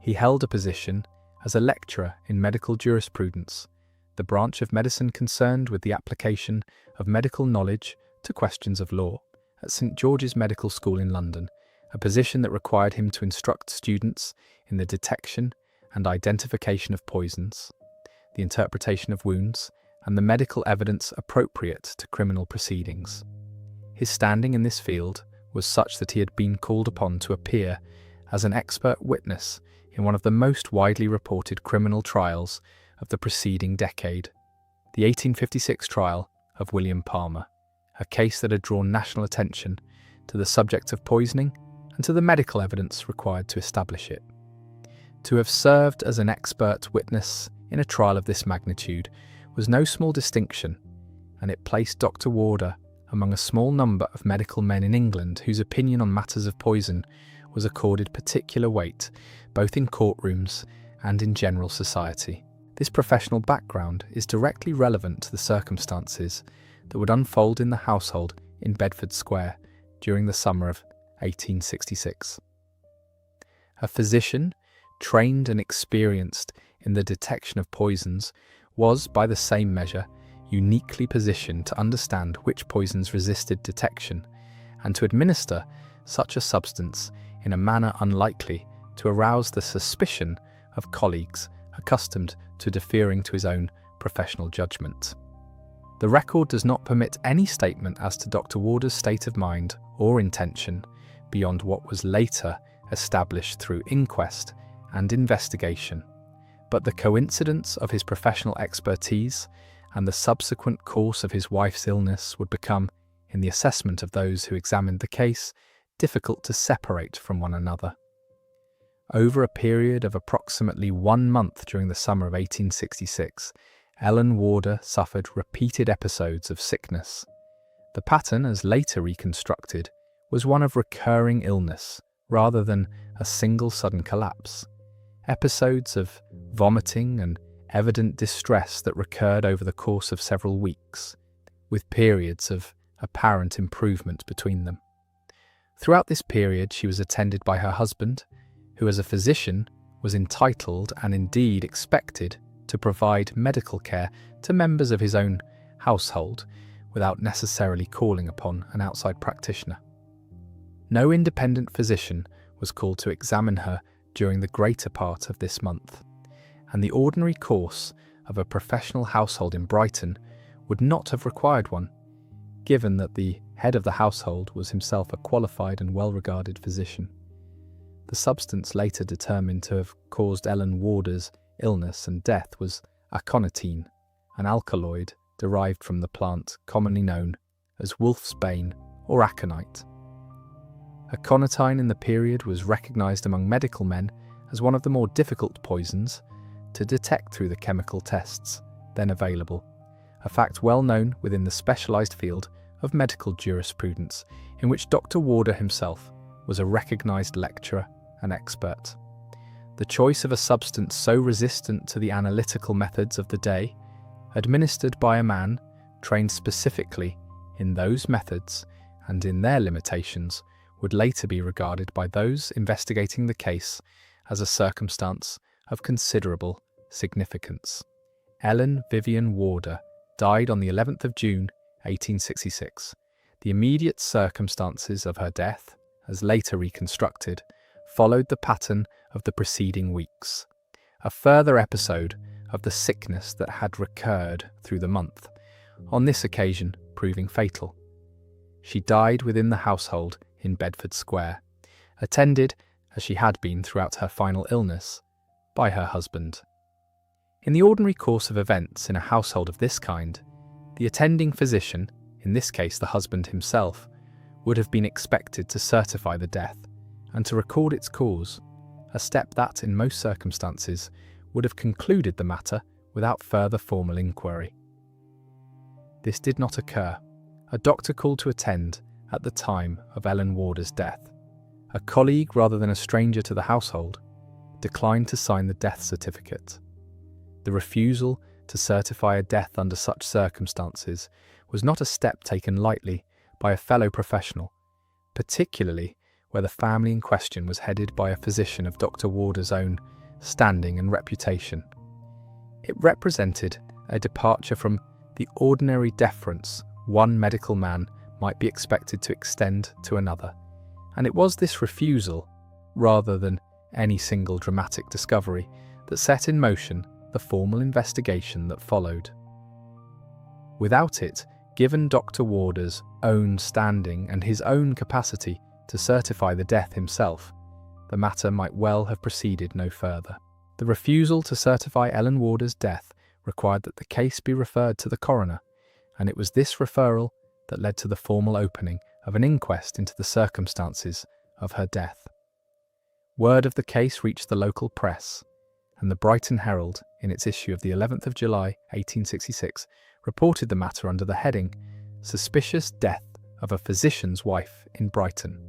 He held a position as a lecturer in medical jurisprudence, the branch of medicine concerned with the application of medical knowledge to questions of law, at St. George's Medical School in London, a position that required him to instruct students in the detection and identification of poisons, the interpretation of wounds, and the medical evidence appropriate to criminal proceedings. His standing in this field was such that he had been called upon to appear as an expert witness in one of the most widely reported criminal trials of the preceding decade, the 1856 trial of William Palmer, a case that had drawn national attention to the subject of poisoning and to the medical evidence required to establish it. To have served as an expert witness in a trial of this magnitude was no small distinction, and it placed Dr. Warder among a small number of medical men in England whose opinion on matters of poison was accorded particular weight, both in courtrooms and in general society. This professional background is directly relevant to the circumstances that would unfold in the household in Bedford Square during the summer of 1866. A physician, trained and experienced in the detection of poisons, was, by the same measure, uniquely positioned to understand which poisons resisted detection and to administer such a substance in a manner unlikely to arouse the suspicion of colleagues accustomed to deferring to his own professional judgment. The record does not permit any statement as to Dr. Warder's state of mind or intention beyond what was later established through inquest and investigation, but the coincidence of his professional expertise and the subsequent course of his wife's illness would become, in the assessment of those who examined the case, difficult to separate from one another. Over a period of approximately 1 month during the summer of 1866, Ellen Warder suffered repeated episodes of sickness. The pattern, as later reconstructed, was one of recurring illness rather than a single sudden collapse. Episodes of vomiting and evident distress that recurred over the course of several weeks, with periods of apparent improvement between them. Throughout this period, she was attended by her husband, who as a physician was entitled and indeed expected to provide medical care to members of his own household without necessarily calling upon an outside practitioner. No independent physician was called to examine her during the greater part of this month, and the ordinary course of a professional household in Brighton would not have required one, given that the head of the household was himself a qualified and well-regarded physician. The substance later determined to have caused Ellen Warder's illness and death was aconitine, an alkaloid derived from the plant commonly known as wolf's bane or aconite. Aconitine in the period was recognised among medical men as one of the more difficult poisons to detect through the chemical tests then available, a fact well known within the specialised field of medical jurisprudence, in which Dr. Warder himself was a recognised lecturer and expert. The choice of a substance so resistant to the analytical methods of the day, administered by a man trained specifically in those methods and in their limitations, would later be regarded by those investigating the case as a circumstance of considerable significance. Ellen Vivian Warder died on the 11th of June, 1866. The immediate circumstances of her death, as later reconstructed, followed the pattern of the preceding weeks. A further episode of the sickness that had recurred through the month, on this occasion proving fatal. She died within the household in Bedford Square, attended, as she had been throughout her final illness, by her husband. In the ordinary course of events in a household of this kind, the attending physician, in this case the husband himself, would have been expected to certify the death and to record its cause, a step that, in most circumstances, would have concluded the matter without further formal inquiry. This did not occur. A doctor called to attend at the time of Ellen Warder's death, a colleague rather than a stranger to the household, declined to sign the death certificate. The refusal to certify a death under such circumstances was not a step taken lightly by a fellow professional, particularly where the family in question was headed by a physician of Dr. Warder's own standing and reputation. It represented a departure from the ordinary deference one medical man might be expected to extend to another, and it was this refusal, rather than any single dramatic discovery, that set in motion the formal investigation that followed. Without it, given Dr. Warder's own standing and his own capacity to certify the death himself, the matter might well have proceeded no further. The refusal to certify Ellen Warder's death required that the case be referred to the coroner, and it was this referral that led to the formal opening of an inquest into the circumstances of her death. Word of the case reached the local press, and the Brighton Herald, in its issue of the 11th of July 1866, reported the matter under the heading "Suspicious Death of a Physician's Wife in Brighton,"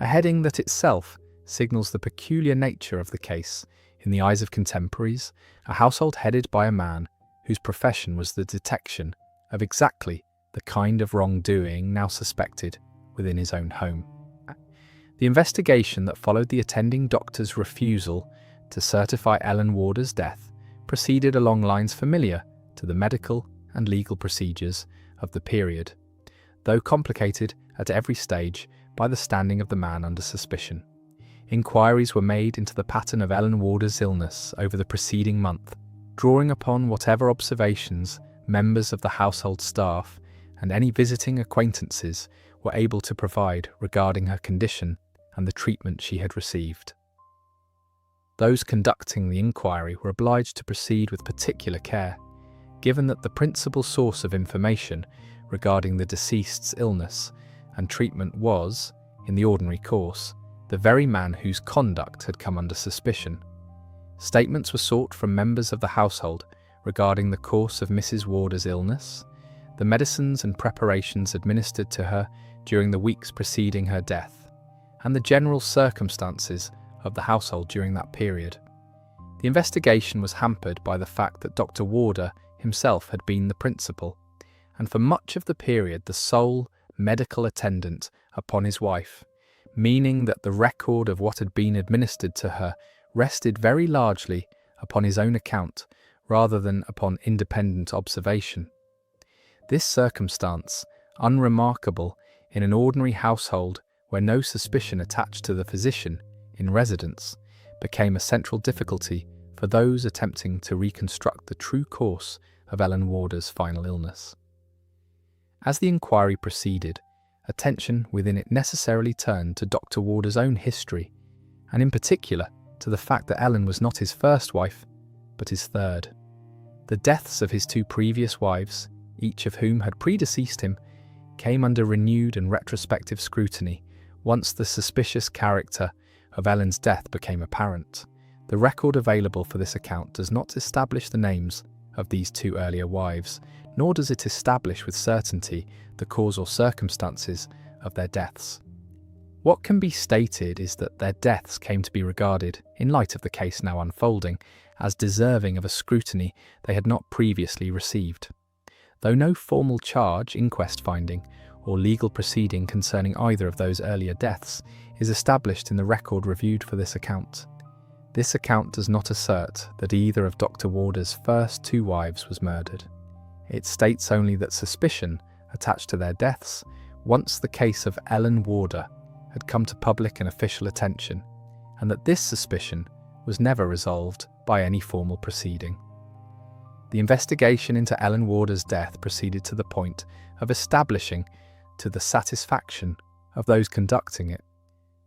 a heading that itself signals the peculiar nature of the case in the eyes of contemporaries, a household headed by a man whose profession was the detection of exactly the kind of wrongdoing now suspected within his own home. The investigation that followed the attending doctor's refusal to certify Ellen Warder's death proceeded along lines familiar to the medical and legal procedures of the period, though complicated at every stage by the standing of the man under suspicion. Inquiries were made into the pattern of Ellen Warder's illness over the preceding month, drawing upon whatever observations members of the household staff and any visiting acquaintances were able to provide regarding her condition and the treatment she had received. Those conducting the inquiry were obliged to proceed with particular care, given that the principal source of information regarding the deceased's illness and treatment was, in the ordinary course, the very man whose conduct had come under suspicion. Statements were sought from members of the household regarding the course of Mrs. Warder's illness, the medicines and preparations administered to her during the weeks preceding her death, and the general circumstances of the household during that period. The investigation was hampered by the fact that Dr. Warder himself had been the principal, and for much of the period the sole medical attendant upon his wife, meaning that the record of what had been administered to her rested very largely upon his own account rather than upon independent observation. This circumstance, unremarkable in an ordinary household where no suspicion attached to the physician in residence, became a central difficulty for those attempting to reconstruct the true course of Ellen Warder's final illness. As the inquiry proceeded, attention within it necessarily turned to Dr. Warder's own history, and in particular to the fact that Ellen was not his first wife, but his third. The deaths of his two previous wives, each of whom had predeceased him, came under renewed and retrospective scrutiny once the suspicious character of Ellen's death became apparent. The record available for this account does not establish the names of these two earlier wives, nor does it establish with certainty the cause or circumstances of their deaths. What can be stated is that their deaths came to be regarded, in light of the case now unfolding, as deserving of a scrutiny they had not previously received. Though no formal charge, inquest finding, or legal proceeding concerning either of those earlier deaths is established in the record reviewed for this account. This account does not assert that either of Dr. Warder's first two wives was murdered. It states only that suspicion attached to their deaths once the case of Ellen Warder had come to public and official attention, and that this suspicion was never resolved by any formal proceeding. The investigation into Ellen Warder's death proceeded to the point of establishing, to the satisfaction of those conducting it,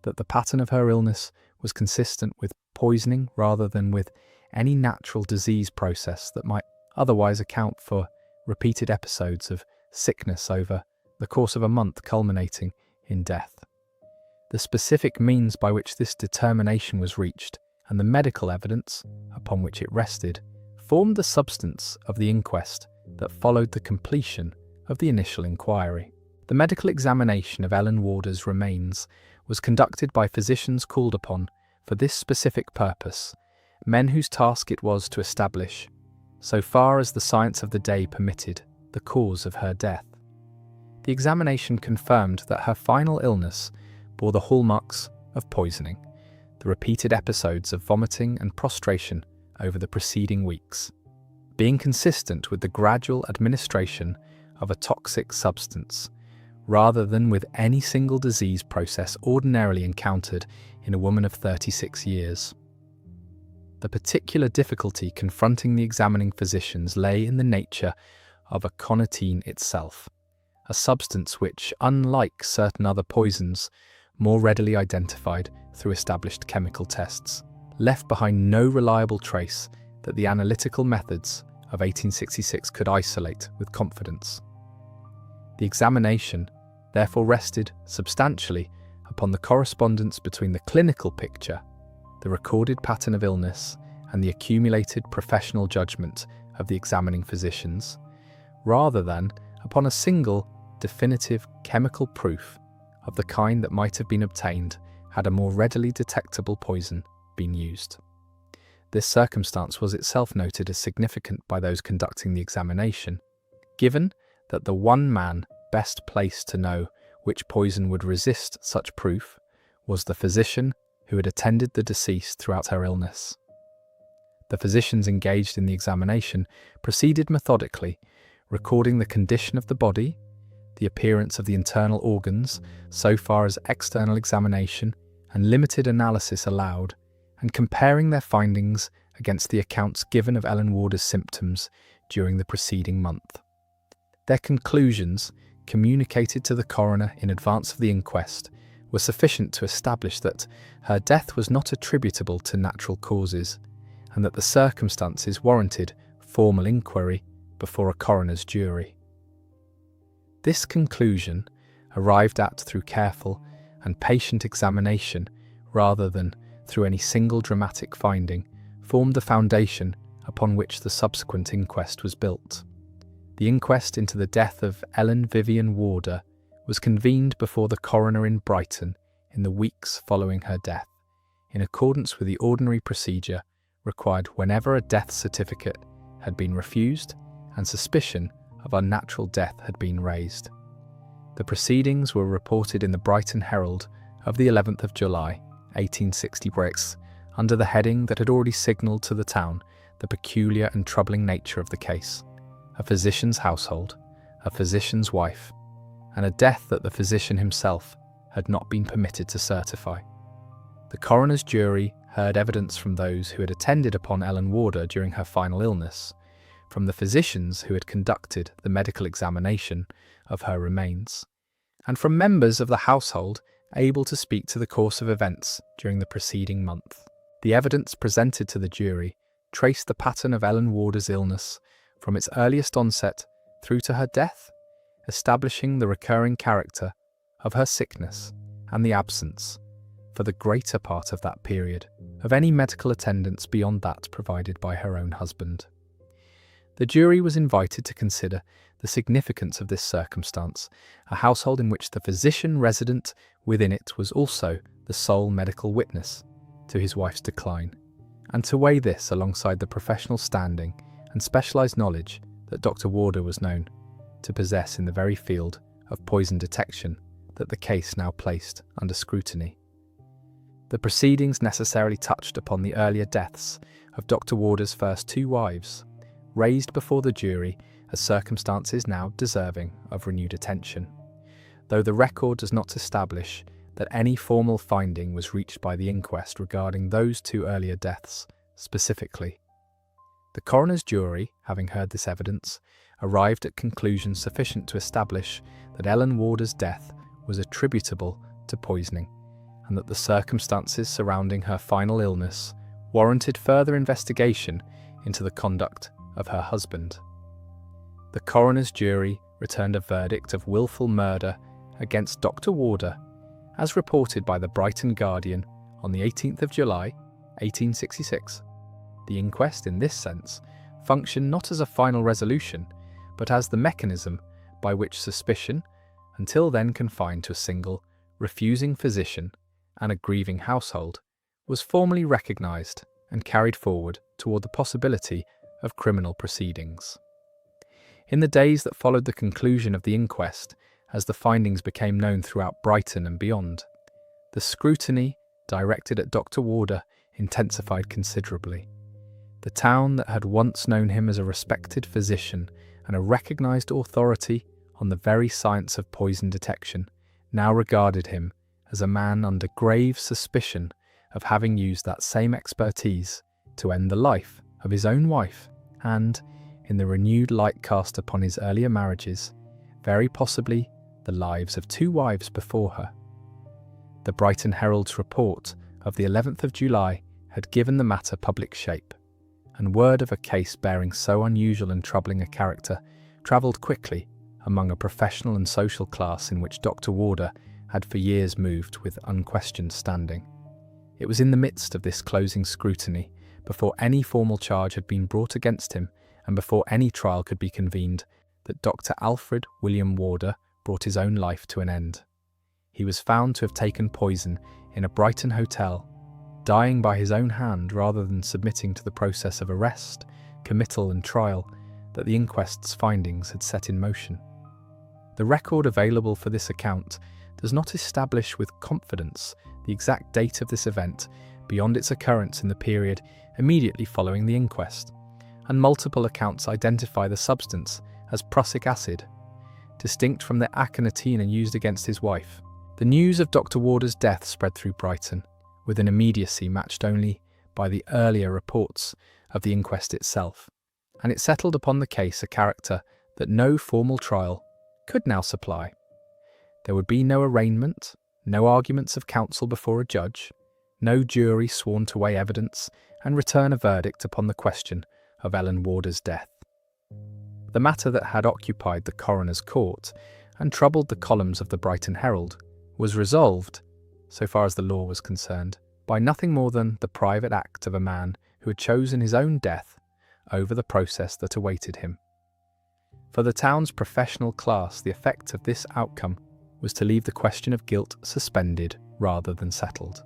that the pattern of her illness was consistent with poisoning rather than with any natural disease process that might otherwise account for repeated episodes of sickness over the course of a month culminating in death. The specific means by which this determination was reached and the medical evidence upon which it rested formed the substance of the inquest that followed the completion of the initial inquiry. The medical examination of Ellen Warder's remains was conducted by physicians called upon for this specific purpose, men whose task it was to establish, so far as the science of the day permitted, the cause of her death. The examination confirmed that her final illness bore the hallmarks of poisoning, the repeated episodes of vomiting and prostration over the preceding weeks, being consistent with the gradual administration of a toxic substance, rather than with any single disease process ordinarily encountered in a woman of 36 years. The particular difficulty confronting the examining physicians lay in the nature of aconitine itself, a substance which, unlike certain other poisons, more readily identified through established chemical tests, left behind no reliable trace that the analytical methods of 1866 could isolate with confidence. The examination therefore rested substantially upon the correspondence between the clinical picture, the recorded pattern of illness, and the accumulated professional judgment of the examining physicians, rather than upon a single definitive chemical proof of the kind that might have been obtained had a more readily detectable poison been used. This circumstance was itself noted as significant by those conducting the examination, given that the one man best placed to know which poison would resist such proof was the physician who had attended the deceased throughout her illness. The physicians engaged in the examination proceeded methodically, recording the condition of the body, the appearance of the internal organs so far as external examination and limited analysis allowed, and comparing their findings against the accounts given of Ellen Warder's symptoms during the preceding month. Their conclusions, communicated to the coroner in advance of the inquest, were sufficient to establish that her death was not attributable to natural causes, and that the circumstances warranted formal inquiry before a coroner's jury. This conclusion, arrived at through careful and patient examination rather than through any single dramatic finding, formed the foundation upon which the subsequent inquest was built. The inquest into the death of Ellen Vivian Warder was convened before the coroner in Brighton in the weeks following her death, in accordance with the ordinary procedure required whenever a death certificate had been refused and suspicion of unnatural death had been raised. The proceedings were reported in the Brighton Herald of the 11th of July, 1866, under the heading that had already signalled to the town the peculiar and troubling nature of the case: a physician's household, a physician's wife, and a death that the physician himself had not been permitted to certify. The coroner's jury heard evidence from those who had attended upon Ellen Warder during her final illness, from the physicians who had conducted the medical examination of her remains, and from members of the household able to speak to the course of events during the preceding month. The evidence presented to the jury traced the pattern of Ellen Warder's illness from its earliest onset through to her death, establishing the recurring character of her sickness and the absence, for the greater part of that period, of any medical attendance beyond that provided by her own husband. The jury was invited to consider the significance of this circumstance, a household in which the physician resident within it was also the sole medical witness to his wife's decline, and to weigh this alongside the professional standing and specialised knowledge that Dr. Warder was known to possess in the very field of poison detection that the case now placed under scrutiny. The proceedings necessarily touched upon the earlier deaths of Dr. Warder's first two wives, raised before the jury as circumstances now deserving of renewed attention, though the record does not establish that any formal finding was reached by the inquest regarding those two earlier deaths specifically. The coroner's jury, having heard this evidence, arrived at conclusions sufficient to establish that Ellen Warder's death was attributable to poisoning, and that the circumstances surrounding her final illness warranted further investigation into the conduct of her husband. The coroner's jury returned a verdict of willful murder against Dr. Warder, as reported by the Brighton Guardian on the 18th of July, 1866. The inquest, in this sense, functioned not as a final resolution, but as the mechanism by which suspicion, until then confined to a single, refusing physician and a grieving household, was formally recognised and carried forward toward the possibility of criminal proceedings. In the days that followed the conclusion of the inquest, as the findings became known throughout Brighton and beyond, the scrutiny directed at Dr. Warder intensified considerably. The town that had once known him as a respected physician and a recognised authority on the very science of poison detection now regarded him as a man under grave suspicion of having used that same expertise to end the life of his own wife and, in the renewed light cast upon his earlier marriages, very possibly the lives of two wives before her. The Brighton Herald's report of the 11th of July had given the matter public shape, and word of a case bearing so unusual and troubling a character travelled quickly among a professional and social class in which Dr. Warder had for years moved with unquestioned standing. It was in the midst of this closing scrutiny, before any formal charge had been brought against him and before any trial could be convened, that Dr. Alfred William Warder brought his own life to an end. He was found to have taken poison in a Brighton hotel, dying by his own hand rather than submitting to the process of arrest, committal and trial that the inquest's findings had set in motion. The record available for this account does not establish with confidence the exact date of this event beyond its occurrence in the period immediately following the inquest, and multiple accounts identify the substance as prussic acid, distinct from the aconitine used against his wife. The news of Dr. Warder's death spread through Brighton, with an immediacy matched only by the earlier reports of the inquest itself, and it settled upon the case a character that no formal trial could now supply. There would be no arraignment, no arguments of counsel before a judge, no jury sworn to weigh evidence and return a verdict upon the question of Ellen Warder's death. The matter that had occupied the coroner's court and troubled the columns of the Brighton Herald was resolved, so far as the law was concerned, by nothing more than the private act of a man who had chosen his own death over the process that awaited him. For the town's professional class, the effect of this outcome was to leave the question of guilt suspended rather than settled,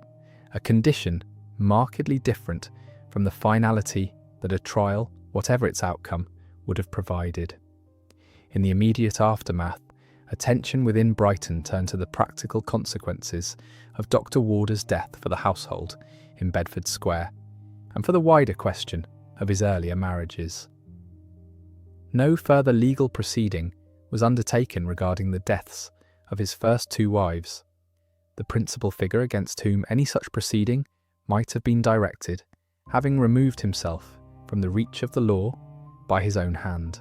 a condition markedly different from the finality that a trial, whatever its outcome, would have provided. In the immediate aftermath, attention within Brighton turned to the practical consequences of Dr. Warder's death for the household in Bedford Square, and for the wider question of his earlier marriages. No further legal proceeding was undertaken regarding the deaths of his first two wives, the principal figure against whom any such proceeding might have been directed, having removed himself from the reach of the law by his own hand.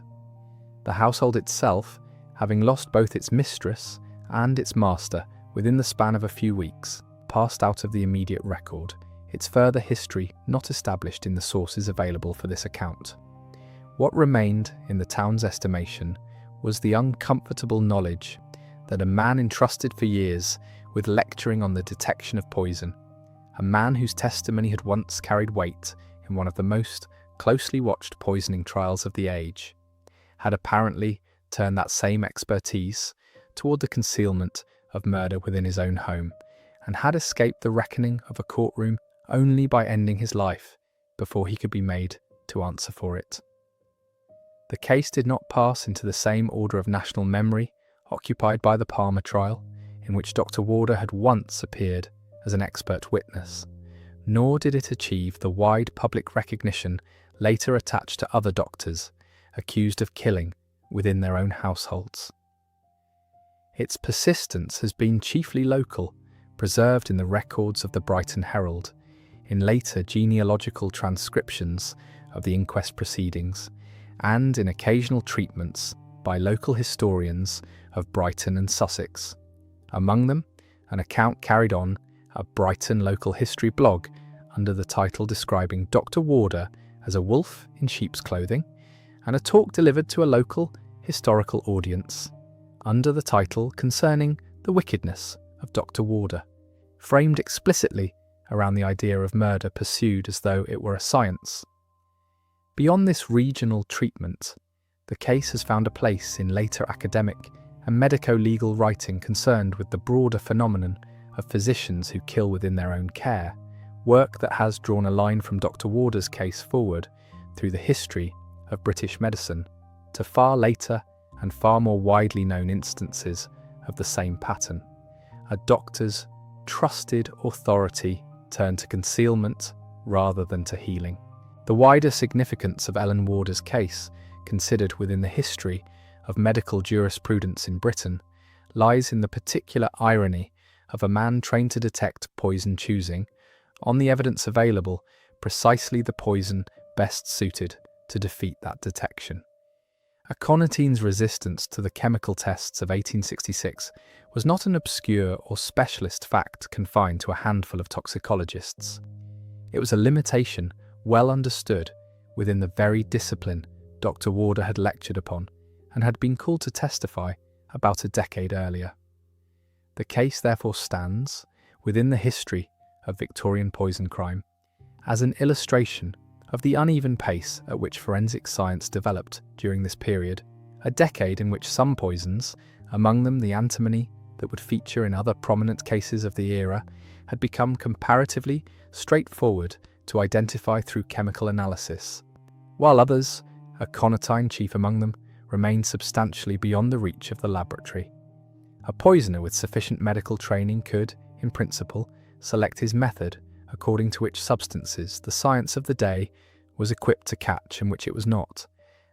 The household itself, having lost both its mistress and its master within the span of a few weeks, passed out of the immediate record, its further history not established in the sources available for this account. What remained in the town's estimation was the uncomfortable knowledge that a man entrusted for years with lecturing on the detection of poison, a man whose testimony had once carried weight in one of the most closely watched poisoning trials of the age, had apparently turned that same expertise toward the concealment of murder within his own home, and had escaped the reckoning of a courtroom only by ending his life before he could be made to answer for it. The case did not pass into the same order of national memory occupied by the Palmer trial, in which Dr. Warder had once appeared as an expert witness, nor did it achieve the wide public recognition later attached to other doctors accused of killing within their own households. Its persistence has been chiefly local, preserved in the records of the Brighton Herald, in later genealogical transcriptions of the inquest proceedings, and in occasional treatments by local historians of Brighton and Sussex. Among them, an account carried on a Brighton local history blog under the title describing Dr. Warder as a wolf in sheep's clothing, and a talk delivered to a local historical audience under the title concerning the wickedness of Dr. Warder, framed explicitly around the idea of murder pursued as though it were a science. Beyond this regional treatment, the case has found a place in later academic and medico-legal writing concerned with the broader phenomenon of physicians who kill within their own care, work that has drawn a line from Dr. Warder's case forward through the history of British medicine to far later and far more widely known instances of the same pattern. A doctor's trusted authority turned to concealment rather than to healing. The wider significance of Ellen Warder's case, considered within the history of medical jurisprudence in Britain, lies in the particular irony of a man trained to detect poison choosing, on the evidence available, precisely the poison best suited to defeat that detection. Aconitine's resistance to the chemical tests of 1866 was not an obscure or specialist fact confined to a handful of toxicologists. It was a limitation well understood within the very discipline Dr. Warder had lectured upon and had been called to testify about a decade earlier. The case therefore stands, within the history of Victorian poison crime, as an illustration of the uneven pace at which forensic science developed during this period, a decade in which some poisons, among them the antimony that would feature in other prominent cases of the era, had become comparatively straightforward to identify through chemical analysis, while others, aconitine chief among them, remained substantially beyond the reach of the laboratory. A poisoner with sufficient medical training could, in principle, select his method according to which substances the science of the day was equipped to catch and which it was not,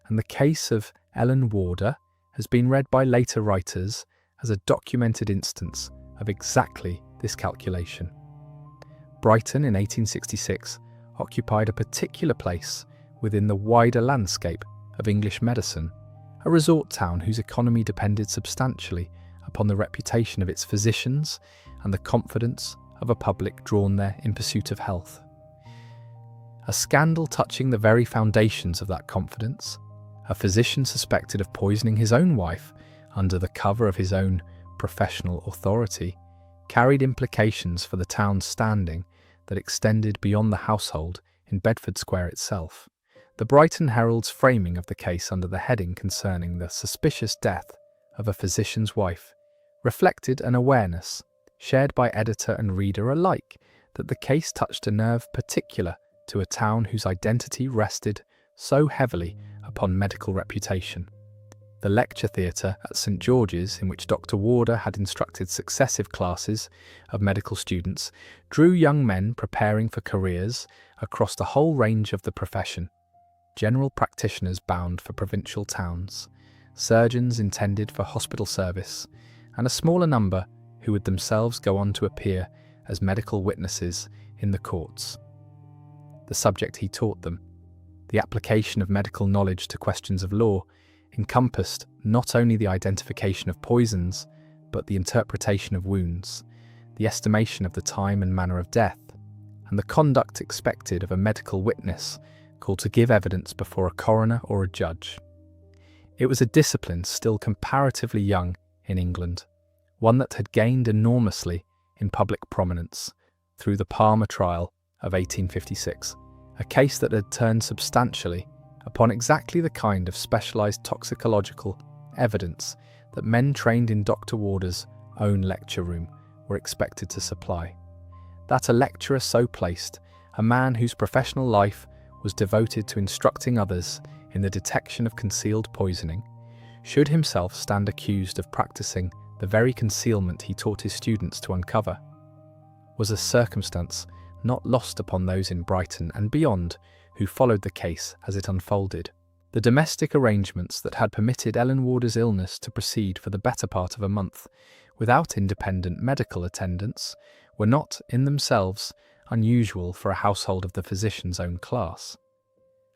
and the case of Ellen Warder has been read by later writers as a documented instance of exactly this calculation. Brighton in 1866 occupied a particular place within the wider landscape of English medicine, a resort town whose economy depended substantially upon the reputation of its physicians and the confidence of a public drawn there in pursuit of health. A scandal touching the very foundations of that confidence, a physician suspected of poisoning his own wife under the cover of his own professional authority, carried implications for the town's standing that extended beyond the household in Bedford Square itself. The Brighton Herald's framing of the case under the heading concerning the suspicious death of a physician's wife reflected an awareness, shared by editor and reader alike, that the case touched a nerve particular to a town whose identity rested so heavily upon medical reputation. The lecture theatre at St George's, in which Dr. Warder had instructed successive classes of medical students, drew young men preparing for careers across the whole range of the profession: general practitioners bound for provincial towns, surgeons intended for hospital service, and a smaller number who would themselves go on to appear as medical witnesses in the courts. The subject he taught them, the application of medical knowledge to questions of law, encompassed not only the identification of poisons, but the interpretation of wounds, the estimation of the time and manner of death, and the conduct expected of a medical witness called to give evidence before a coroner or a judge. It was a discipline still comparatively young in England, one that had gained enormously in public prominence through the Palmer trial of 1856, a case that had turned substantially upon exactly the kind of specialised toxicological evidence that men trained in Dr. Warder's own lecture room were expected to supply. That a lecturer so placed, a man whose professional life was devoted to instructing others in the detection of concealed poisoning, should himself stand accused of practising the very concealment he taught his students to uncover, was a circumstance not lost upon those in Brighton and beyond who followed the case as it unfolded. The domestic arrangements that had permitted Ellen Warder's illness to proceed for the better part of a month without independent medical attendance were not, in themselves, unusual for a household of the physician's own class.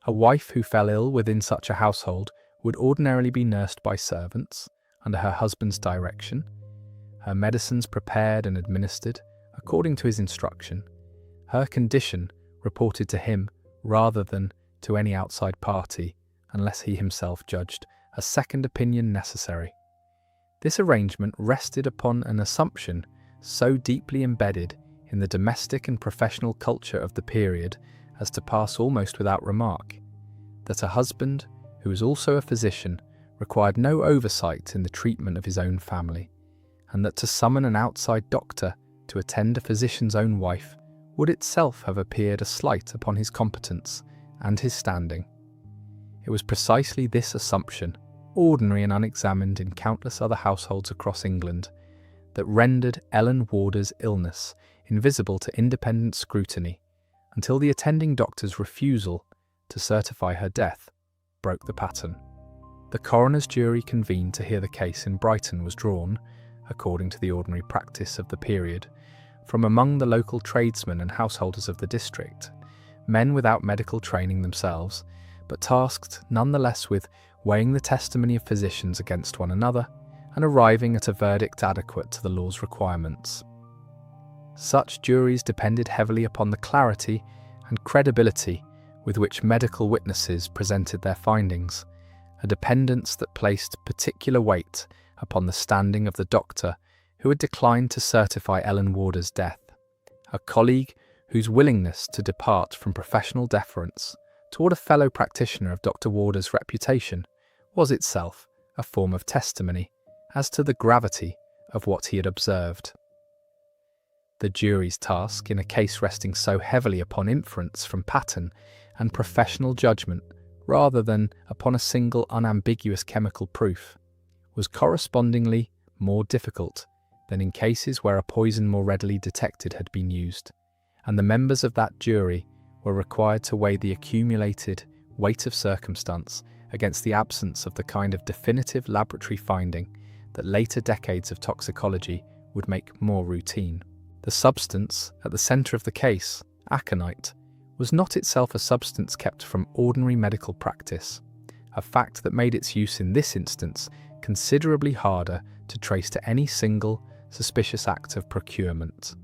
A wife who fell ill within such a household would ordinarily be nursed by servants, under her husband's direction, her medicines prepared and administered according to his instruction, her condition reported to him rather than to any outside party, unless he himself judged a second opinion necessary. This arrangement rested upon an assumption so deeply embedded in the domestic and professional culture of the period as to pass almost without remark, that a husband, who was also a physician, required no oversight in the treatment of his own family, and that to summon an outside doctor to attend a physician's own wife would itself have appeared a slight upon his competence and his standing. It was precisely this assumption, ordinary and unexamined in countless other households across England, that rendered Ellen Warder's illness invisible to independent scrutiny, until the attending doctor's refusal to certify her death broke the pattern. The coroner's jury convened to hear the case in Brighton was drawn, according to the ordinary practice of the period, from among the local tradesmen and householders of the district, men without medical training themselves, but tasked nonetheless with weighing the testimony of physicians against one another and arriving at a verdict adequate to the law's requirements. Such juries depended heavily upon the clarity and credibility with which medical witnesses presented their findings, a dependence that placed particular weight upon the standing of the doctor who had declined to certify Ellen Warder's death, a colleague whose willingness to depart from professional deference toward a fellow practitioner of Dr. Warder's reputation was itself a form of testimony as to the gravity of what he had observed. The jury's task, in a case resting so heavily upon inference from pattern and professional judgment rather than upon a single unambiguous chemical proof, was correspondingly more difficult than in cases where a poison more readily detected had been used, and the members of that jury were required to weigh the accumulated weight of circumstance against the absence of the kind of definitive laboratory finding that later decades of toxicology would make more routine. The substance at the centre of the case, aconite, was not itself a substance kept from ordinary medical practice, a fact that made its use in this instance considerably harder to trace to any single suspicious act of procurement.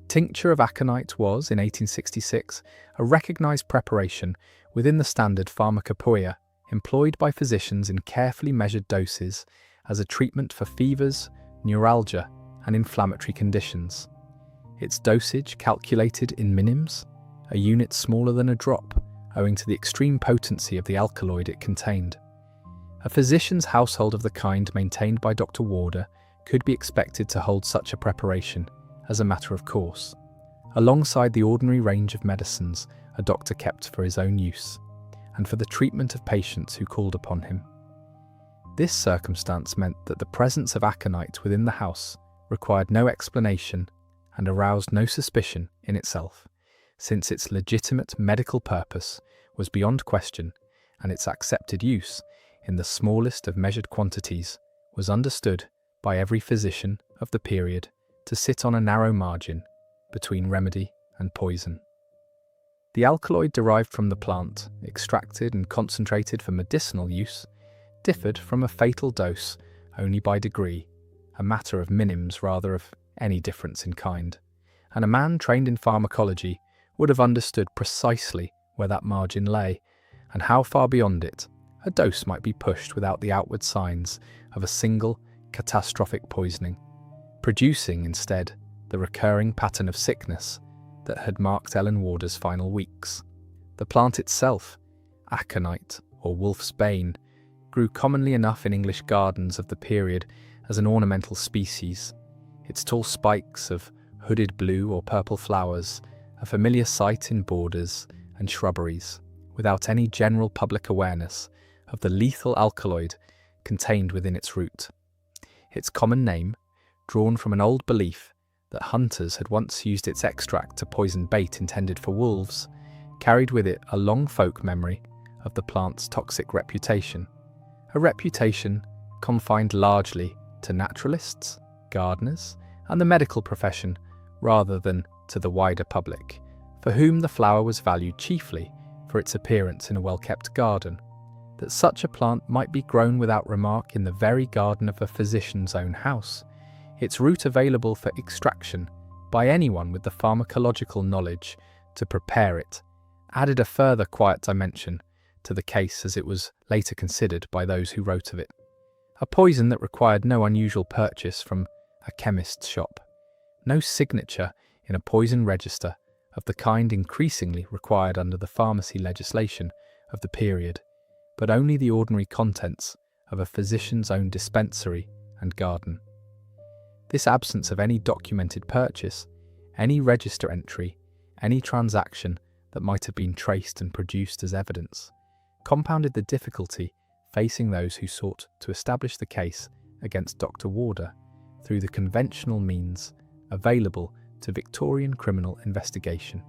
Tincture of aconite was, in 1866, a recognised preparation within the standard pharmacopoeia employed by physicians in carefully measured doses as a treatment for fevers, neuralgia, and inflammatory conditions. Its dosage calculated in minims, a unit smaller than a drop, owing to the extreme potency of the alkaloid it contained. A physician's household of the kind maintained by Dr. Warder could be expected to hold such a preparation as a matter of course, alongside the ordinary range of medicines a doctor kept for his own use, and for the treatment of patients who called upon him. This circumstance meant that the presence of aconite within the house required no explanation and aroused no suspicion in itself, since its legitimate medical purpose was beyond question and its accepted use in the smallest of measured quantities was understood by every physician of the period to sit on a narrow margin between remedy and poison. The alkaloid derived from the plant, extracted and concentrated for medicinal use, differed from a fatal dose only by degree, a matter of minims rather of any difference in kind, and a man trained in pharmacology would have understood precisely where that margin lay, and how far beyond it a dose might be pushed without the outward signs of a single catastrophic poisoning, producing instead the recurring pattern of sickness that had marked Ellen Warder's final weeks. The plant itself, aconite or wolf's bane, grew commonly enough in English gardens of the period as an ornamental species, its tall spikes of hooded blue or purple flowers a familiar sight in borders and shrubberies, without any general public awareness of the lethal alkaloid contained within its root. Its common name, drawn from an old belief that hunters had once used its extract to poison bait intended for wolves, carried with it a long folk memory of the plant's toxic reputation, a reputation confined largely to naturalists, gardeners, and the medical profession rather than to the wider public, for whom the flower was valued chiefly for its appearance in a well-kept garden, that such a plant might be grown without remark in the very garden of a physician's own house, its root available for extraction by anyone with the pharmacological knowledge to prepare it, added a further quiet dimension to the case as it was later considered by those who wrote of it. A poison that required no unusual purchase from a chemist's shop, no signature in a poison register of the kind increasingly required under the pharmacy legislation of the period, but only the ordinary contents of a physician's own dispensary and garden. This absence of any documented purchase, any register entry, any transaction that might have been traced and produced as evidence, compounded the difficulty facing those who sought to establish the case against Dr. Warder through the conventional means available to Victorian criminal investigation.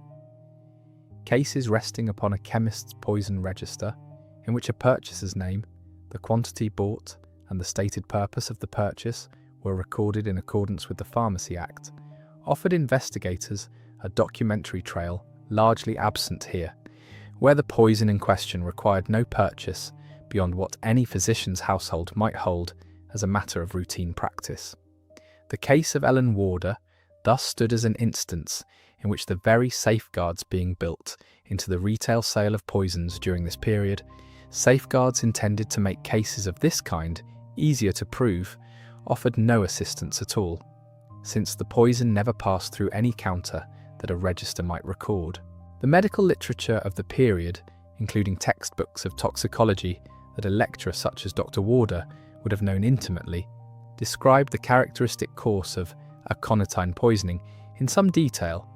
Cases resting upon a chemist's poison register, in which a purchaser's name, the quantity bought, and the stated purpose of the purchase were recorded in accordance with the Pharmacy Act, offered investigators a documentary trail largely absent here, where the poison in question required no purchase beyond what any physician's household might hold as a matter of routine practice. The case of Ellen Warder thus stood as an instance in which the very safeguards being built into the retail sale of poisons during this period, safeguards intended to make cases of this kind easier to prove, offered no assistance at all, since the poison never passed through any counter that a register might record. The medical literature of the period, including textbooks of toxicology that a lecturer such as Dr. Warder would have known intimately, described the characteristic course of aconitine poisoning in some detail,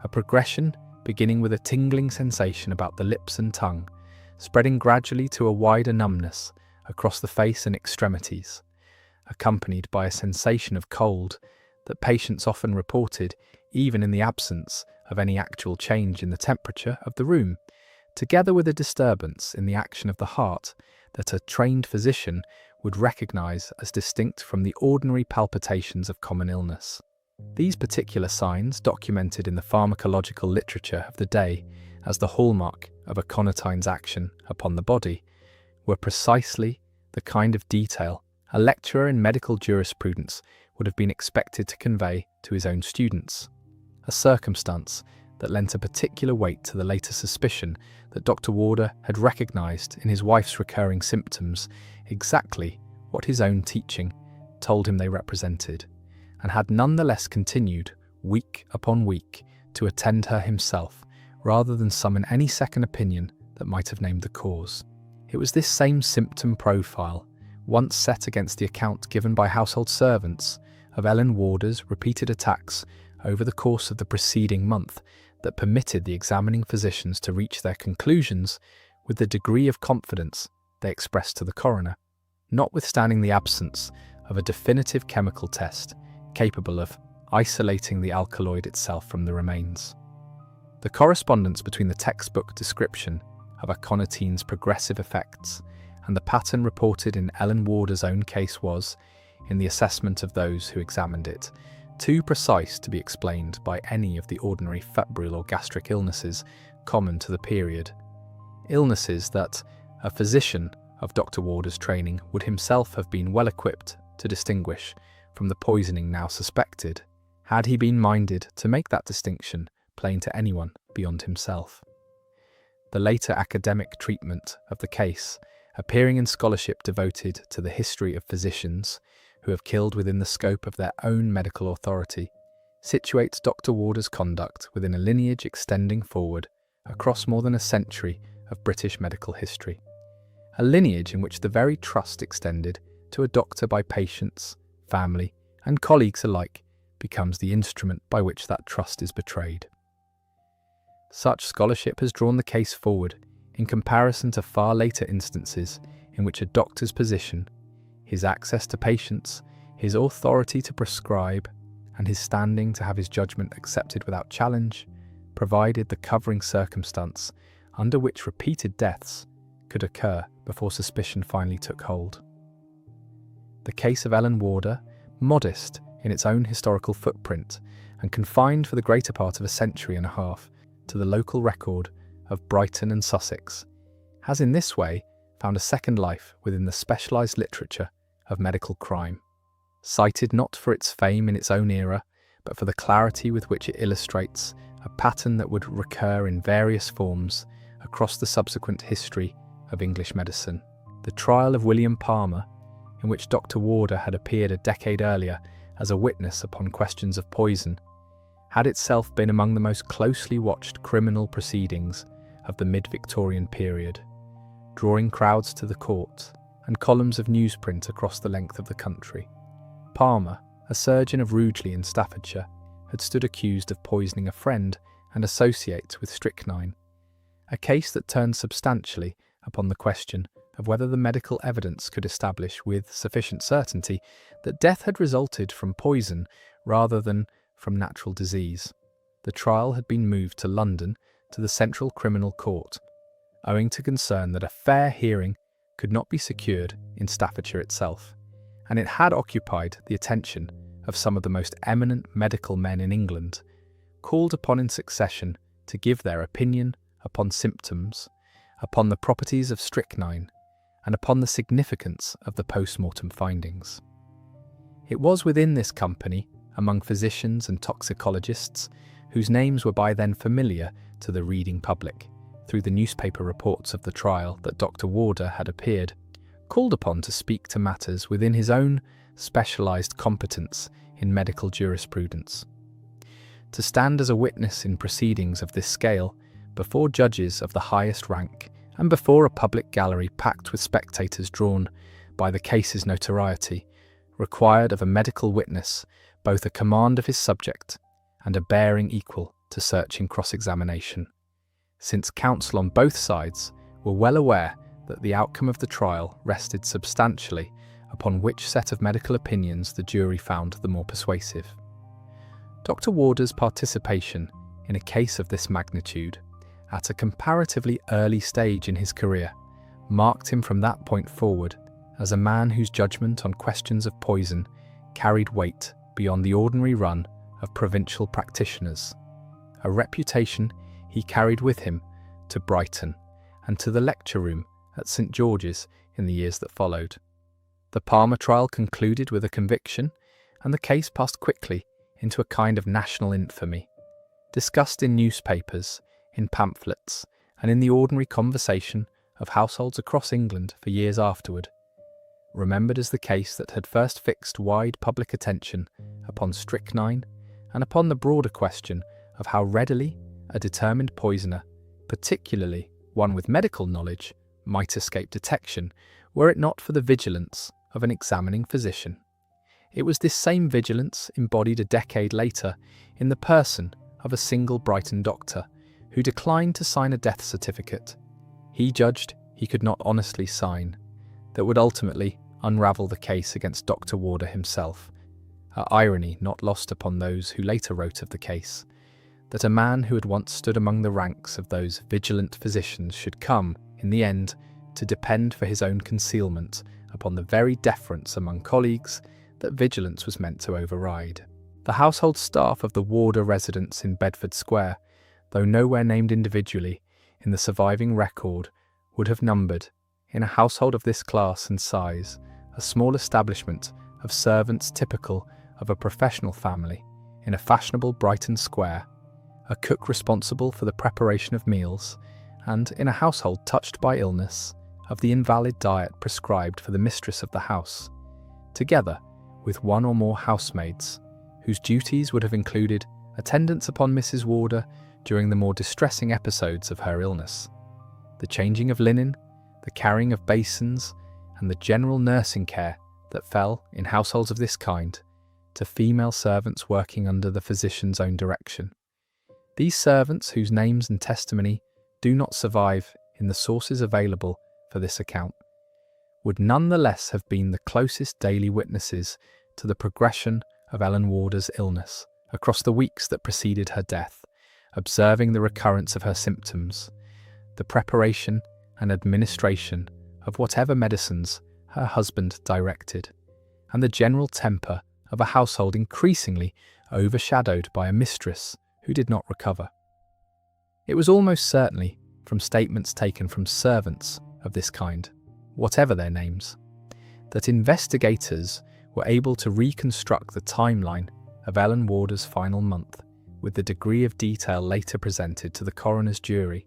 a progression beginning with a tingling sensation about the lips and tongue, spreading gradually to a wider numbness across the face and extremities, accompanied by a sensation of cold that patients often reported even in the absence of any actual change in the temperature of the room, together with a disturbance in the action of the heart that a trained physician would recognize as distinct from the ordinary palpitations of common illness. These particular signs, documented in the pharmacological literature of the day as the hallmark of aconitine's action upon the body, were precisely the kind of detail a lecturer in medical jurisprudence would have been expected to convey to his own students, a circumstance that lent a particular weight to the later suspicion that Dr. Warder had recognised in his wife's recurring symptoms exactly what his own teaching told him they represented, and had nonetheless continued, week upon week, to attend her himself, rather than summon any second opinion that might have named the cause. It was this same symptom profile, once set against the account given by household servants of Ellen Warder's repeated attacks over the course of the preceding month, that permitted the examining physicians to reach their conclusions with the degree of confidence they expressed to the coroner, notwithstanding the absence of a definitive chemical test capable of isolating the alkaloid itself from the remains. The correspondence between the textbook description of aconitine's progressive effects and the pattern reported in Ellen Warder's own case was, in the assessment of those who examined it, too precise to be explained by any of the ordinary febrile or gastric illnesses common to the period. Illnesses that a physician of Dr. Warder's training would himself have been well equipped to distinguish from the poisoning now suspected, had he been minded to make that distinction plain to anyone beyond himself. The later academic treatment of the case, appearing in scholarship devoted to the history of physicians who have killed within the scope of their own medical authority, situates Dr. Warder's conduct within a lineage extending forward across more than a century of British medical history. A lineage in which the very trust extended to a doctor by patients, family, and colleagues alike becomes the instrument by which that trust is betrayed. Such scholarship has drawn the case forward in comparison to far later instances in which a doctor's position, his access to patients, his authority to prescribe, and his standing to have his judgment accepted without challenge, provided the covering circumstance under which repeated deaths could occur before suspicion finally took hold. The case of Ellen Warder, modest in its own historical footprint and confined for the greater part of a century and a half to the local record of Brighton and Sussex, has in this way found a second life within the specialised literature of medical crime, cited not for its fame in its own era, but for the clarity with which it illustrates a pattern that would recur in various forms across the subsequent history of English medicine. The trial of William Palmer, in which Dr. Warder had appeared a decade earlier as a witness upon questions of poison, had itself been among the most closely watched criminal proceedings of the mid-Victorian period, drawing crowds to the court and columns of newsprint across the length of the country. Palmer, a surgeon of Rugeley in Staffordshire, had stood accused of poisoning a friend and associate with strychnine, a case that turned substantially upon the question of whether the medical evidence could establish with sufficient certainty that death had resulted from poison rather than from natural disease. The trial had been moved to London to the Central Criminal Court, owing to concern that a fair hearing could not be secured in Staffordshire itself, and it had occupied the attention of some of the most eminent medical men in England, called upon in succession to give their opinion upon symptoms, upon the properties of strychnine, and upon the significance of the post-mortem findings. It was within this company, among physicians and toxicologists, whose names were by then familiar to the reading public, through the newspaper reports of the trial, that Dr. Warder had appeared, called upon to speak to matters within his own specialised competence in medical jurisprudence. To stand as a witness in proceedings of this scale, before judges of the highest rank, and before a public gallery packed with spectators drawn by the case's notoriety, required of a medical witness both a command of his subject and a bearing equal to searching cross-examination, since counsel on both sides were well aware that the outcome of the trial rested substantially upon which set of medical opinions the jury found the more persuasive. Dr. Warder's participation in a case of this magnitude, at a comparatively early stage in his career, marked him from that point forward as a man whose judgment on questions of poison carried weight beyond the ordinary run of provincial practitioners, a reputation he carried with him to Brighton and to the lecture room at St George's in the years that followed. The Palmer trial concluded with a conviction, and the case passed quickly into a kind of national infamy, discussed in newspapers, in pamphlets, and in the ordinary conversation of households across England for years afterward, remembered as the case that had first fixed wide public attention upon strychnine and upon the broader question of how readily a determined poisoner, particularly one with medical knowledge, might escape detection were it not for the vigilance of an examining physician. It was this same vigilance embodied a decade later in the person of a single Brighton doctor who declined to sign a death certificate he judged he could not honestly sign, that would ultimately unravel the case against Dr. Warder himself, an irony not lost upon those who later wrote of the case, that a man who had once stood among the ranks of those vigilant physicians should come, in the end, to depend for his own concealment upon the very deference among colleagues that vigilance was meant to override. The household staff of the Warder residence in Bedford Square, though nowhere named individually in the surviving record, would have numbered, in a household of this class and size, a small establishment of servants typical of a professional family in a fashionable Brighton square, a cook responsible for the preparation of meals, and, in a household touched by illness, of the invalid diet prescribed for the mistress of the house, together with one or more housemaids, whose duties would have included attendance upon Mrs. Warder during the more distressing episodes of her illness, the changing of linen, the carrying of basins, and the general nursing care that fell, in households of this kind, to female servants working under the physician's own direction. These servants, whose names and testimony do not survive in the sources available for this account, would nonetheless have been the closest daily witnesses to the progression of Ellen Warder's illness across the weeks that preceded her death, observing the recurrence of her symptoms, the preparation and administration of whatever medicines her husband directed, and the general temper of a household increasingly overshadowed by a mistress who did not recover. It was almost certainly from statements taken from servants of this kind, whatever their names, that investigators were able to reconstruct the timeline of Ellen Warder's final month with the degree of detail later presented to the coroner's jury,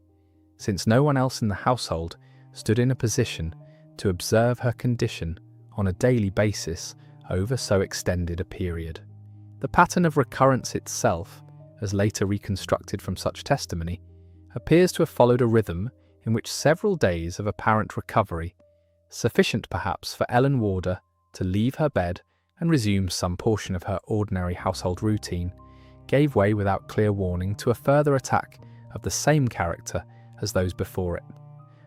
since no one else in the household stood in a position to observe her condition on a daily basis over so extended a period. The pattern of recurrence itself, as later reconstructed from such testimony, appears to have followed a rhythm in which several days of apparent recovery, sufficient perhaps for Ellen Warder to leave her bed and resume some portion of her ordinary household routine, gave way without clear warning to a further attack of the same character as those before it,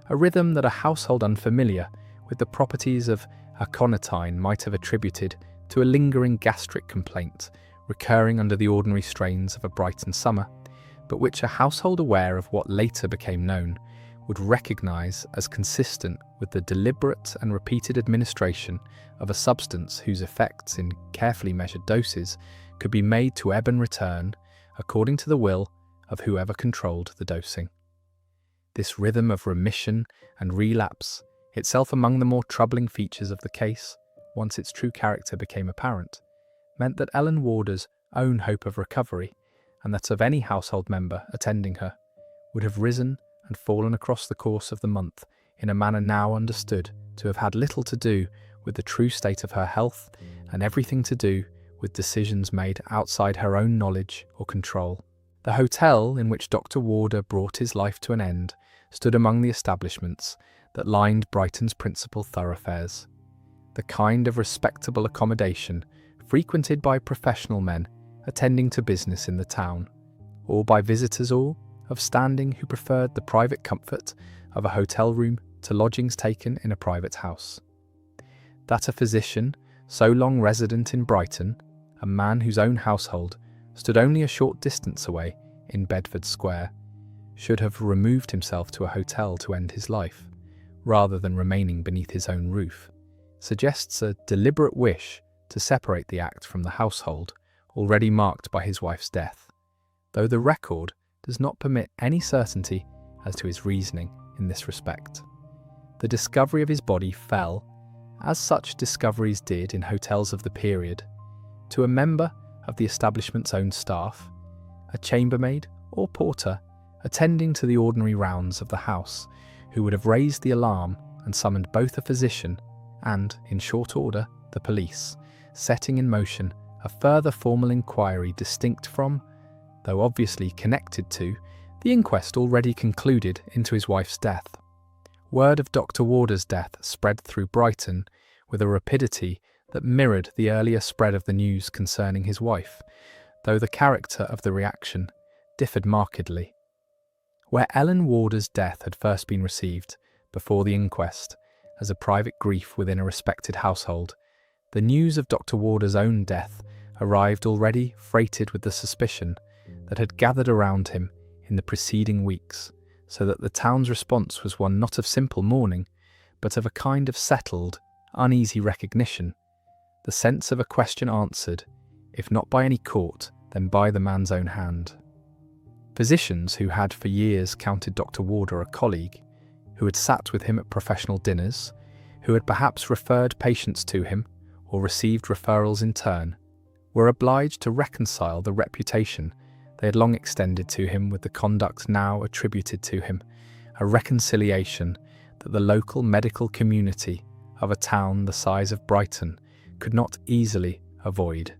a rhythm that a household unfamiliar with the properties of aconitine might have attributed to a lingering gastric complaint recurring under the ordinary strains of a Brighton summer, but which a household aware of what later became known would recognise as consistent with the deliberate and repeated administration of a substance whose effects in carefully measured doses could be made to ebb and return according to the will of whoever controlled the dosing. This rhythm of remission and relapse, itself among the more troubling features of the case, once its true character became apparent, meant that Ellen Warder's own hope of recovery, and that of any household member attending her, would have risen and fallen across the course of the month in a manner now understood to have had little to do with the true state of her health and everything to do with decisions made outside her own knowledge or control. The hotel in which Dr. Warder brought his life to an end stood among the establishments that lined Brighton's principal thoroughfares, the kind of respectable accommodation frequented by professional men attending to business in the town, or by visitors all of standing who preferred the private comfort of a hotel room to lodgings taken in a private house. That a physician, so long resident in Brighton, a man whose own household stood only a short distance away in Bedford Square, should have removed himself to a hotel to end his life, rather than remaining beneath his own roof, suggests a deliberate wish to separate the act from the household already marked by his wife's death, though the record does not permit any certainty as to his reasoning in this respect. The discovery of his body fell, as such discoveries did in hotels of the period, to a member of the establishment's own staff, a chambermaid or porter attending to the ordinary rounds of the house, who would have raised the alarm and summoned both a physician and, in short order, the police, setting in motion a further formal inquiry distinct from, though obviously connected to, the inquest already concluded into his wife's death. Word of Dr. Warder's death spread through Brighton with a rapidity that mirrored the earlier spread of the news concerning his wife, though the character of the reaction differed markedly. Where Ellen Warder's death had first been received, before the inquest, as a private grief within a respected household, the news of Dr. Warder's own death arrived already freighted with the suspicion that had gathered around him in the preceding weeks, so that the town's response was one not of simple mourning, but of a kind of settled, uneasy recognition, the sense of a question answered, if not by any court, then by the man's own hand. Physicians who had for years counted Dr. Warder a colleague, who had sat with him at professional dinners, who had perhaps referred patients to him, or received referrals in turn, were obliged to reconcile the reputation they had long extended to him with the conduct now attributed to him, a reconciliation that the local medical community of a town the size of Brighton could not easily avoid,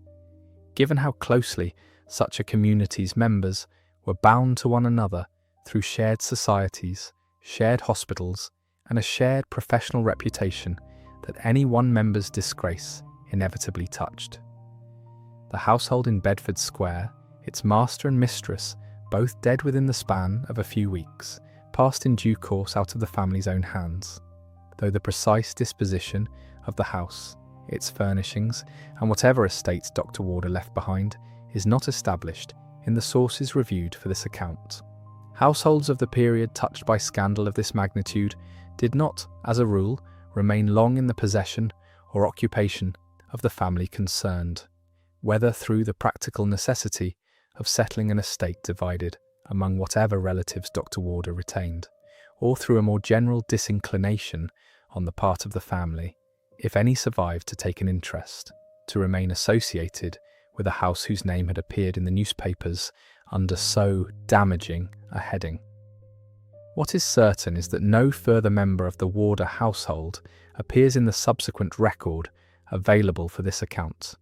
given how closely such a community's members were bound to one another through shared societies, shared hospitals, and a shared professional reputation that any one member's disgrace inevitably touched. The household in Bedford Square, its master and mistress, both dead within the span of a few weeks, passed in due course out of the family's own hands, though the precise disposition of the house, its furnishings, and whatever estates Dr. Warder left behind is not established in the sources reviewed for this account. Households of the period touched by scandal of this magnitude did not, as a rule, remain long in the possession or occupation of the family concerned, whether through the practical necessity of settling an estate divided among whatever relatives Dr. Warder retained, or through a more general disinclination on the part of the family, if any survived to take an interest, to remain associated with a house whose name had appeared in the newspapers under so damaging a heading. What is certain is that no further member of the Warder household appears in the subsequent record available for this account,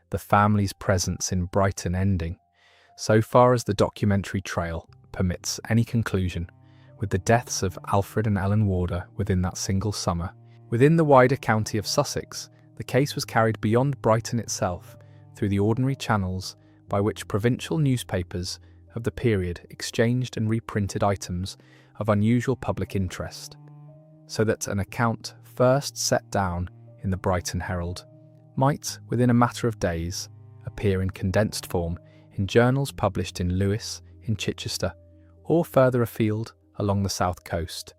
the family's presence in Brighton ending, so far as the documentary trail permits any conclusion, with the deaths of Alfred and Ellen Warder within that single summer. Within the wider county of Sussex, the case was carried beyond Brighton itself through the ordinary channels by which provincial newspapers of the period exchanged and reprinted items of unusual public interest, so that an account first set down in the Brighton Herald might, within a matter of days, appear in condensed form in journals published in Lewes, in Chichester, or further afield along the south coast,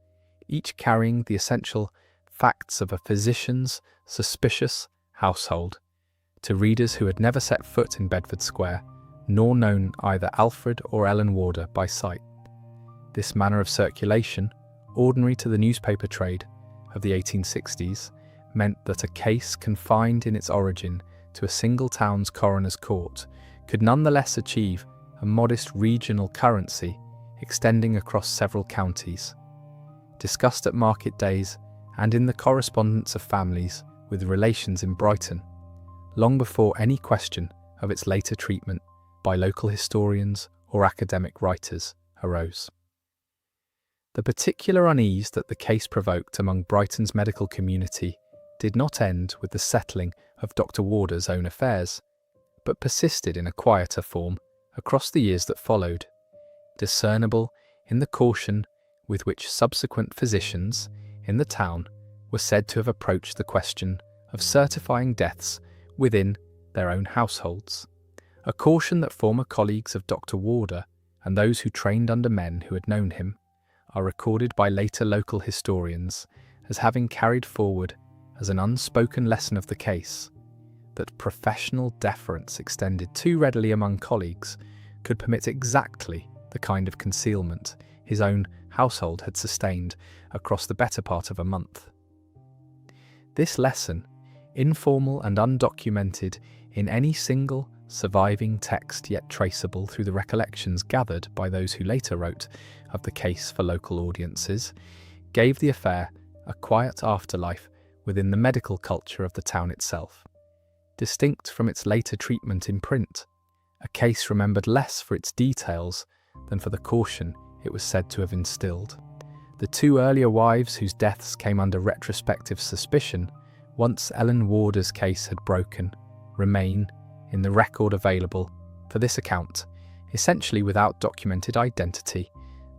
each carrying the essential facts of a physician's suspicious household, to readers who had never set foot in Bedford Square, nor known either Alfred or Ellen Warder by sight. This manner of circulation, ordinary to the newspaper trade of the 1860s, meant that a case confined in its origin to a single town's coroner's court could nonetheless achieve a modest regional currency extending across several counties, discussed at market days and in the correspondence of families with relations in Brighton, long before any question of its later treatment by local historians or academic writers arose. The particular unease that the case provoked among Brighton's medical community did not end with the settling of Dr. Warder's own affairs, but persisted in a quieter form across the years that followed, discernible in the caution with which subsequent physicians in the town were said to have approached the question of certifying deaths within their own households, a caution that former colleagues of Dr. Warder and those who trained under men who had known him are recorded by later local historians as having carried forward as an unspoken lesson of the case, that professional deference extended too readily among colleagues could permit exactly the kind of concealment his own household had sustained across the better part of a month. This lesson, informal and undocumented in any single surviving text yet traceable through the recollections gathered by those who later wrote of the case for local audiences, gave the affair a quiet afterlife within the medical culture of the town itself, distinct from its later treatment in print, a case remembered less for its details than for the caution it was said to have instilled. The two earlier wives whose deaths came under retrospective suspicion, once Ellen Warder's case had broken, remain, in the record available for this account, essentially without documented identity,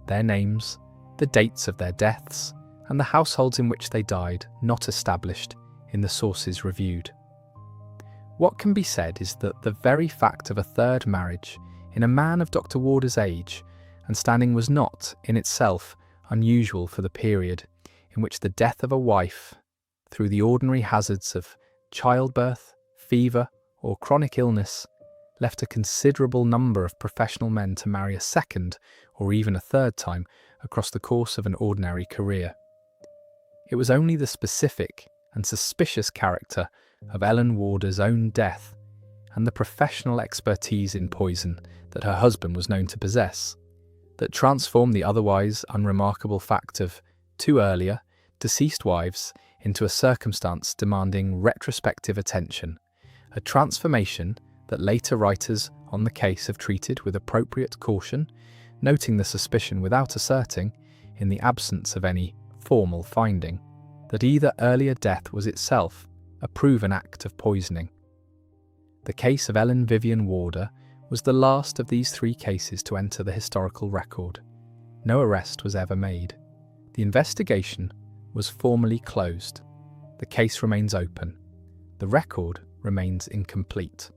their names, the dates of their deaths, and the households in which they died not established in the sources reviewed. What can be said is that the very fact of a third marriage in a man of Dr. Warder's age and standing was not, in itself, unusual for the period in which the death of a wife, through the ordinary hazards of childbirth, fever, or chronic illness, left a considerable number of professional men to marry a second or even a third time across the course of an ordinary career. It was only the specific and suspicious character of Ellen Warder's own death and the professional expertise in poison that her husband was known to possess that transformed the otherwise unremarkable fact of two earlier, deceased wives into a circumstance demanding retrospective attention, a transformation that later writers on the case have treated with appropriate caution, noting the suspicion without asserting, in the absence of any formal finding, that either earlier death was itself a proven act of poisoning. The case of Ellen Vivian Warder was the last of these three cases to enter the historical record. No arrest was ever made. The investigation was formally closed. The case remains open. The record remains incomplete.